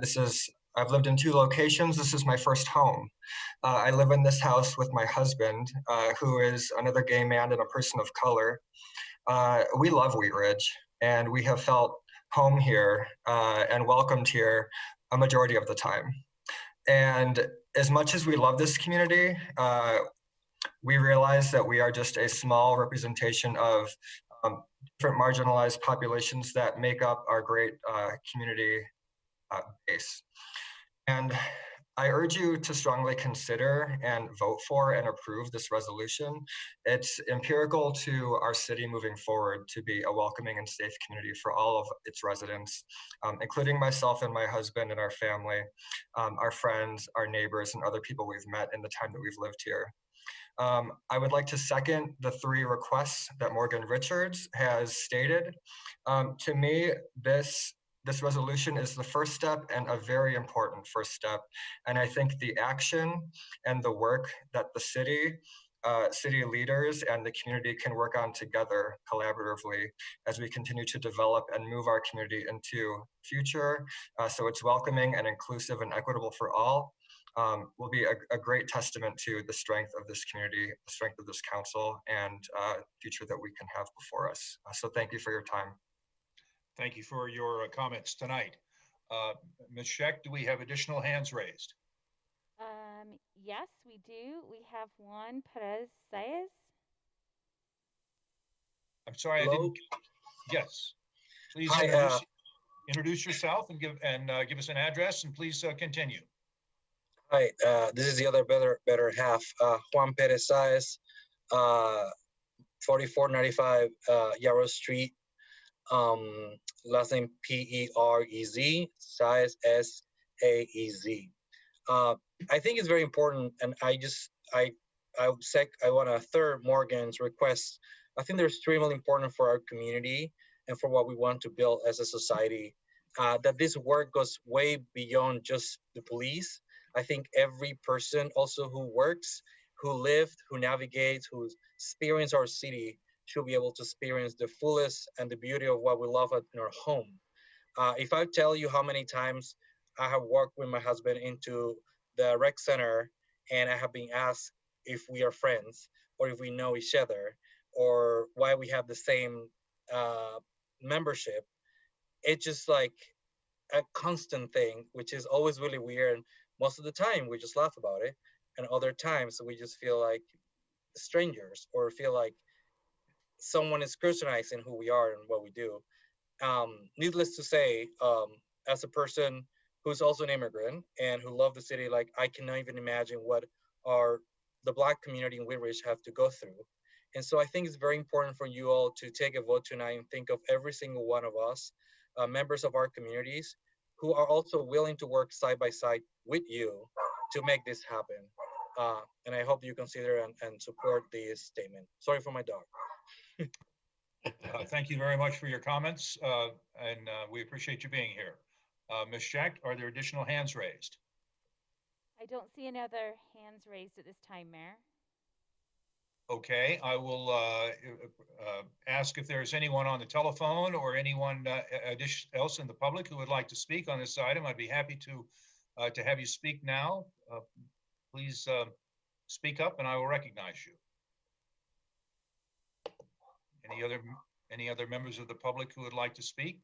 lived in 2 locations. This is my first home. I live in this house with my husband, who is another gay man and a person of color. We love Wheat Ridge, and we have felt home here and welcomed here a majority of the time. And as much as we love this community, we realize that we are just a small representation of different marginalized populations that make up our great community base. And I urge you to strongly consider and vote for and approve this resolution. It's empirical to our city moving forward to be a welcoming and safe community for all of its residents, including myself and my husband and our family, our friends, our neighbors, and other people we've met in the time that we've lived here. I would like to second the 3 requests that Morgan Richards has stated. To me, this resolution is the first step and a very important first step. And I think the action and the work that the city leaders and the community can work on together collaboratively as we continue to develop and move our community into future so it's welcoming and inclusive and equitable for all, will be a great testament to the strength of this community, the strength of this council, and future that we can have before us. So thank you for your time. Thank you for your comments tonight. Ms. Scheck, do we have additional hands raised? Yes, we do. We have Juan Perez Saez. I'm sorry, Hello? I didn't. Yes, please Hi, introduce yourself and give us an address, and please continue. Hi, this is the other better half, Juan Perez Saez, 4495 Yarrow Street. Last name P-E-R-E-Z, Saez, S-A-E-Z. I think it's very important, and I want to third Morgan's request. I think they're extremely important for our community and for what we want to build as a society. That this work goes way beyond just the police. I think every person also who works, who lived, who navigates, who experience our city should be able to experience the fullest and the beauty of what we love in our home. If I tell you how many times I have walked with my husband into the rec center and I have been asked if we are friends or if we know each other or why we have the same membership, it's just like a constant thing, which is always really weird. And most of the time we just laugh about it. And other times we just feel like strangers or feel like someone is scrutinizing who we are and what we do. Needless to say, as a person who's also an immigrant and who love the city, like I cannot even imagine what the Black community in Wheat Ridge have to go through. And so I think it's very important for you all to take a vote tonight and think of every single one of us, members of our communities, who are also willing to work side by side with you to make this happen. And I hope you consider and support this statement. Sorry for my dog. Thank you very much for your comments, and we appreciate you being here. Ms. Jack, are there additional hands raised? I don't see any other hands raised at this time, Mayor. Okay, I will ask if there's anyone on the telephone or anyone else in the public who would like to speak on this item. I'd be happy to have you speak now. Please speak up and I will recognize you. Any other members of the public who would like to speak?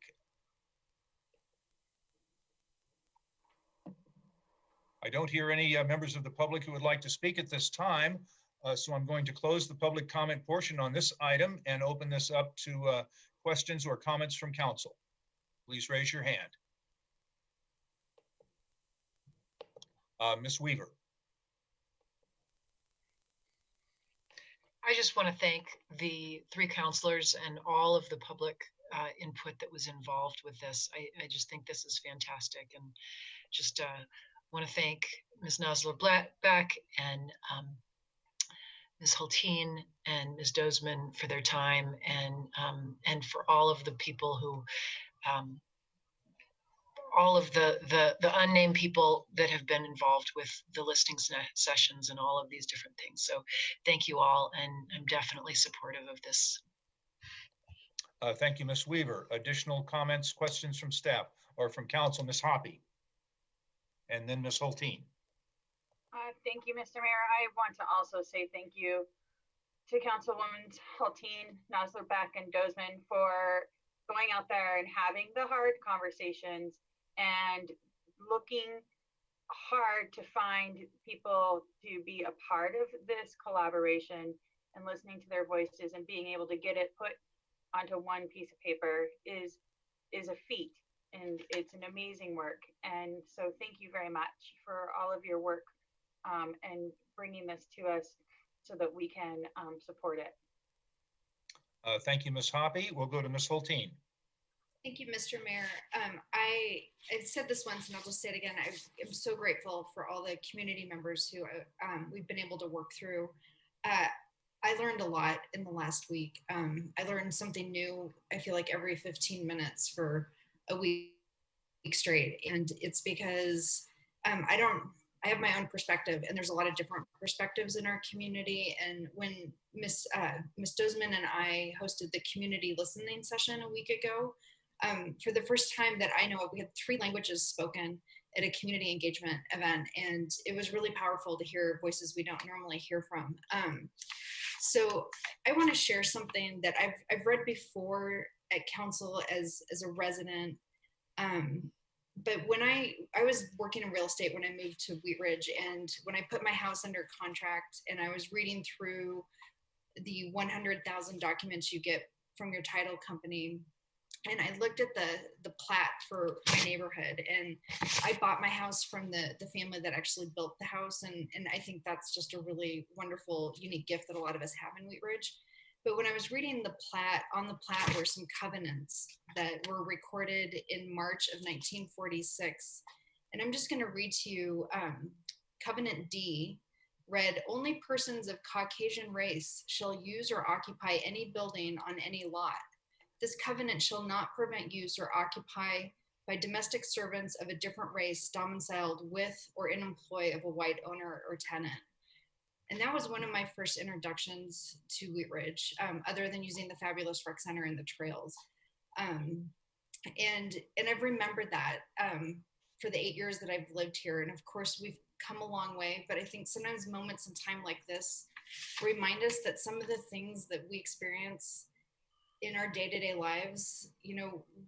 I don't hear any members of the public who would like to speak at this time. So I'm going to close the public comment portion on this item and open this up to questions or comments from council. Please raise your hand. Ms. Weaver. I just want to thank the three counselors and all of the public input that was involved with this. I just think this is fantastic, and just want to thank Ms. Nosler-Beck and Ms. Hulteen and Ms. Dozman for their time, and for all of the people who, all of the unnamed people that have been involved with the listing sessions and all of these different things. So thank you all, and I'm definitely supportive of this. Thank you, Ms. Weaver. Additional comments, questions from staff or from council? Ms. Hoppy, and then Ms. Hulteen. Thank you, Mr. Mayor. I want to also say thank you to Councilwoman Hulteen, Nosler-Beck, and Dozman for going out there and having the hard conversations and looking hard to find people to be a part of this collaboration and listening to their voices and being able to get it put onto one piece of paper is a feat, and it's an amazing work. And so thank you very much for all of your work and bringing this to us so that we can support it. Thank you, Ms. Hoppy. We'll go to Ms. Hulteen. Thank you, Mr. Mayor. I've said this once and I'll just say it again. I'm so grateful for all the community members who we've been able to work through. I learned a lot in the last week. I learned something new, I feel like every 15 minutes for a week straight. And it's because I have my own perspective, and there's a lot of different perspectives in our community. And when Ms. Dozman and I hosted the community listening session a week ago, for the first time that I know of, we had 3 languages spoken at a community engagement event, and it was really powerful to hear voices we don't normally hear from. So I want to share something that I've read before at council as a resident. But when I was working in real estate when I moved to Wheat Ridge, and when I put my house under contract and I was reading through the 100,000 documents you get from your title company, and I looked at the plat for my neighborhood, and I bought my house from the family that actually built the house. And I think that's just a really wonderful, unique gift that a lot of us have in Wheat Ridge. But when I was reading the plat, on the plat were some covenants that were recorded in March of 1946. And I'm just going to read to you Covenant D read, "Only persons of Caucasian race shall use or occupy any building on any lot. This covenant shall not prevent use or occupy by domestic servants of a different race domiciled with or in employ of a white owner or tenant." And that was one of my first introductions to Wheat Ridge, other than using the fabulous rec center and the trails. And I've remembered that for the 8 years that I've lived here. And of course, we've come a long way, but I think sometimes moments in time like this remind us that some of the things that we experience in our day-to-day lives,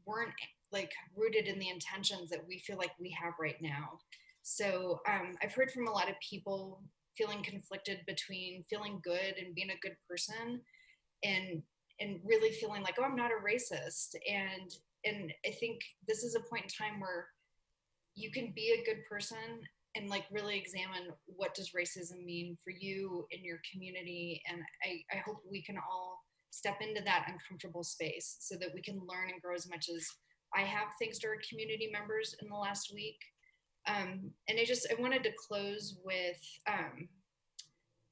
weren't like rooted in the intentions that we feel like we have right now. So I've heard from a lot of people feeling conflicted between feeling good and being a good person and really feeling like, oh, I'm not a racist. And I think this is a point in time where you can be a good person and like really examine what does racism mean for you in your community. And I hope we can all step into that uncomfortable space so that we can learn and grow as much as I have, thanks to our community members in the last week. And I wanted to close with,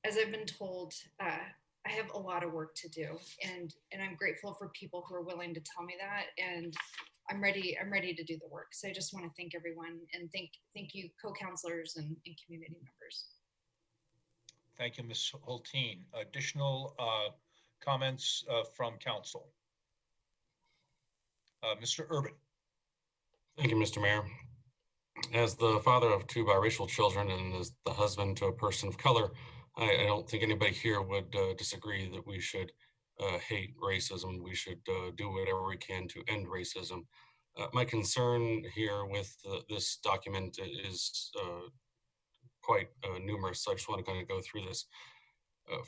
as I've been told, I have a lot of work to do, and I'm grateful for people who are willing to tell me that, and I'm ready to do the work. So I just want to thank everyone, and thank you, co-counselors and community members. Thank you, Ms. Hulteen. Additional comments from council. Mr. Urban. Thank you, Mr. Mayor. As the father of 2 biracial children and as the husband to a person of color, I don't think anybody here would disagree that we should hate racism. We should do whatever we can to end racism. My concern here with this document is quite numerous, so I just want to kind of go through this.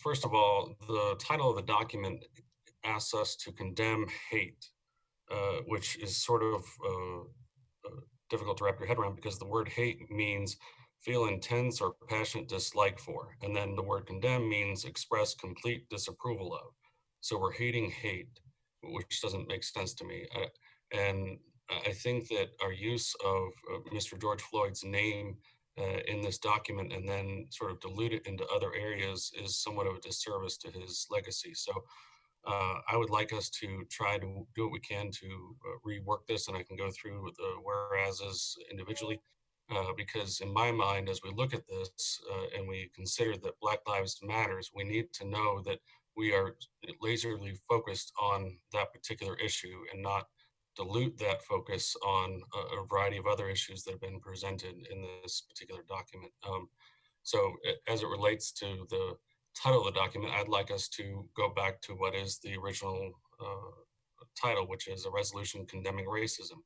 First of all, the title of the document asks us to condemn hate, which is sort of difficult to wrap your head around because the word hate means feel intense or passionate dislike for. And then the word condemn means express complete disapproval of. So we're hating hate, which doesn't make sense to me. And I think that our use of Mr. George Floyd's name in this document and then sort of dilute it into other areas is somewhat of a disservice to his legacy. So I would like us to try to do what we can to rework this, and I can go through the whereases individually. Because in my mind, as we look at this and we consider that Black Lives Matters, we need to know that we are laserly focused on that particular issue and not dilute that focus on a variety of other issues that have been presented in this particular document. So as it relates to the title of the document, I'd like us to go back to what is the original title, which is a resolution condemning racism.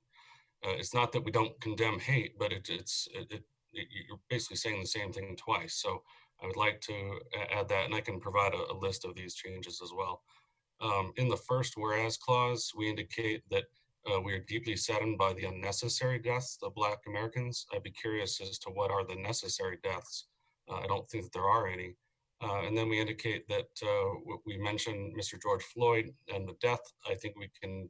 It's not that we don't condemn hate, but you're basically saying the same thing twice. So I would like to add that, and I can provide a list of these changes as well. In the first whereas clause, we indicate that we are deeply saddened by the unnecessary deaths of Black Americans. I'd be curious as to what are the necessary deaths. I don't think that there are any. And then we indicate that we mentioned Mr. George Floyd and the death. I think we can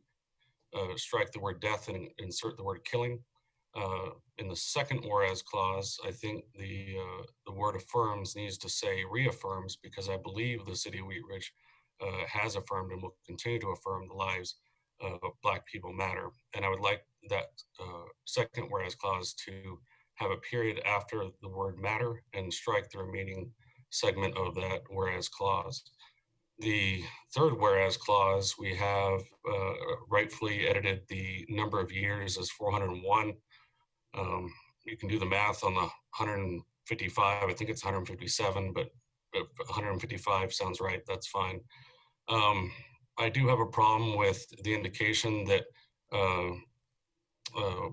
strike the word death and insert the word killing. In the second whereas clause, I think the word affirms needs to say reaffirms, because I believe the city of Wheat Ridge has affirmed and will continue to affirm the lives of Black people matter. And I would like that second whereas clause to have a period after the word matter and strike the remaining segment of that whereas clause. The third whereas clause, we have rightfully edited the number of years as 401. You can do the math on the 155. I think it's 157, but 155 sounds right. That's fine. I do have a problem with the indication that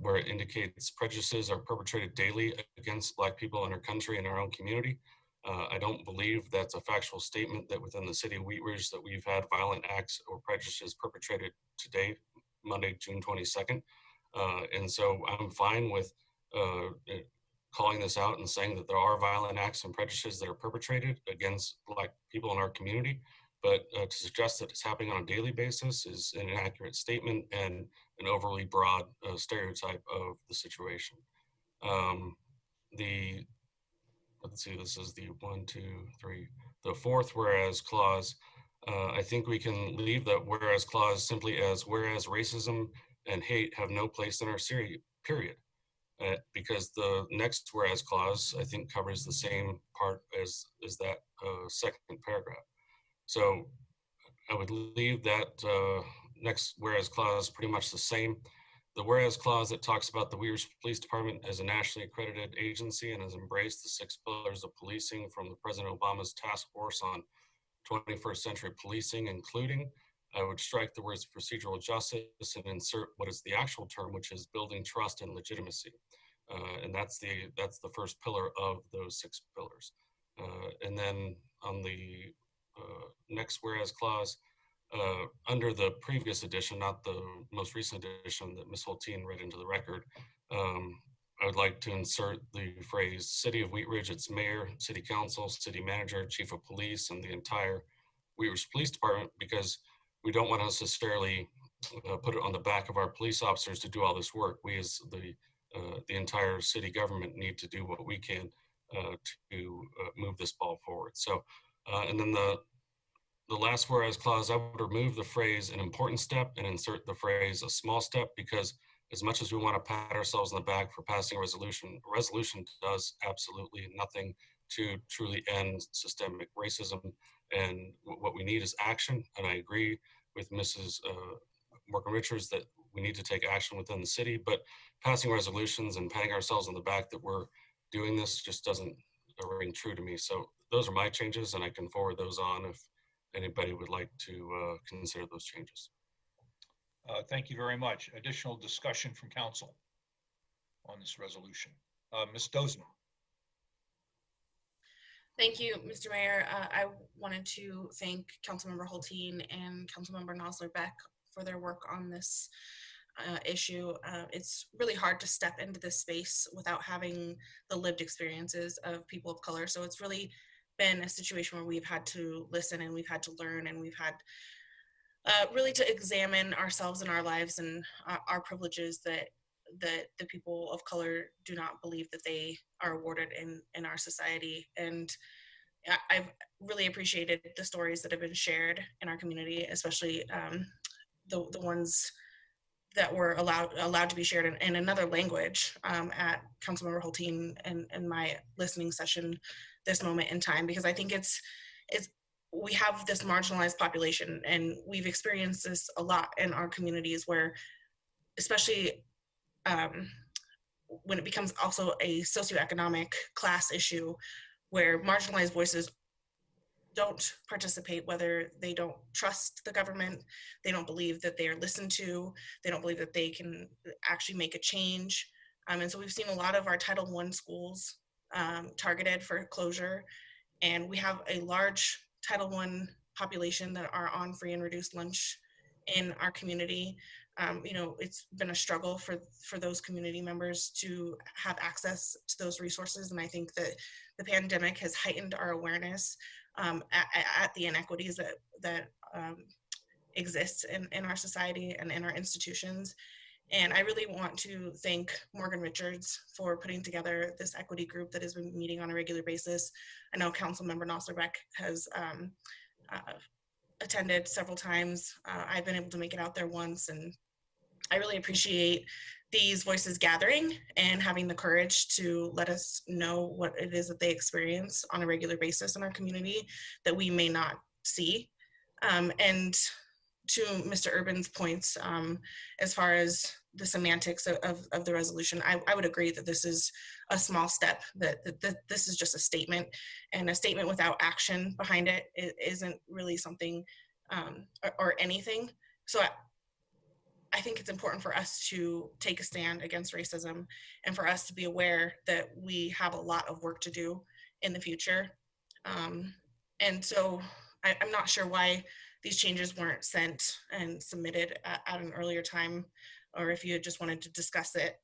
where it indicates prejudices are perpetrated daily against Black people in our country and our own community. I don't believe that's a factual statement that within the city of Wheat Ridge that we've had violent acts or prejudices perpetrated today, Monday, June 22nd. And so I'm fine with calling this out and saying that there are violent acts and prejudices that are perpetrated against Black people in our community. But to suggest that it's happening on a daily basis is an inaccurate statement and an overly broad stereotype of the situation. Let's see, this is the 1, 2, 3, the fourth whereas clause. I think we can leave that whereas clause simply as whereas racism and hate have no place in our city, period. Because the next whereas clause, I think, covers the same part as that second paragraph. So I would leave that next whereas clause pretty much the same. The whereas clause that talks about the Wheat Ridge Police Department as a nationally accredited agency and has embraced the 6 pillars of policing from the President Obama's task force on 21st century policing, including I would strike the words procedural justice and insert what is the actual term, which is building trust and legitimacy. And that's the first pillar of those 6 pillars. And then on the next whereas clause, under the previous edition, not the most recent edition that Ms. Hulteen read into the record, I would like to insert the phrase City of Wheat Ridge, its mayor, city council, city manager, chief of police, and the entire Wheat Ridge Police Department, because we don't want to necessarily put it on the back of our police officers to do all this work. We as the entire city government need to do what we can to move this ball forward. So, and then the last whereas clause, I would remove the phrase an important step and insert the phrase a small step, because as much as we want to pat ourselves on the back for passing a resolution does absolutely nothing to truly end systemic racism. And what we need is action. And I agree with Mrs. Morgan Richards that we need to take action within the city, but passing resolutions and patting ourselves on the back that we're doing this just doesn't ring true to me. So those are my changes, and I can forward those on if anybody would like to consider those changes. Thank you very much. Additional discussion from council on this resolution. Ms. Dozman. Thank you, Mr. Mayor. I wanted to thank Councilmember Hulteen and Councilmember Nosler-Beck for their work on this issue. It's really hard to step into this space without having the lived experiences of people of color. So it's really been a situation where we've had to listen and we've had to learn and we've had really to examine ourselves and our lives and our privileges that the people of color do not believe that they are awarded in our society. And I've really appreciated the stories that have been shared in our community, especially the ones that were allowed to be shared in another language at Councilmember Hulteen and my listening session this moment in time, because I think it's we have this marginalized population, and we've experienced this a lot in our communities where, especially when it becomes also a socioeconomic class issue, where marginalized voices don't participate, whether they don't trust the government, they don't believe that they are listened to, they don't believe that they can actually make a change. And so we've seen a lot of our Title I schools targeted for closure, and we have a large Title I population that are on free and reduced lunch in our community. You know, it's been a struggle for those community members to have access to those resources. And I think that the pandemic has heightened our awareness at the inequities that exist in our society and in our institutions. And I really want to thank Morgan Richards for putting together this equity group that has been meeting on a regular basis. I know Councilmember Nosler-Beck has attended several times. I've been able to make it out there once, and I really appreciate these voices gathering and having the courage to let us know what it is that they experience on a regular basis in our community that we may not see. And to Mr. Urban's points, as far as the semantics of the resolution, I would agree that this is a small step, that this is just a statement, and a statement without action behind it isn't really something or anything. So I think it's important for us to take a stand against racism and for us to be aware that we have a lot of work to do in the future. And so I'm not sure why these changes weren't sent and submitted at an earlier time, or if you just wanted to discuss it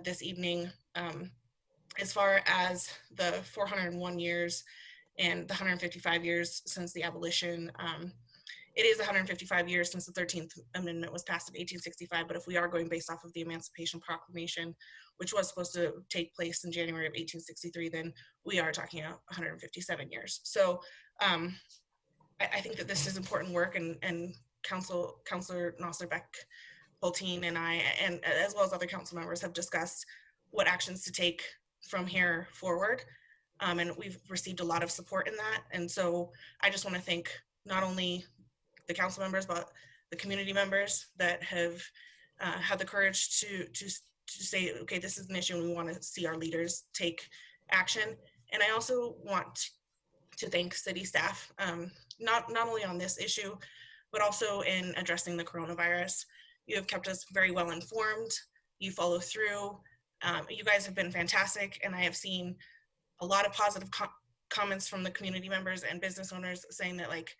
this evening. As far as the 401 years and the 155 years since the abolition, it is 155 years since the 13th Amendment was passed in 1865, but if we are going based off of the Emancipation Proclamation, which was supposed to take place in January of 1863, then we are talking about 157 years. So I think that this is important work, and Councilor Nosler-Beck, Hulteen, and I, and as well as other council members, have discussed what actions to take from here forward. And we've received a lot of support in that. And so I just want to thank not only the council members, but the community members that have had the courage to say, okay, this is an issue and we want to see our leaders take action. And I also want to thank city staff, not only on this issue, but also in addressing the coronavirus. You have kept us very well informed. You follow through. You guys have been fantastic, and I have seen a lot of positive comments from the community members and business owners saying that like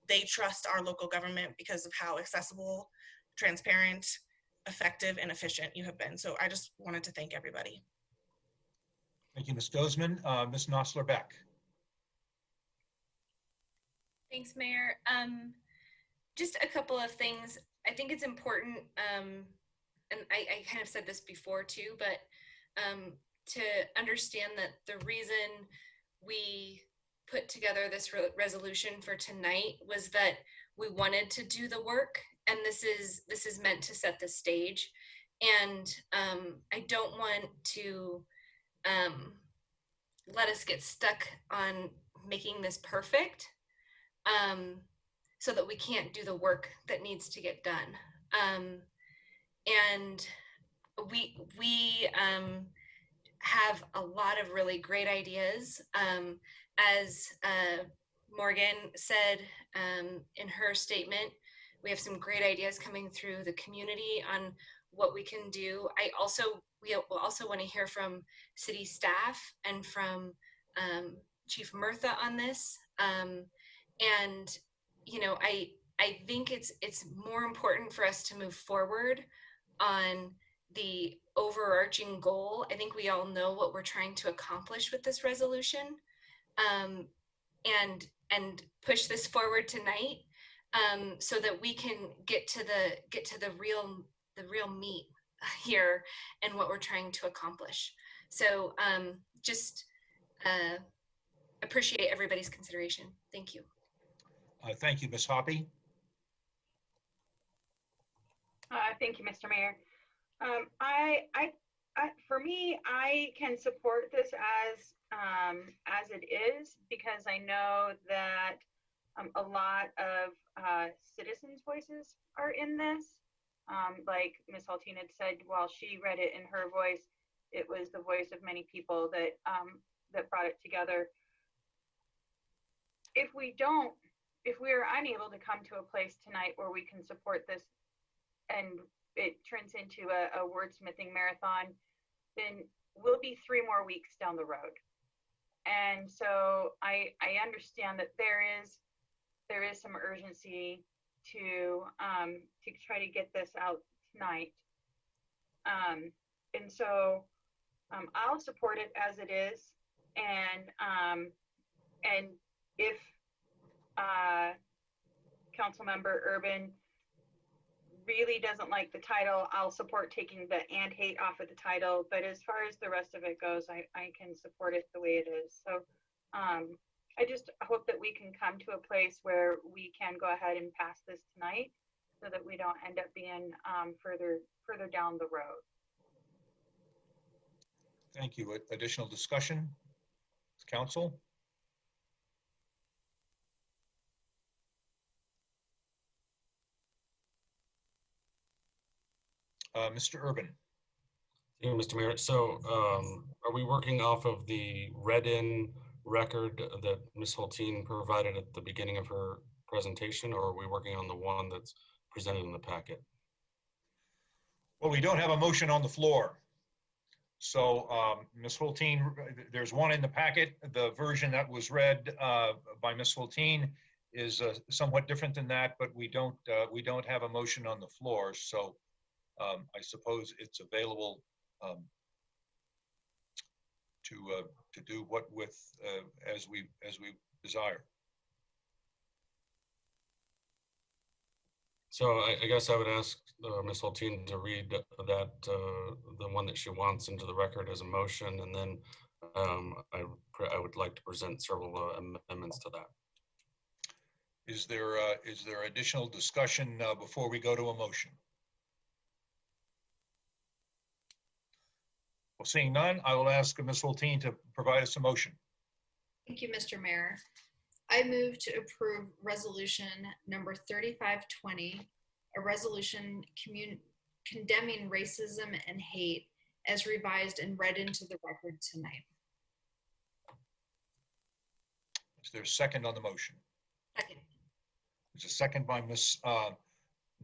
they trust our local government because of how accessible, transparent, effective, and efficient you have been. So I just wanted to thank everybody. Thank you, Ms. Dozman. Ms. Nosler-Beck. Thanks, Mayor. Just a couple of things. I think it's important, and I kind of said this before too, but to understand that the reason we put together this resolution for tonight was that we wanted to do the work, and this is meant to set the stage. And I don't want to let us get stuck on making this perfect, so that we can't do the work that needs to get done. And we have a lot of really great ideas. As Morgan said in her statement, we have some great ideas coming through the community on what we can do. We will also want to hear from city staff and from Chief Murtha on this. And you know, I think it's more important for us to move forward on the overarching goal. I think we all know what we're trying to accomplish with this resolution, and push this forward tonight, so that we can get to the real meat here and what we're trying to accomplish. So just appreciate everybody's consideration. Thank you. Thank you, Ms. Hoppy. Thank you, Mr. Mayor. For me, I can support this as it is, because I know that a lot of citizens' voices are in this. Like Ms. Haltine had said, while she read it in her voice, it was the voice of many people that that brought it together. If we are unable to come to a place tonight where we can support this and it turns into a wordsmithing marathon, then we'll be 3 more weeks down the road. And so I understand that there is some urgency to try to get this out tonight. And so I'll support it as it is. And if Councilmember Urban really doesn't like the title, I'll support taking the "and hate" off of the title. But as far as the rest of it goes, I can support it the way it is. So I just hope that we can come to a place where we can go ahead and pass this tonight, so that we don't end up being further down the road. Thank you. Additional discussion, Council? Mr. Urban. Thank you, Mr. Mayor. So are we working off of the read-in record that Ms. Haltine provided at the beginning of her presentation, or are we working on the one that's presented in the packet? Well, we don't have a motion on the floor. So Ms. Haltine, there's one in the packet. The version that was read by Ms. Haltine is somewhat different than that, but we don't have a motion on the floor. So I suppose it's available to do what with as we desire. So I guess I would ask Ms. Haltine to read that the one that she wants into the record as a motion, and then I would like to present several amendments to that. Is there additional discussion before we go to a motion? Well, seeing none, I will ask Ms. Haltine to provide us a motion. Thank you, Mr. Mayor. I move to approve resolution number 3520, a resolution condemning racism and hate as revised and read into the record tonight. Is there a second on the motion? Second. There's a second by Ms.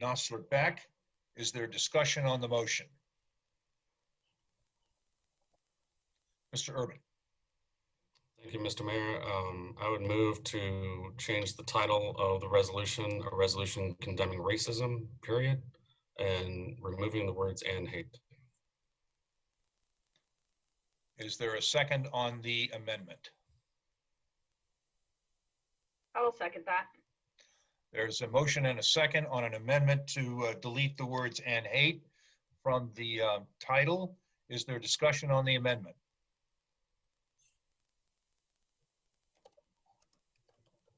Nosler Beck. Is there discussion on the motion? Mr. Urban. Thank you, Mr. Mayor. I would move to change the title of the resolution, a resolution condemning racism, period, and removing the words "and hate." Is there a second on the amendment? I will second that. There's a motion and a second on an amendment to delete the words "and hate" from the title. Is there discussion on the amendment?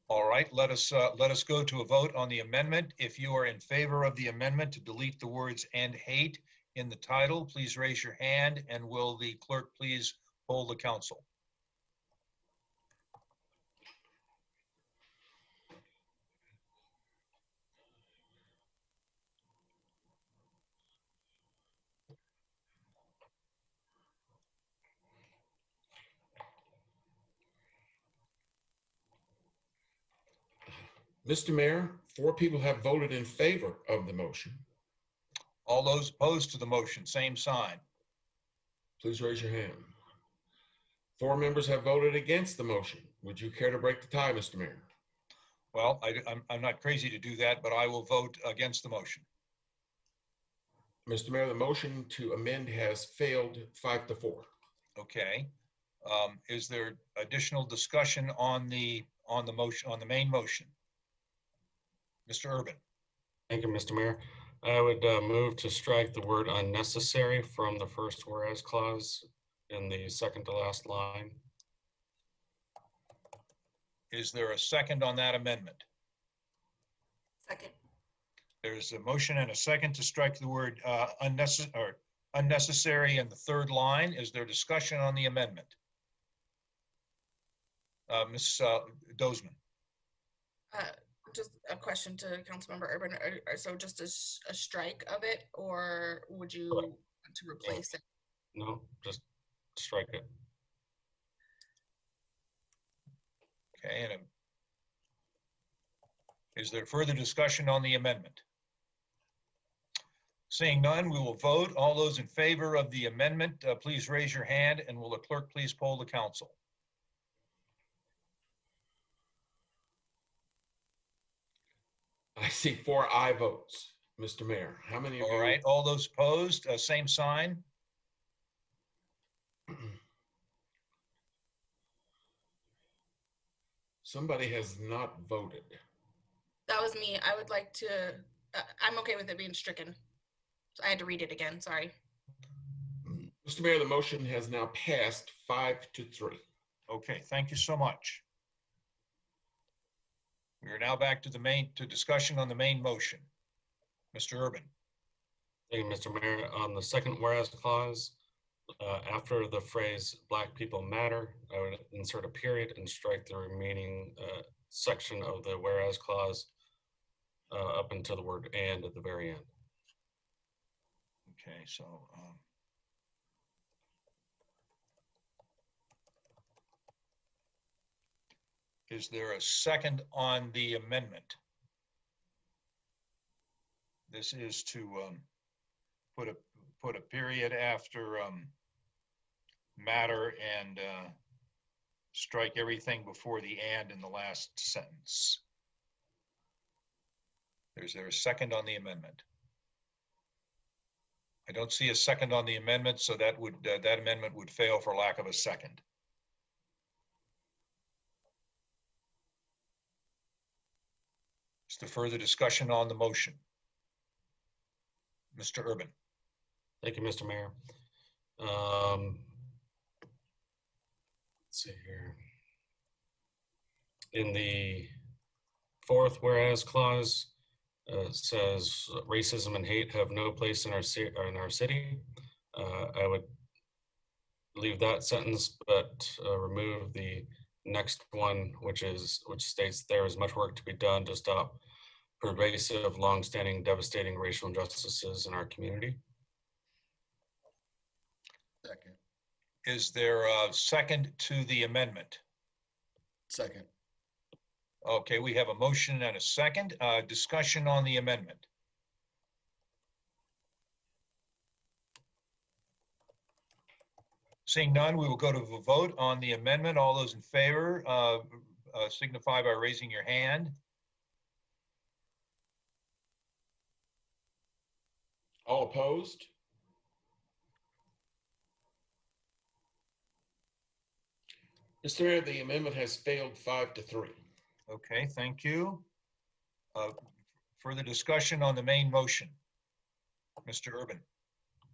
All right, let us go to a vote on the amendment. If you are in favor of the amendment to delete the words "and hate" in the title, please raise your hand, and will the clerk please poll the council? Mr. Mayor, 4 people have voted in favor of the motion. All those opposed to the motion, same sign. Please raise your hand. 4 members have voted against the motion. Would you care to break the tie, Mr. Mayor? Well, I'm not crazy to do that, but I will vote against the motion. Mr. Mayor, the motion to amend has failed 5-4. Okay. Is there additional discussion on the motion, on the main motion? Mr. Urban. Thank you, Mr. Mayor. I would move to strike the word "unnecessary" from the first whereas clause in the second to last line. Is there a second on that amendment? Second. There's a motion and a second to strike the word unnecessary in the third line. Is there discussion on the amendment? Ms. Dozman. Just a question to Councilmember Urban. So just a strike of it, or would you want to replace it? No, just strike it. Okay, and is there further discussion on the amendment? Seeing none, we will vote. All those in favor of the amendment, please raise your hand, and will the clerk please poll the council? I see 4 aye votes, Mr. Mayor. How many of you? All right, all those opposed, same sign. Somebody has not voted. That was me. I would like to, I'm okay with it being stricken. So I had to read it again, sorry. Mr. Mayor, the motion has now passed 5-3. Okay, thank you so much. We are now back to discussion on the main motion. Mr. Urban. Thank you, Mr. Mayor. On the second whereas clause, after the phrase "Black people matter," I would insert a period and strike the remaining section of the whereas clause up until the word "and" at the very end. Okay, so is there a second on the amendment? This is to put a period after matter and strike everything before the "and" in the last sentence. Is there a second on the amendment? I don't see a second on the amendment, so that amendment would fail for lack of a second. Is there further discussion on the motion? Mr. Urban. Thank you, Mr. Mayor. Let's see here. In the fourth whereas clause, says racism and hate have no place in our city. I would leave that sentence, but remove the next one, which states there is much work to be done to stop pervasive, longstanding, devastating racial injustices in our community. Second. Is there a second to the amendment? Second. Okay, we have a motion and a second. Discussion on the amendment. Seeing none, we will go to a vote on the amendment. All those in favor signify by raising your hand. All opposed? Mr. Mayor, the amendment has failed 5-3. Okay, thank you. Further discussion on the main motion. Mr. Urban.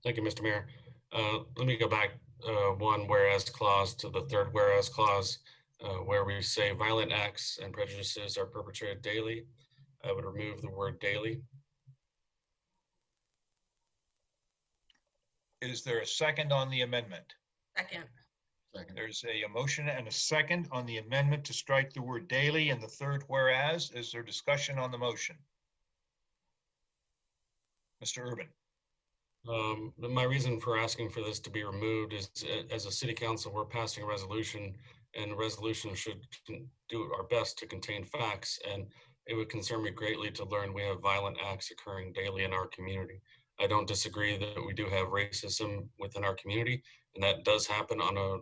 Thank you, Mr. Mayor. Let me go back one whereas clause to the third whereas clause where we say violent acts and prejudices are perpetrated daily. I would remove the word daily. Is there a second on the amendment? Second. There's a motion and a second on the amendment to strike the word daily in the third whereas. Is there discussion on the motion? Mr. Urban. My reason for asking for this to be removed is as a city council, we're passing a resolution, and the resolution should do our best to contain facts. And it would concern me greatly to learn we have violent acts occurring daily in our community. I don't disagree that we do have racism within our community, and that does happen on a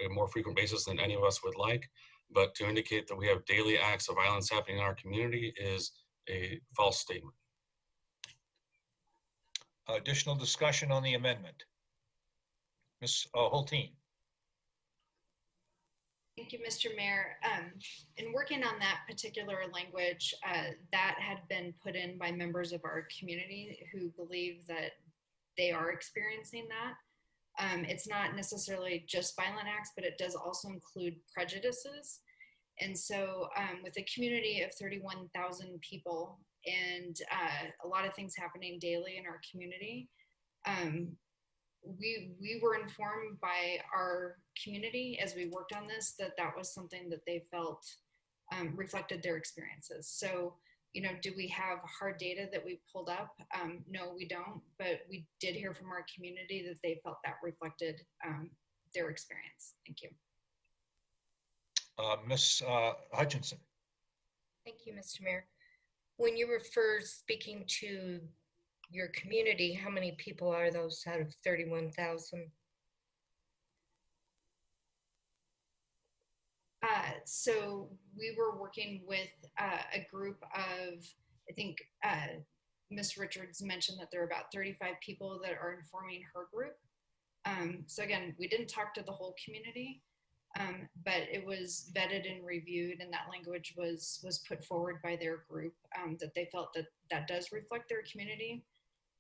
more frequent basis than any of us would like. But to indicate that we have daily acts of violence happening in our community is a false statement. Additional discussion on the amendment. Ms. Hulteen. Thank you, Mr. Mayor. In working on that particular language, that had been put in by members of our community who believe that they are experiencing that. It's not necessarily just violent acts, but it does also include prejudices. And so with a community of 31,000 people and a lot of things happening daily in our community, we were informed by our community as we worked on this that that was something that they felt reflected their experiences. So, you know, do we have hard data that we pulled up? No, we don't, but we did hear from our community that they felt that reflected their experience. Thank you. Ms. Hutchinson. Thank you, Mr. Mayor. When you refer speaking to your community, how many people are those out of 31,000? So we were working with a group of, I think Ms. Richards mentioned that there are about 35 people that are informing her group. So again, we didn't talk to the whole community, but it was vetted and reviewed, and that language was put forward by their group that they felt that that does reflect their community.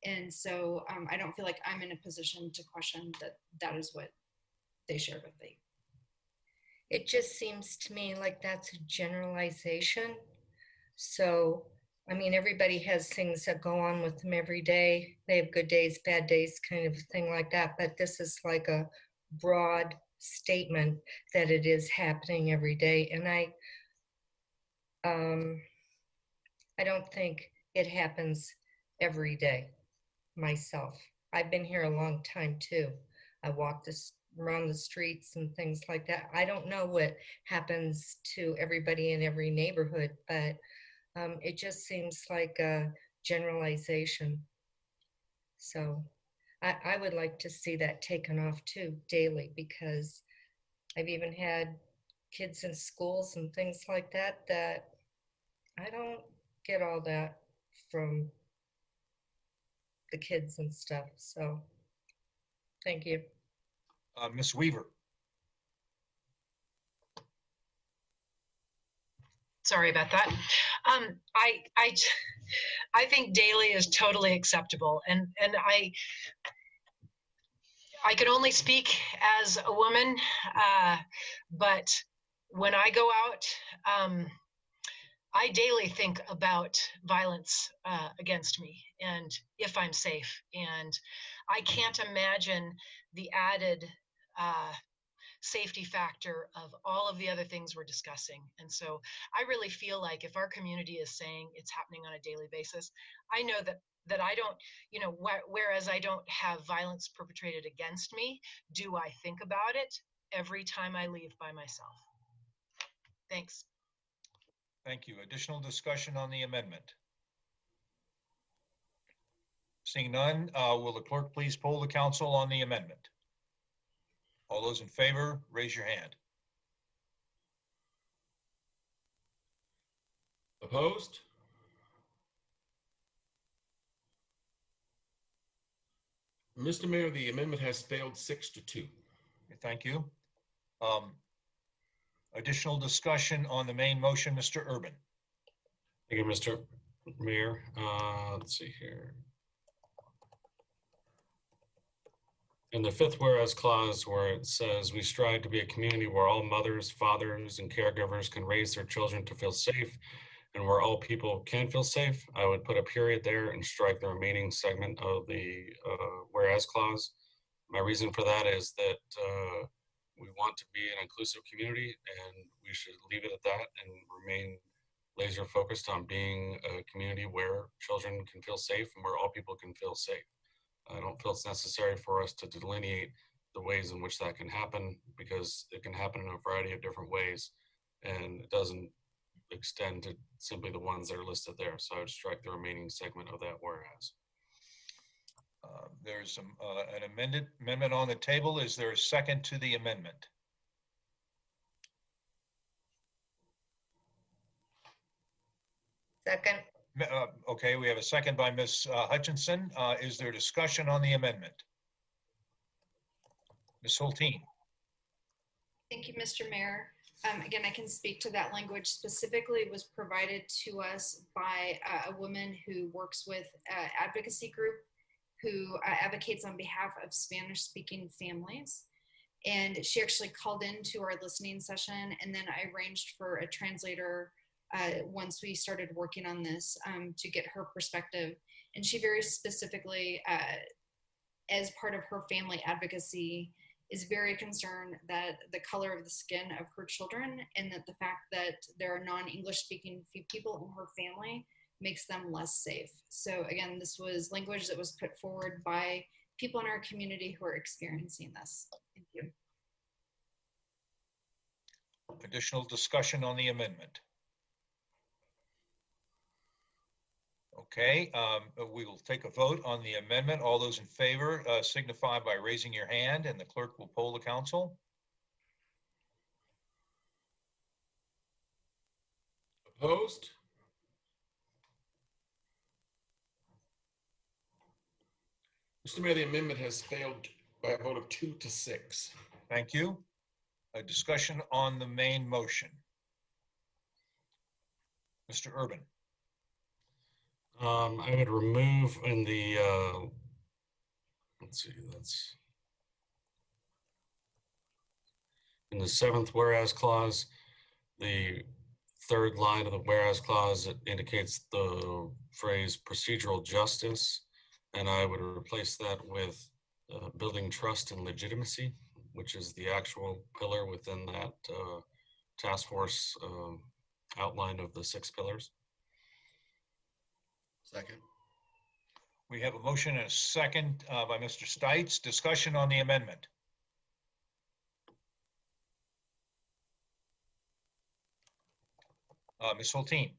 And so I don't feel like I'm in a position to question that that is what they shared with me. It just seems to me like that's a generalization. So, I mean, everybody has things that go on with them every day. They have good days, bad days, kind of thing like that. But this is like a broad statement that it is happening every day. And I don't think it happens every day myself. I've been here a long time too. I walk around the streets and things like that. I don't know what happens to everybody in every neighborhood, but it just seems like a generalization. So I would like to see that taken off too daily, because I've even had kids in schools and things like that that I don't get all that from the kids and stuff. So thank you. Ms. Weaver. Sorry about that. I think daily is totally acceptable, and I can only speak as a woman, but when I go out, I daily think about violence against me and if I'm safe, and I can't imagine the added safety factor of all of the other things we're discussing. And so I really feel like if our community is saying it's happening on a daily basis, I know that I don't, you know, whereas I don't have violence perpetrated against me, do I think about it every time I leave by myself? Thanks. Thank you. Additional discussion on the amendment? Seeing none, will the clerk please poll the council on the amendment? All those in favor, raise your hand. Opposed? Mr. Mayor, the amendment has failed 6-2. Thank you. Additional discussion on the main motion, Mr. Urban. Thank you, Mr. Mayor. Let's see here. In the fifth whereas clause where it says we strive to be a community where all mothers, fathers, and caregivers can raise their children to feel safe and where all people can feel safe, I would put a period there and strike the remaining segment of the whereas clause. My reason for that is that we want to be an inclusive community and we should leave it at that and remain laser focused on being a community where children can feel safe and where all people can feel safe. I don't feel it's necessary for us to delineate the ways in which that can happen because it can happen in a variety of different ways and it doesn't extend to simply the ones that are listed there. So I would strike the remaining segment of that whereas. There's an amendment on the table. Is there a second to the amendment? Second. Okay, we have a second by Ms. Hutchinson. Is there discussion on the amendment? Ms. Hulteen. Thank you, Mr. Mayor. Again, I can speak to that language. Specifically, it was provided to us by a woman who works with an advocacy group who advocates on behalf of Spanish-speaking families. And she actually called into our listening session, and then I arranged for a translator once we started working on this to get her perspective. And she very specifically, as part of her family advocacy, is very concerned that the color of the skin of her children and that the fact that there are non-English speaking people in her family makes them less safe. So again, this was language that was put forward by people in our community who are experiencing this. Thank you. Additional discussion on the amendment? Okay, we will take a vote on the amendment. All those in favor signify by raising your hand and the clerk will poll the council. Opposed? Mr. Mayor, the amendment has failed by a vote of 2-6. Thank you. A discussion on the main motion. Mr. Urban. I would remove in the, let's see, that's in the seventh whereas clause, the third line of the whereas clause, it indicates the phrase procedural justice. And I would replace that with building trust and legitimacy, which is the actual pillar within that task force outline of the 6 pillars. Second. We have a motion and a second by Mr. Stites. Discussion on the amendment. Ms. Hulteen.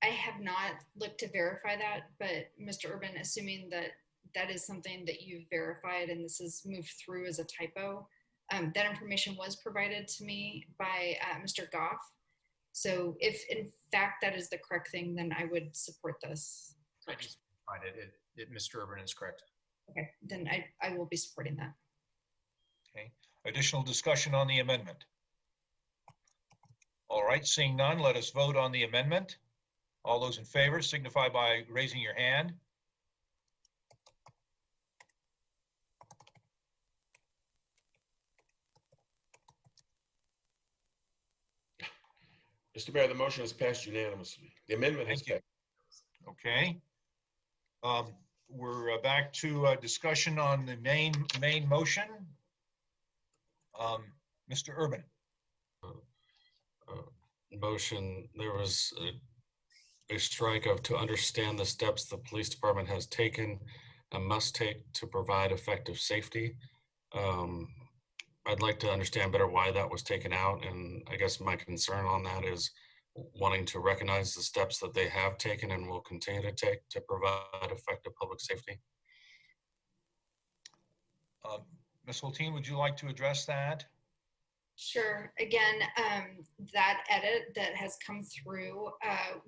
I have not looked to verify that, but Mr. Urban, assuming that that is something that you've verified and this is moved through as a typo, that information was provided to me by Mr. Goff. So if in fact that is the correct thing, then I would support this. Mr. Urban is correct. Okay, then I will be supporting that. Okay, additional discussion on the amendment. All right, seeing none, let us vote on the amendment. All those in favor signify by raising your hand. Mr. Mayor, the motion has passed unanimously. The amendment has passed. Okay. We're back to discussion on the main motion. Mr. Urban. Motion, there was a strike of to understand the steps the police department has taken and must take to provide effective safety. I'd like to understand better why that was taken out. And I guess my concern on that is wanting to recognize the steps that they have taken and will continue to take to provide effective public safety. Ms. Hulteen, would you like to address that? Sure. Again, that edit that has come through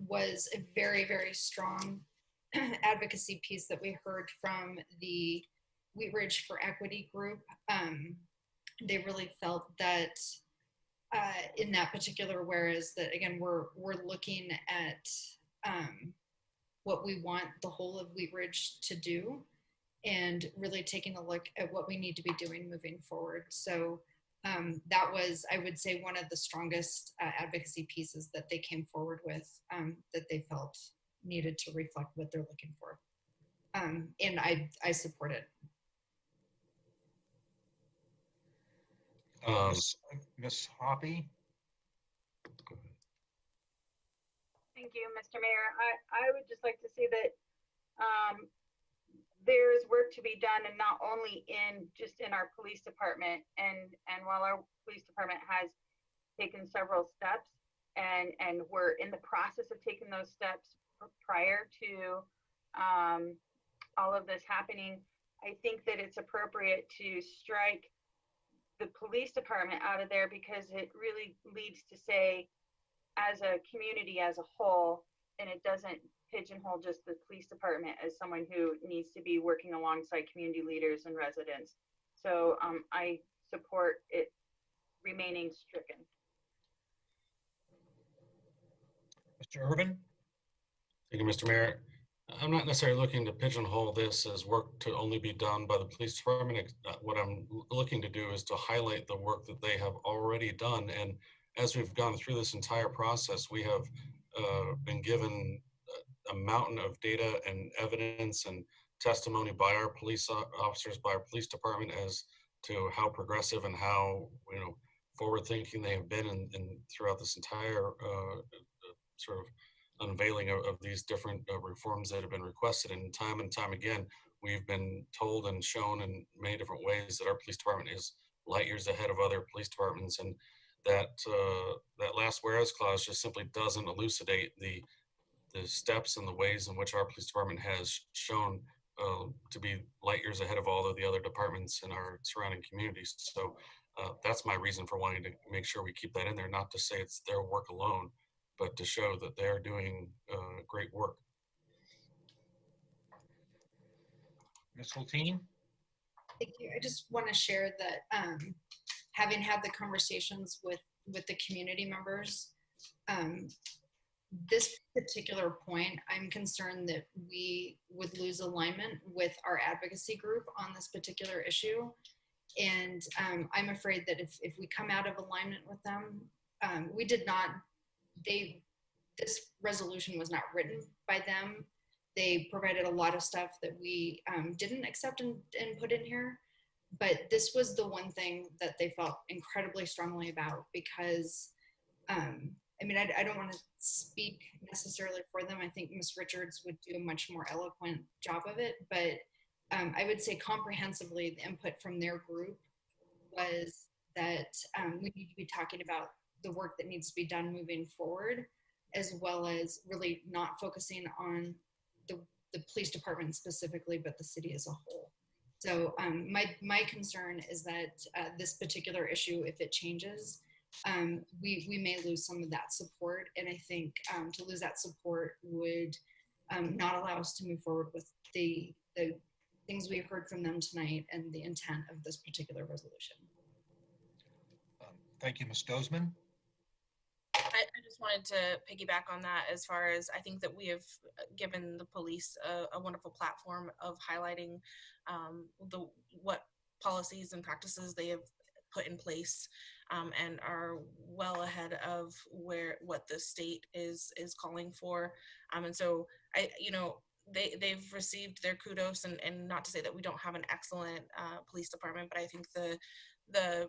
was a very, very strong advocacy piece that we heard from the Wheat Ridge for Equity group. They really felt that in that particular whereas that, again, we're looking at what we want the whole of Wheat Ridge to do and really taking a look at what we need to be doing moving forward. So that was, I would say, one of the strongest advocacy pieces that they came forward with that they felt needed to reflect what they're looking for. And I support it. Ms. Hoppy? Thank you, Mr. Mayor. I would just like to say that there's work to be done, and not only just in our police department. And while our police department has taken several steps, and we're in the process of taking those steps prior to all of this happening, I think that it's appropriate to strike the police department out of there, because it really leads to say, as a community as a whole, and it doesn't pigeonhole just the police department as someone who needs to be working alongside community leaders and residents. So I support it remaining stricken. Mr. Urban? Thank you, Mr. Mayor. I'm not necessarily looking to pigeonhole this as work to only be done by the police department. What I'm looking to do is to highlight the work that they have already done. And as we've gone through this entire process, we have been given a mountain of data and evidence and testimony by our police officers, by our police department, as to how progressive and how forward-thinking they have been in throughout this entire sort of unveiling of these different reforms that have been requested. And time again, we've been told and shown in many different ways that our police department is light years ahead of other police departments, and that that last whereas clause just simply doesn't elucidate the steps and the ways in which our police department has shown to be light years ahead of all of the other departments in our surrounding communities. So that's my reason for wanting to make sure we keep that in there, not to say it's their work alone, but to show that they're doing great work. Ms. Hulteen? Thank you. I just want to share that having had the conversations with the community members, this particular point, I'm concerned that we would lose alignment with our advocacy group on this particular issue. And I'm afraid that if we come out of alignment with them, we did not, this resolution was not written by them. They provided a lot of stuff that we didn't accept and put in here. But this was the one thing that they felt incredibly strongly about, because I mean, I don't want to speak necessarily for them. I think Ms. Richards would do a much more eloquent job of it, but I would say comprehensively the input from their group was that we need to be talking about the work that needs to be done moving forward, as well as really not focusing on the police department specifically, but the city as a whole. So my concern is that this particular issue, if it changes, we may lose some of that support. And I think to lose that support would not allow us to move forward with the things we've heard from them tonight and the intent of this particular resolution. Thank you, Ms. Dozman. I just wanted to piggyback on that, as far as I think that we have given the police a wonderful platform of highlighting what policies and practices they have put in place, and are well ahead of what the state is calling for. And so they've received their kudos, and not to say that we don't have an excellent police department, but I think the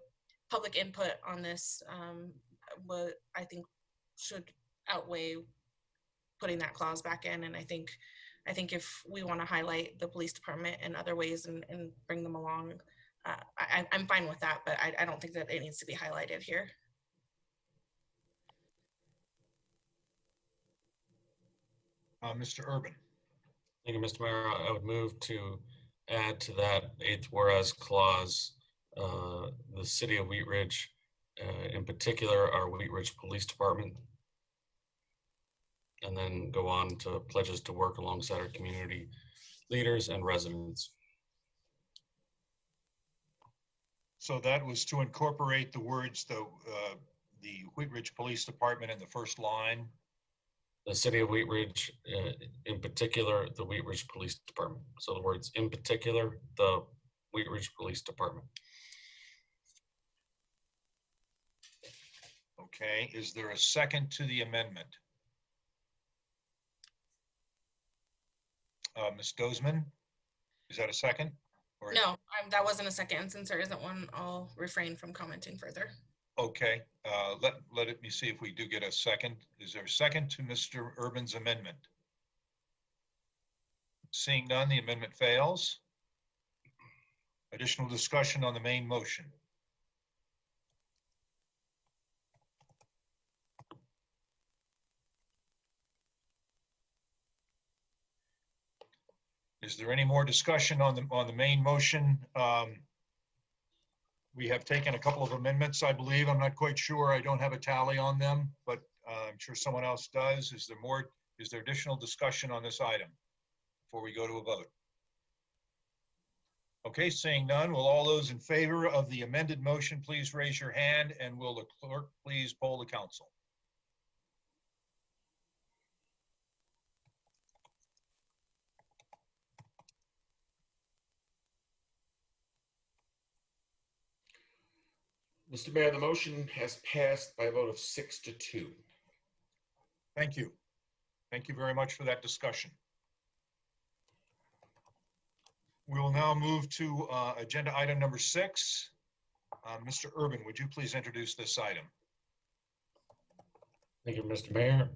public input on this what I think should outweigh putting that clause back in. And I think if we want to highlight the police department in other ways and bring them along, I'm fine with that, but I don't think that it needs to be highlighted here. Mr. Urban. Thank you, Mr. Mayor. I would move to add to that 8th whereas clause, the city of Wheat Ridge, in particular, our Wheat Ridge Police Department, and then go on to pledges to work alongside our community leaders and residents. So that was to incorporate the words, the Wheat Ridge Police Department in the first line. The city of Wheat Ridge, in particular, the Wheat Ridge Police Department. So the words in particular, the Wheat Ridge Police Department. Okay, is there a second to the amendment? Ms. Dozman, is that a second? Or... No, that wasn't a second. Since there isn't one, I'll refrain from commenting further. Okay, let me see if we do get a second. Is there a second to Mr. Urban's amendment? Seeing none, the amendment fails. Additional discussion on the main motion. Is there any more discussion on the main motion? We have taken a couple of amendments, I believe. I'm not quite sure. I don't have a tally on them, but I'm sure someone else does. Is there additional discussion on this item before we go to a vote? Okay, seeing none, will all those in favor of the amended motion please raise your hand, and will the clerk please poll the council? Mr. Mayor, the motion has passed by a vote of 6-2. Thank you. Thank you very much for that discussion. We will now move to agenda item number 6. Mr. Urban, would you please introduce this item? Thank you, Mr. Mayor.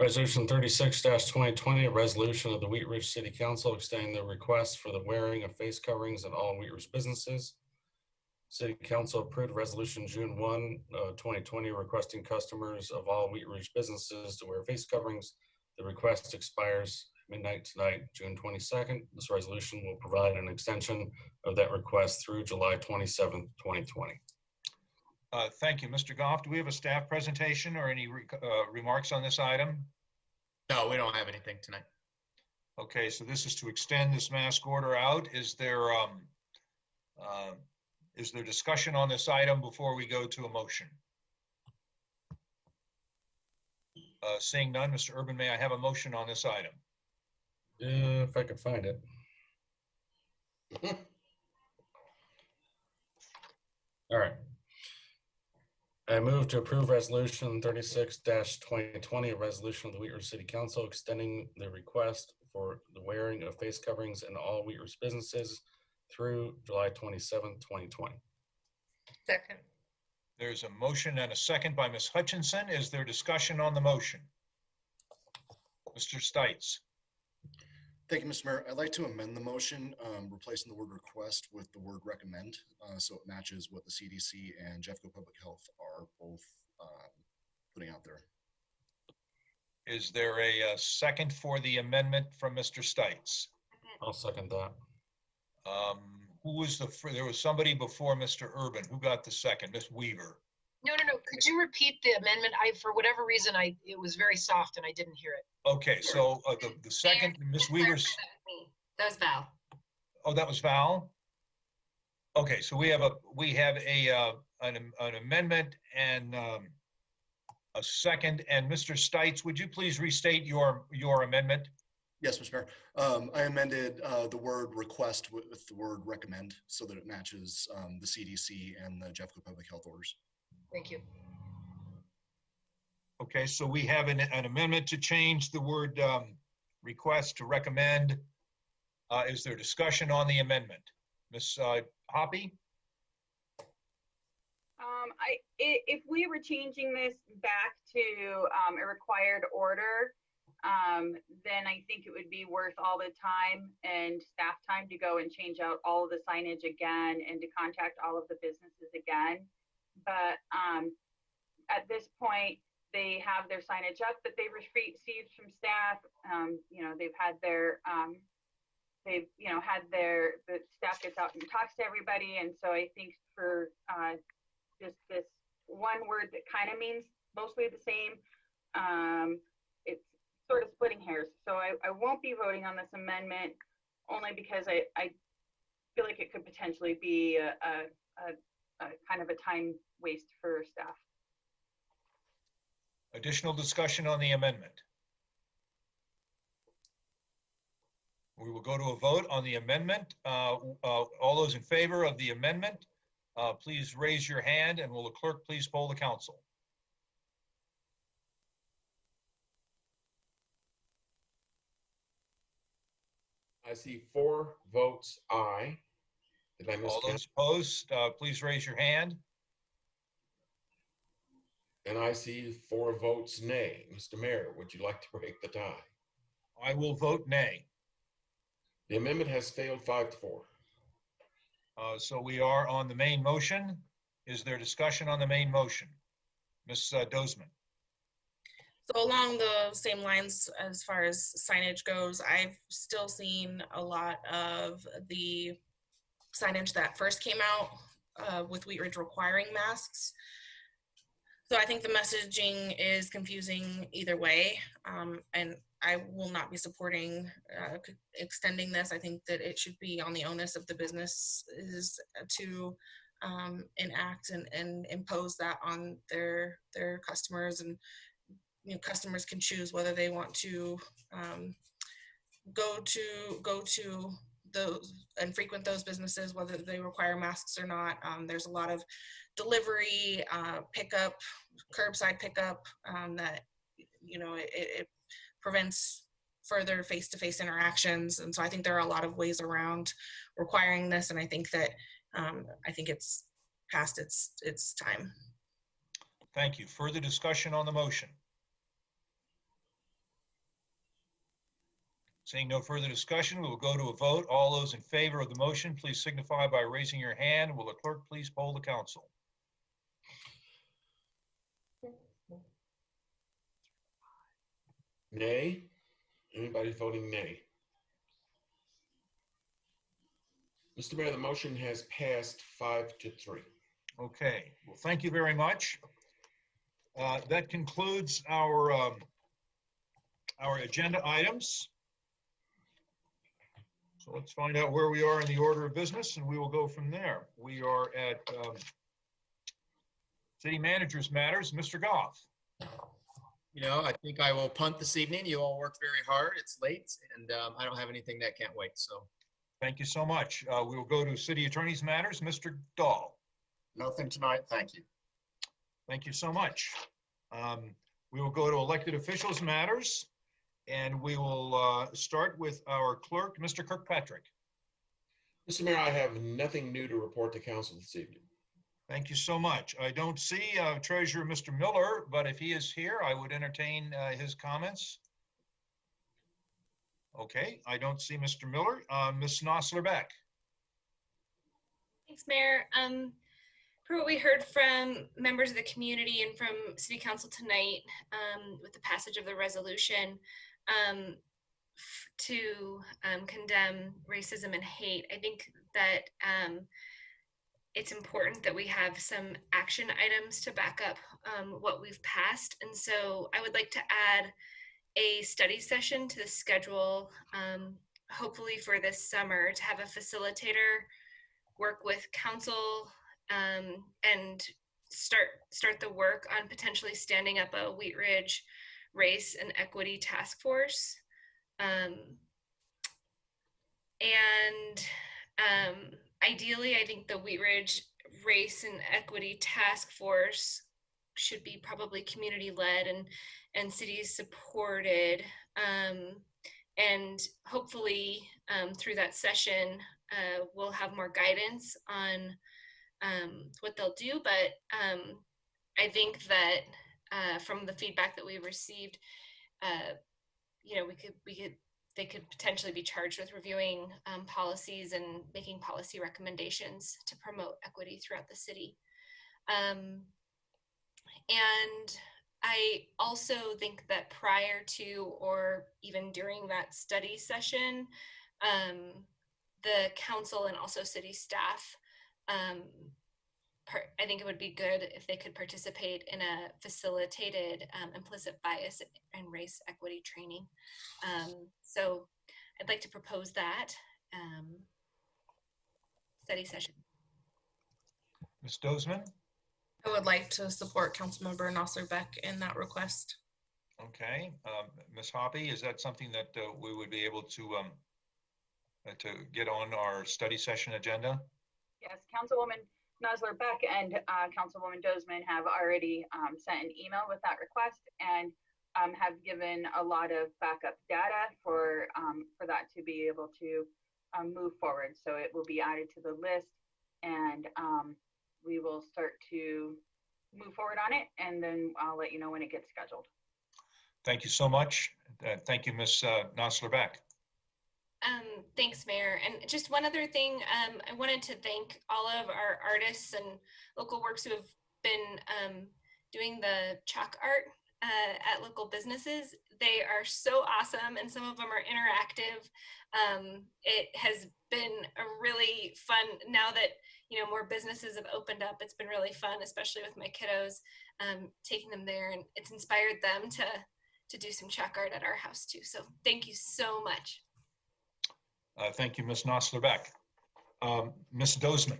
Resolution 36-2020, a resolution of the Wheat Ridge City Council extending the request for the wearing of face coverings in all Wheat Ridge businesses. City Council approved resolution June 1, 2020, requesting customers of all Wheat Ridge businesses to wear face coverings. The request expires midnight tonight, June 22nd. This resolution will provide an extension of that request through July 27th, 2020. Thank you, Mr. Goff. Do we have a staff presentation or any remarks on this item? No, we don't have anything tonight. Okay, so this is to extend this mask order out. Is there discussion on this item before we go to a motion? Seeing none, Mr. Urban, may I have a motion on this item? If I could find it. All right. I move to approve resolution 36-2020, a resolution of the Wheat Ridge City Council extending the request for the wearing of face coverings in all Wheat Ridge businesses through July 27th, 2020. Second. There's a motion and a second by Ms. Hutchinson. Is there discussion on the motion? Mr. Stites. Thank you, Mr. Mayor. I'd like to amend the motion, replacing the word request with the word recommend, so it matches what the CDC and Jeffco Public Health are both putting out there. Is there a second for the amendment from Mr. Stites? I'll second that. Who was there was somebody before Mr. Urban. Who got the second? Ms. Weaver. No. Could you repeat the amendment? For whatever reason, it was very soft and I didn't hear it. Okay, so the second, Ms. Weaver's. That was Val. Oh, that was Val? Okay, so we have an amendment and a second. And Mr. Stites, would you please restate your amendment? Yes, Mr. Mayor. I amended the word request with the word recommend so that it matches the CDC and the Jeffco Public Health orders. Thank you. Okay, so we have an amendment to change the word request to recommend. Is there discussion on the amendment? Ms. Hoppy? If we were changing this back to a required order, then I think it would be worth all the time and staff time to go and change out all of the signage again and to contact all of the businesses again. But at this point, they have their signage up that they received from staff. They've had their, the staff gets out and talks to everybody. And so I think for just this one word that kind of means mostly the same, it's sort of splitting hairs. So I won't be voting on this amendment only because I feel like it could potentially be a kind of a time waste for staff. Additional discussion on the amendment. We will go to a vote on the amendment. All those in favor of the amendment, please raise your hand, and will the clerk please poll the council? I see 4 votes aye. Did I miss All count? those opposed, please raise your hand. And I see 4 votes nay. Mr. Mayor, would you like to break the tie? I will vote nay. The amendment has failed 5-4. So we are on the main motion. Is there discussion on the main motion? Ms. Dozman. So along the same lines as far as signage goes, I've still seen a lot of the signage that first came out with Wheat Ridge requiring masks. So I think the messaging is confusing either way, and I will not be supporting extending this. I think that it should be on the onus of the businesses to enact and impose that on their customers, and customers can choose whether they want to go to those and frequent those businesses, whether they require masks or not. There's a lot of delivery, pickup, curbside pickup that it prevents further face-to-face interactions, and so I think there are a lot of ways around requiring this, and I think that it's past its time. Thank you. Further discussion on the motion? Seeing no further discussion, we will go to a vote. All those in favor of the motion, please signify by raising your hand. Will the clerk please poll the council? Nay? Anybody voting nay? Mr. Mayor, the motion has passed 5-3. Okay, well, thank you very much. That concludes our agenda items. So let's find out where we are in the order of business, and we will go from there. We are at City Manager's Matters. Mr. Goff. I think I will punt this evening. You all worked very hard. It's late, and I don't have anything that can't wait. So, thank you so much. We will go to City Attorney's Matters. Mr. Dahl. Nothing tonight. Thank you. Thank you so much. We will go to Elected Officials Matters, and we will start with our clerk, Mr. Kirkpatrick. Mr. Mayor, I have nothing new to report to council this evening. Thank you so much. I don't see Treasurer Mr. Miller, but if he is here, I would entertain his comments. Okay, I don't see Mr. Miller. Ms. Nosler-Beck. Thanks, Mayor. For what we heard from members of the community and from City Council tonight, with the passage of the resolution to condemn racism and hate, I think that it's important that we have some action items to back up what we've passed. And so I would like to add a study session to the schedule, hopefully for this summer, to have a facilitator work with council and start the work on potentially standing up a Wheat Ridge Race and Equity Task Force. Ideally, I think the Wheat Ridge Race and Equity Task Force should be probably community-led and city supported. And hopefully through that session, we'll have more guidance on what they'll do. But I think that from the feedback that we received, you know, they could potentially be charged with reviewing policies and making policy recommendations to promote equity throughout the city. And I also think that prior to or even during that study session, the council and also city staff, I think it would be good if they could participate in a facilitated implicit bias and race equity training. So I'd like to propose that study session. Ms. Dozeman? I would like to support Councilmember Nasser Beck in that request. Okay. Ms. Hoppy, is that something that we would be able to get on our study session agenda? Yes, Councilwoman Nosler Beck and Councilwoman Dozeman have already sent an email with that request and have given a lot of backup data for that to be able to move forward. So it will be added to the list, and we will start to move forward on it, and then I'll let you know when it gets scheduled. Thank you so much. Thank you, Ms. Nosler Beck. Thanks, Mayor. And just one other thing, I wanted to thank all of our artists and local works who have been doing the chalk art at local businesses. They are so awesome, and some of them are interactive. It has been a really fun, now that, you know, more businesses have opened up, it's been really fun, especially with my kiddos, taking them there, and it's inspired them to do some chalk art at our house too. So thank you so much. Thank you, Ms. Nosler Beck. Ms. Dozeman.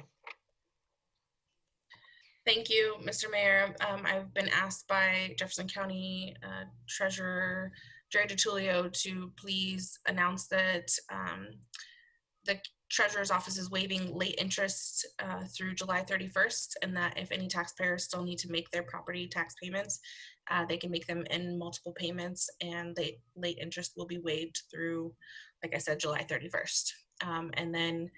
Thank you, Mr. Mayor. I've been asked by Jefferson County Treasurer Jerry DiTullio to please announce that the Treasurer's Office is waiving late interest through July 31st, and that if any taxpayers still need to make their property tax payments, they can make them in multiple payments, and the late interest will be waived through, like I said, July 31st. And then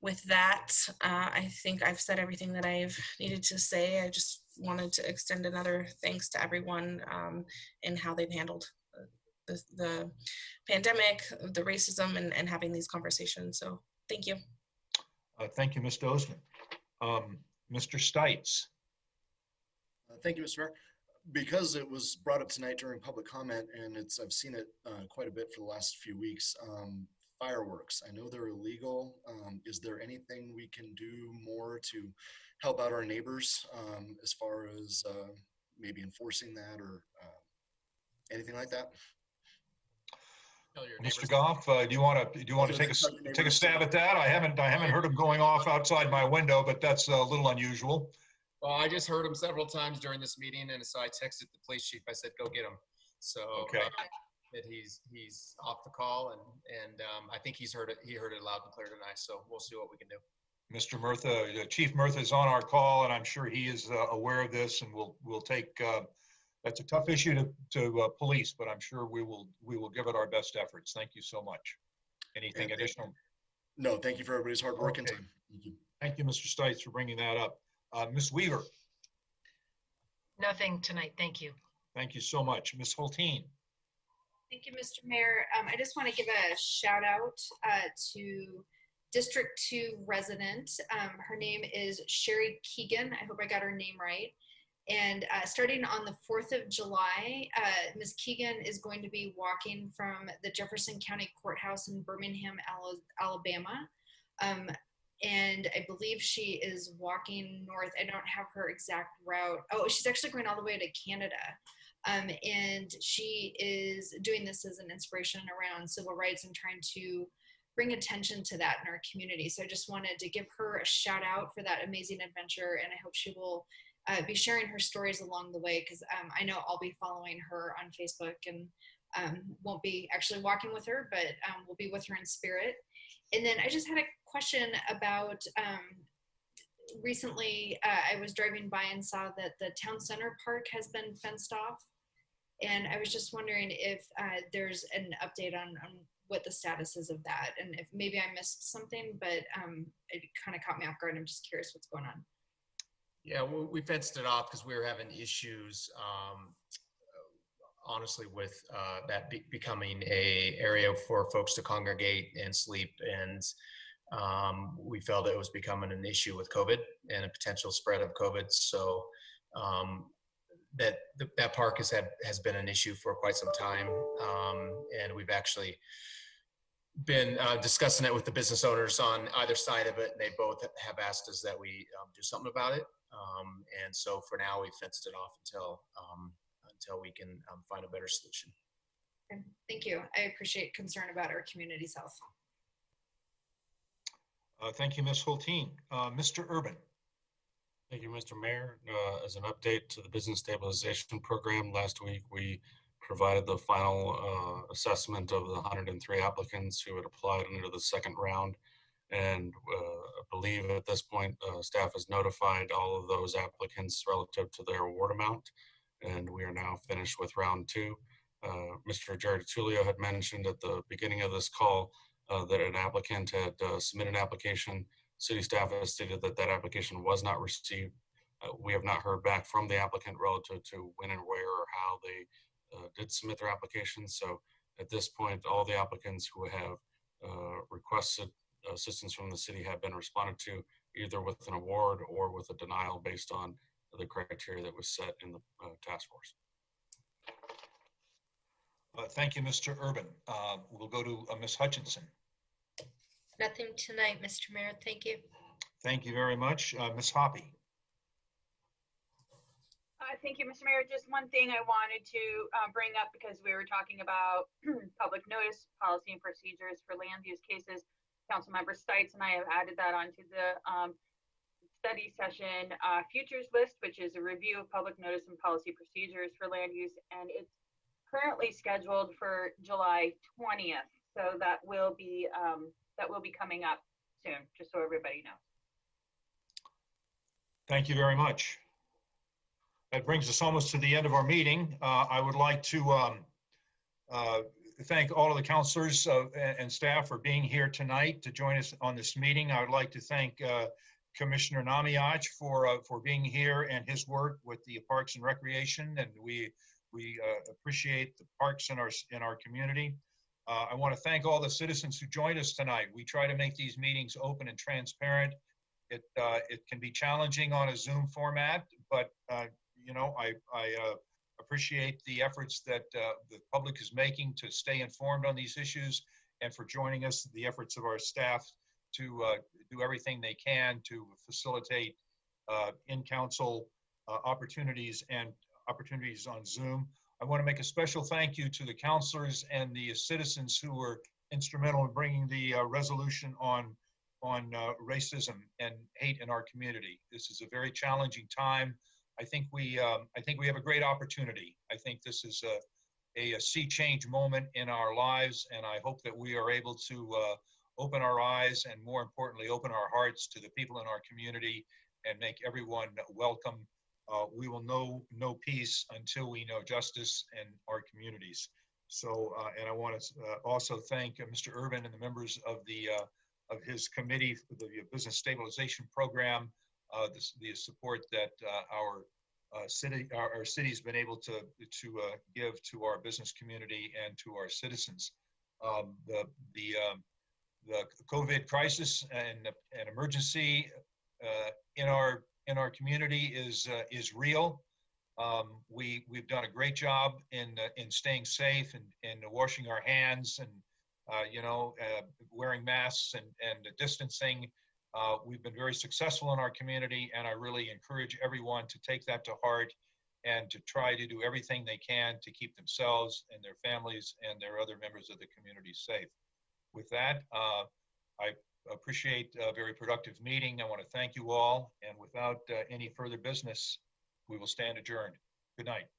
with that, I think I've said everything that I've needed to say. I just wanted to extend another thanks to everyone in how they've handled the pandemic, the racism, and having these conversations. So thank you. Thank you, Ms. Dozeman. Mr. Stites. Thank you, Mr. Mayor. Because it was brought up tonight during public comment, and I've seen it quite a bit for the last few weeks, fireworks. I know they're illegal. Is there anything we can do more to help out our neighbors as far as maybe enforcing that or anything like that? Mr. Goff, do you want to take a stab at that? I haven't heard them going off outside my window, but that's a little unusual. Well, I just heard him several times during this meeting, and so I texted the police chief. I said, "Go get him." So okay. That he's off the call, and I think he heard it loud and clear tonight. So we'll see what we can do. Mr. Murtha, Chief Murtha is on our call, and I'm sure he is aware of this, and we'll take. That's a tough issue to police, but I'm sure we will give it our best efforts. Thank you so much. Anything additional? No, thank you for everybody's hard work and time. Thank you. Thank you, Mr. Stites, for bringing that up. Ms. Weaver. Nothing tonight. Thank you. Thank you so much. Ms. Hulteen. Thank you, Mr. Mayor. I just want to give a shout out to District 2 resident. Her name is Sherry Keegan. I hope I got her name right. And starting on the 4th of July, Ms. Keegan is going to be walking from the Jefferson County Courthouse in Birmingham, Alabama. And I believe she is walking north. I don't have her exact route. Oh, she's actually going all the way to Canada. And she is doing this as an inspiration around civil rights and trying to bring attention to that in our community. So I just wanted to give her a shout out for that amazing adventure. And I hope she will be sharing her stories along the way, because I know I'll be following her on Facebook and won't be actually walking with her, but we'll be with her in spirit. And then I just had a question about recently I was driving by and saw that the town center park has been fenced off. And I was just wondering if there's an update on what the status is of that. And if maybe I missed something, but it kind of caught me off guard. I'm just curious what's going on. Yeah, we fenced it off because we were having issues. honestly, with that becoming a area for folks to congregate and sleep, and we felt it was becoming an issue with COVID and a potential spread of COVID. So that park has been an issue for quite some time, and we've actually been discussing it with the business owners on either side of it, and they both have asked us that we do something about it. And so for now, we fenced it off until we can find a better solution. And thank you. I appreciate concern about our community's health. Thank you, Ms. Hulteen. Mr. Urban. Thank you, Mr. Mayor. As an update to the Business Stabilization Program, last week we provided the final assessment of the 103 applicants who had applied under the second round. And I believe at this point, staff has notified all of those applicants relative to their award amount. And we are now finished with round two. Mr. Jared Tullio had mentioned at the beginning of this call that an applicant had submitted an application. City staff has stated that that application was not received. We have not heard back from the applicant relative to when and where or how they did submit their application. So at this point, all the applicants who have requested assistance from the city have been responded to, either with an award or with a denial based on the criteria that was set in the task force. Thank you, Mr. Urban. We'll go to Ms. Hutchinson. Nothing tonight, Mr. Mayor. Thank you. Thank you very much. Ms. Hoppy. Thank you, Mr. Mayor. Just one thing I wanted to bring up, because we were talking about public notice policy and procedures for land use cases. Councilmember Stites and I have added that onto the study session futures list, which is a review of public notice and policy procedures for land use, and it's currently scheduled for July 20th. So that will be coming up soon, just so everybody knows. Thank you very much. That brings us almost to the end of our meeting. I would like to thank all of the counselors and staff for being here tonight to join us on this meeting. I would like to thank Commissioner Namiach for being here and his work with the Parks and Recreation, and we appreciate the parks in our community. I want to thank all the citizens who joined us tonight. We try to make these meetings open and transparent. It can be challenging on a Zoom format, but you know, I appreciate the efforts that the public is making to stay informed on these issues, and for joining us, the efforts of our staff to do everything they can to facilitate in-council opportunities and opportunities on Zoom. I want to make a special thank you to the counselors and the citizens who were instrumental in bringing the resolution on racism and hate in our community. This is a very challenging time. I think we have a great opportunity. I think this is a sea change moment in our lives, and I hope that we are able to open our eyes and, more importantly, open our hearts to the people in our community and make everyone welcome. We will know no peace until we know justice in our communities. So, and I want to also thank Mr. Urban and the members of his committee for the Business Stabilization Program, the support that our city's been able to give to our business community and to our citizens. The COVID crisis and emergency in our community is real. We've done a great job in staying safe and washing our hands and wearing masks and distancing. We've been very successful in our community, and I really encourage everyone to take that to heart and to try to do everything they can to keep themselves and their families and their other members of the community safe. With that, I appreciate a very productive meeting. I want to thank you all, and without any further business, we will stand adjourned. Good night.